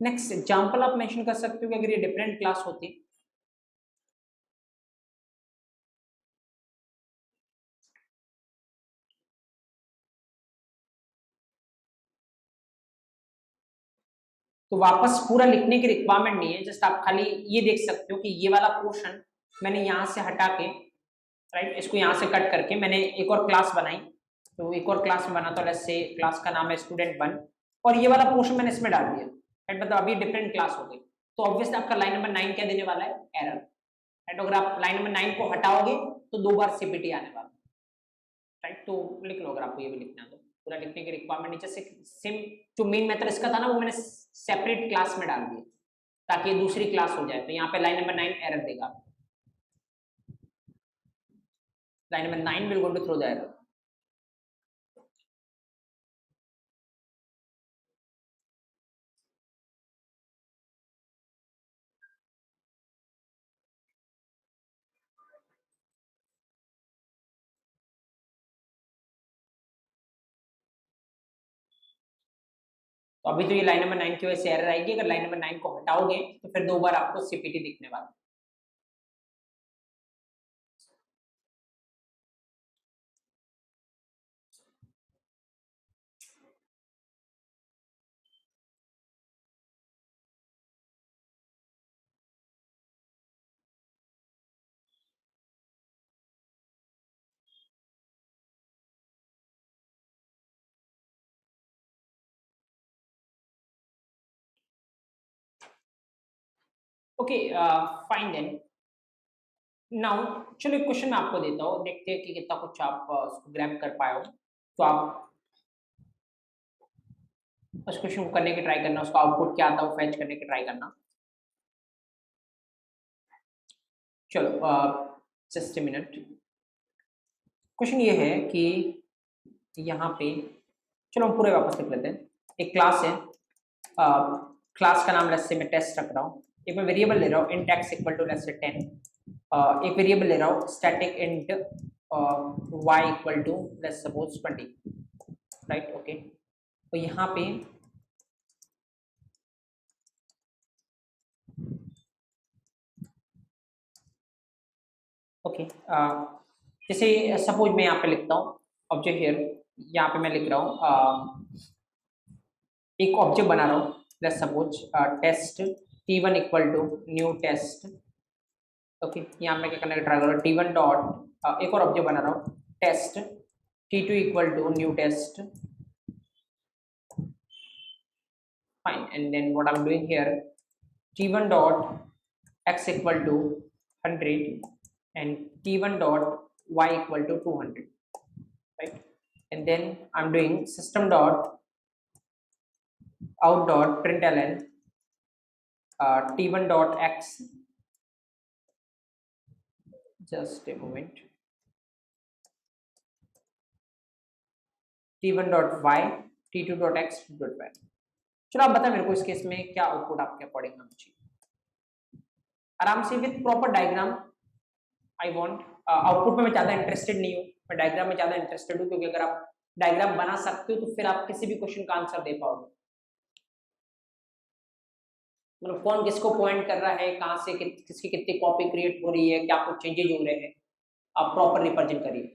Next example आप मेंशन कर सकते हो कि अगर ये डिफरेंट क्लास होती तो वापस पूरा लिखने की रिक्वायरमेंट नहीं है, जस्ट आप खाली ये देख सकते हो कि ये वाला पोर्शन मैंने यहाँ से हटा के, राइट, इसको यहाँ से कट करके मैंने एक और क्लास बनाई। तो एक और क्लास में बना, तो लेट्स से क्लास का नाम है स्टूडेंट 1 और ये वाला पोर्शन मैंने इसमें डाल दिया, राइट, मतलब अभी डिफरेंट क्लास हो गई। तो ऑब्वियसली आपका लाइन नंबर 9 क्या देने वाला है? Error, right. अगर आप लाइन नंबर 9 को हटाओगे तो 2 बार सीपीटी आने वाला, राइट। तो लिख लो अगर आपको ये भी लिखना है तो, पूरा लिखने की रिक्वायरमेंट नीचे से सेम जो मेन मेथड इसका था ना वो मैंने सेपरेट क्लास में डाल दिया ताकि ये दूसरी क्लास हो जाए। तो यहाँ पे लाइन नंबर 9 एरर देगा, line number 9 will go to throw the error। तो अभी तो ये लाइन नंबर 9 की वजह से एरर आएगी, अगर लाइन नंबर 9 को हटाओगे तो फिर 2 बार आपको सीपीटी दिखने वाला। Okay, fine then. नाउ चलो एक क्वेश्चन मैं आपको देता हूँ, देखते हैं कि कितना कुछ आप उसको ग्रैब कर पाए हो। तो आप उस क्वेश्चन को करने की ट्राई करना, उसका आउटपुट क्या आता है वो फैच करने की ट्राई करना। चलो जस्ट ए मिनट। क्वेश्चन ये है कि यहाँ पे, चलो हम पूरे वापस लिख लेते हैं। एक क्लास है, क्लास का नाम लेट्स से मैं टेस्ट रख रहा हूँ। एक मैं वेरिएबल ले रहा हूँ int x equal to let's say 10। एक वेरिएबल ले रहा हूँ static int y equal to let's suppose 20, right, okay. तो यहाँ पे ओके, जैसे सपोज मैं यहाँ पे लिखता हूँ ऑब्जेक्ट हियर, यहाँ पे मैं लिख रहा हूँ एक ऑब्जेक्ट बना रहा हूँ, let's suppose test t1 equal to new test. Okay, यहाँ मैं क्या करने का ट्राई करूँ, t1 डॉट एक और ऑब्जेक्ट बना रहा हूँ test t2 equal to new test, fine, and then what I'm doing here, t1 dot x equal to 100 and t1 dot y equal to 200, right? And then I'm doing system dot out dot println t1 dot x, just a moment, t1 dot y, t2 dot x, t2 dot y। चलो आप बताएं मेरे को इस case में क्या output आपके according होना चाहिए, आराम से with proper diagram. I want output में मैं ज्यादा इंटरेस्टेड नहीं हूँ, मैं डायग्राम में ज्यादा इंटरेस्टेड हूँ, क्योंकि अगर आप डायग्राम बना सकते हो तो फिर आप किसी भी क्वेश्चन का आंसर दे पाओगे। मतलब कौन किसको पॉइंट कर रहा है, कहाँ से किसकी कितनी कॉपी क्रिएट हो रही है, क्या कुछ चेंजेज हो रहे हैं, आप प्रॉपर रिप्रेजेंट करिए।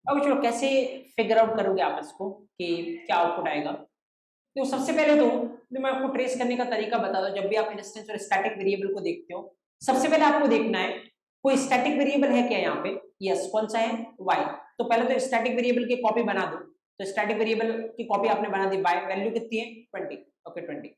अब चलो कैसे फिगर आउट करोगे आप इसको कि क्या आउटपुट आएगा। तो सबसे पहले तो मैं आपको ट्रेस करने का तरीका बता दूं। जब भी आप इंस्टेंस और स्टैटिक वेरिएबल को देखते हो, सबसे पहले आपको देखना है कोई स्टैटिक वेरिएबल है क्या यहाँ पे। यस, कौन सा है, y। तो पहले तो स्टैटिक वेरिएबल की कॉपी बना दो। तो स्टैटिक वेरिएबल की कॉपी आपने बना दी, y वैल्यू कितनी है 20। ओके 20।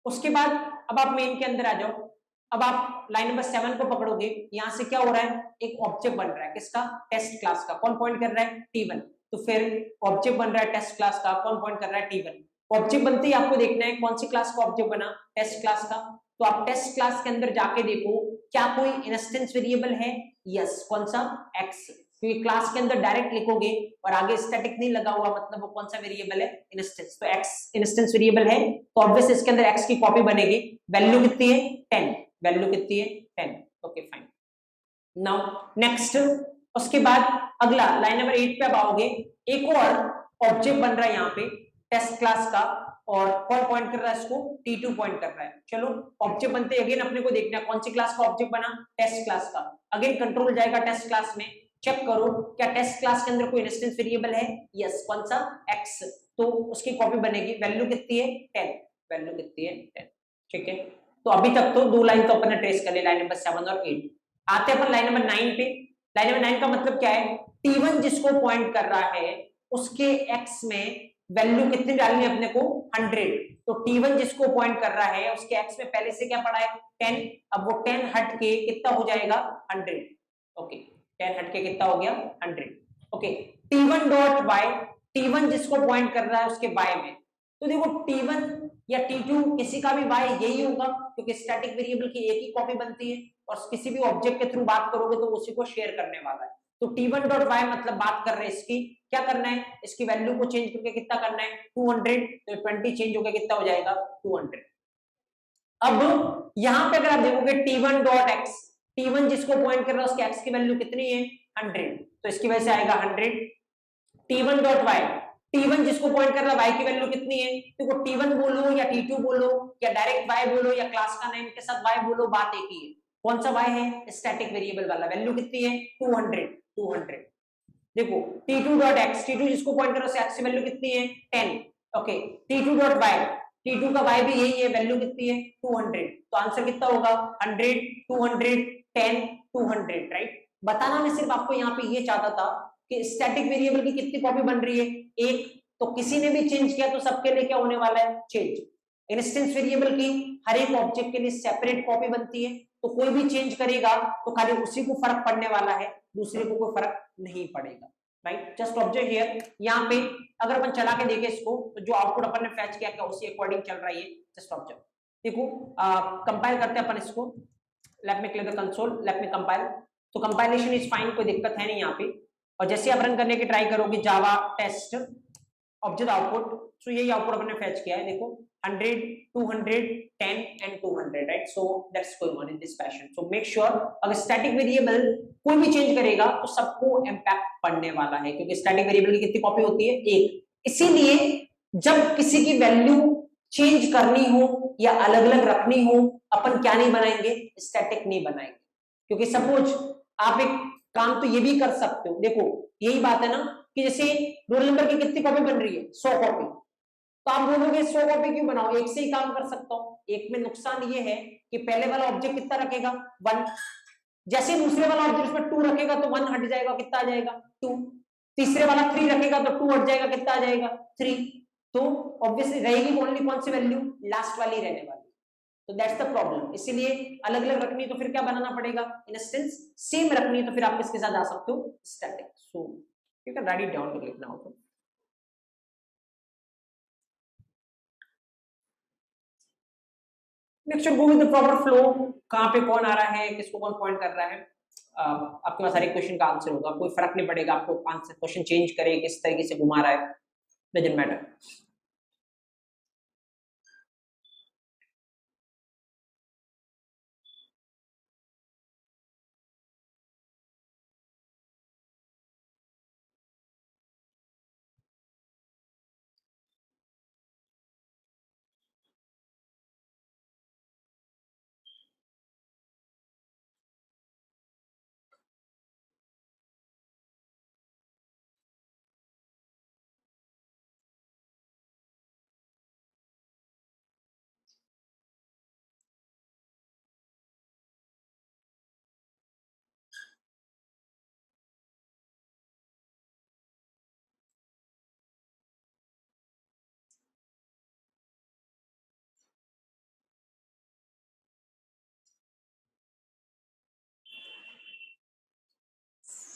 उसके बाद अब आप मेन के अंदर आ जाओ। अब आप लाइन नंबर 7 को पकड़ोगे, यहां से क्या हो रहा है, एक ऑब्जेक्ट बन रहा है, किसका, टेस्ट क्लास का। कौन पॉइंट कर रहा है, t1। तो फिर ऑब्जेक्ट बन रहा है टेस्ट क्लास का, कौन पॉइंट कर रहा है, t1। ऑब्जेक्ट बनते ही आपको देखना है कौन सी क्लास का ऑब्जेक्ट बना, टेस्ट क्लास का। तो आप टेस्ट क्लास के अंदर जाके देखो क्या कोई इंस्टेंस वेरिएबल है। यस, कौन सा, x। क्योंकि क्लास के अंदर डायरेक्ट लिखोगे और आगे स्टैटिक नहीं लगा हुआ, मतलब वो कौन सा वेरिएबल है, इंस्टेंस। तो x इंस्टेंस वेरिएबल है, तो ऑब्वियस इसके अंदर x की कॉपी बनेगी। वैल्यू कितनी है, 10। वैल्यू कितनी है, 10। Okay fine. नाउ नेक्स्ट, उसके बाद अगला लाइन नंबर 8 पे अब आओगे, एक और ऑब्जेक्ट बन रहा है यहाँ पे टेस्ट क्लास का, और कौन पॉइंट कर रहा है इसको, t2 पॉइंट कर रहा है। चलो ऑब्जेक्ट बनते अगेन अपने को देखना है कौन सी क्लास का ऑब्जेक्ट बना, टेस्ट क्लास का। अगेन कंट्रोल जाएगा टेस्ट क्लास में, चेक करो क्या टेस्ट क्लास के अंदर कोई इंस्टेंस वेरिएबल है। यस, कौन सा, x। तो उसकी कॉपी बनेगी। वैल्यू कितनी है, 10। वैल्यू कितनी है, 10। ठीक है, तो अभी तक तो दो लाइन तो अपन ने ट्रेस कर ली, लाइन नंबर 7 और 8। आते हैं अपन लाइन नंबर 9 पे। लाइन नंबर 9 का मतलब क्या है, t1 जिसको पॉइंट कर रहा है उसके x में वैल्यू कितनी डालनी है अपने को, 100। तो t1 जिसको पॉइंट कर रहा है उसके x में पहले से क्या पड़ा है, 10। अब वो 10 हट के कितना हो जाएगा, 100। ओके, 10 हट के कितना हो गया, 100। Okay, t1 dot y, t1 जिसको पॉइंट कर रहा है उसके y में। तो देखो t1 या t2 किसी का भी y यही होगा, क्योंकि स्टैटिक वेरिएबल की एक ही कॉपी बनती है, और किसी भी ऑब्जेक्ट के थ्रू बात करोगे तो उसी को शेयर करने वाला है। तो t1 डॉट y मतलब बात कर रहे हैं इसकी, क्या करना है, इसकी वैल्यू को चेंज करके कितना करना है, 200। तो 20 चेंज होकर कितना हो जाएगा, 200। अब यहां पे अगर आप देखोगे t1 डॉट x, t1 जिसको पॉइंट कर रहा है उसके x की वैल्यू कितनी है, 100। तो इसकी वजह से आएगा 100। t1 डॉट y, t1 जिसको पॉइंट कर रहा है y की वैल्यू कितनी है, देखो t1 बोलो या t2 बोलो या डायरेक्ट y बोलो या क्लास का नेम के साथ y बोलो, बात एक ही है। कौन सा y है, स्टैटिक वेरिएबल वाला। वैल्यू कितनी है, 200। देखो t2 डॉट x, t2 जिसको पॉइंट कर रहा है x की वैल्यू कितनी है, 10। Okay, t2 dot y, t2 का y भी यही है, वैल्यू कितनी है, 200। तो आंसर कितना होगा, 100, 200, 10, 200, राइट। बताना मैं सिर्फ आपको यहाँ पे ये चाहता था कि स्टैटिक वेरिएबल की कितनी कॉपी बन रही है, एक। तो किसी ने भी चेंज किया तो सबके लिए क्या होने वाला है, चेंज। इंस्टेंस वेरिएबल की हर एक ऑब्जेक्ट के लिए सेपरेट कॉपी बनती है, तो कोई भी चेंज करेगा तो खाली उसी को फर्क पड़ने वाला है, दूसरे को कोई फर्क नहीं पड़ेगा, राइट। जस्ट ऑब्जर्व हियर, यहाँ पे अगर अपन चला के देखें इसको, तो जो आउटपुट अपन ने फैच किया क्या उसी अकॉर्डिंग चल रहा है, जस्ट ऑब्जर्व। देखो कंपाइल करते हैं अपन इसको, let me clear the console, let me compile. तो कंपाइलेशन इज फाइन, कोई दिक्कत है नहीं यहाँ पे। और जैसे आप रन करने की ट्राई करोगे जावा टेस्ट ऑब्जेक्ट आउटपुट, तो यही आउटपुट हमने फेच किया है, देखो 100 200 10 and 200, right. So that's going on in this fashion. So make sure अगर स्टैटिक वेरिएबल कोई भी चेंज करेगा तो सबको इंपैक्ट पड़ने वाला है, क्योंकि स्टैटिक वेरिएबल की कितनी कॉपी होती है, एक। इसीलिए जब किसी की वैल्यू चेंज करनी हो या अलग अलग रखनी हो, अपन क्या नहीं बनाएंगे, स्टैटिक नहीं बनाएंगे। क्योंकि सपोज आप एक काम तो ये भी कर सकते हो, देखो यही बात है ना कि जैसे रोल नंबर की कितनी कॉपी बन रही है, 100 कॉपी। तो आप बोलोगे 100 कॉपी क्यों बनाओ, एक से ही काम कर सकता हूं। एक में नुकसान ये है कि पहले वाला ऑब्जेक्ट कितना रखेगा, 1। जैसे दूसरे वाला ऑब्जेक्ट में 2 रखेगा तो 1 हट जाएगा, कितना आ जाएगा, 2। तीसरे वाला 3 रखेगा तो 2 हट जाएगा, कितना आ जाएगा, 3। तो ऑब्वियसली रहेगी ओनली कौन सी वैल्यू, लास्ट वाली रहने वाली। तो दैट्स द प्रॉब्लम। इसीलिए अलग अलग रखनी तो फिर क्या बनाना पड़ेगा, इंस्टेंस। सेम रखनी है तो फिर आप किसके साथ आ सकते हो, static. So you can write it down to लिखना हो। Next go with the proper flow, कहां पे कौन आ रहा है, किसको कौन पॉइंट कर रहा है। आपके पास हर एक क्वेश्चन का आंसर होगा, कोई फर्क नहीं पड़ेगा आपको आंसर क्वेश्चन चेंज करे, किस तरीके से घुमा रहा है, doesn't matter.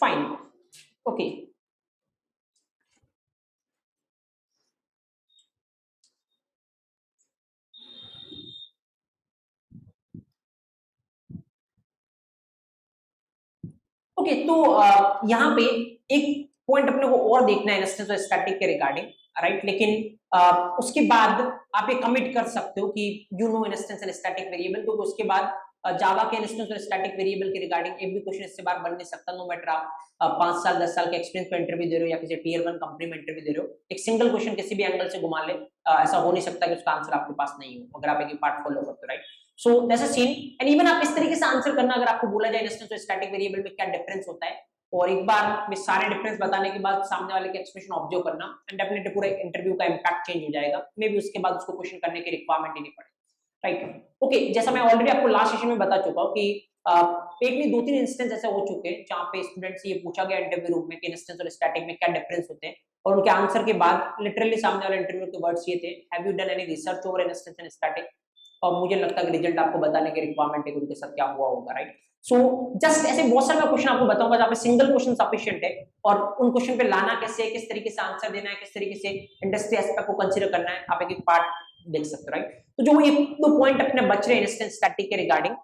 Fine, okay. Okay तो यहाँ पे एक पॉइंट अपने को और देखना है इंस्टेंस और स्टैटिक के रिगार्डिंग, राइट। लेकिन उसके बाद आप ये कमिट कर सकते हो कि you know instance and static variable, तो उसके बाद जावा के इंस्टेंस और स्टैटिक वेरिएबल के रिगार्डिंग एक भी क्वेश्चन इससे बार बन नहीं सकता, नो मैटर आप 5 साल 10 साल के एक्सपीरियंस पे इंटरव्यू दे रहे हो या किसी टियर 1 कंपनी में इंटरव्यू दे रहे हो, एक सिंगल क्वेश्चन किसी भी एंगल से घुमा ले, ऐसा हो नहीं सकता कि उसका आंसर आपके पास नहीं हो अगर आप एक पार्ट फॉलो करते हो, right. So that's a scene. And even आप इस तरीके से आंसर करना, अगर आपको बोला जाए इंस्टेंस और स्टैटिक वेरिएबल में क्या डिफरेंस होता है, और एक बार में सारे डिफरेंस बताने के बाद सामने वाले के एक्सप्रेशन ऑब्जर्व करना, एंड डेफिनेटली पूरे इंटरव्यू का इंपैक्ट चेंज हो जाएगा, मे बी उसके बाद उसको क्वेश्चन करने की रिक्वायरमेंट ही नहीं पड़े, राइट। ओके, जैसा मैं ऑलरेडी आपको लास्ट सेशन में बता चुका हूँ कि एक नहीं 2-3 इंस्टेंस ऐसे हो चुके हैं जहाँ पे स्टूडेंट से ये पूछा गया इंटरव्यू रूम में कि इंस्टेंस और स्टैटिक में क्या डिफरेंस होते हैं, और उनके आंसर के बाद लिटरली सामने वाले इंटरव्यू के वर्ड्स ये थे, have you done any research over instance and static. और मुझे लगता है कि रिजल्ट आपको बताने की रिक्वायरमेंट है कि उनके साथ क्या हुआ होगा, राइट। सो जस्ट ऐसे बहुत सारे क्वेश्चन आपको बताऊंगा जहाँ पे सिंगल क्वेश्चन सफिशिएंट है, और उन क्वेश्चन पे लाना कैसे है, किस तरीके से आंसर देना है, किस तरीके से इंडस्ट्री एस्पेक्ट को कंसीडर करना है, आप एक पार्ट देख सकते हो, राइट। तो जो ये 2 पॉइंट अपने बच रहे हैं इंस्टेंस स्टैटिक के रिगार्डिंग,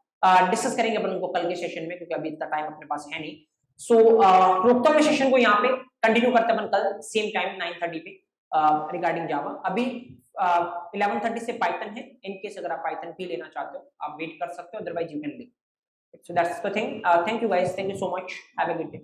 डिस्कस करेंगे अपन उनको कल के सेशन में, क्योंकि अभी इतना टाइम अपने पास है नहीं। सो रोकता हूं सेशन को यहाँ पे, कंटिन्यू करते हैं अपन कल सेम टाइम 9:30 पे रिगार्डिंग जावा। अभी 11:30 से पाइथन है, इन केस अगर आप पाइथन भी लेना चाहते हो आप वेट कर सकते हो, otherwise you can leave. So that's the thing. Thank you guys. Thank you so much. Have a good day.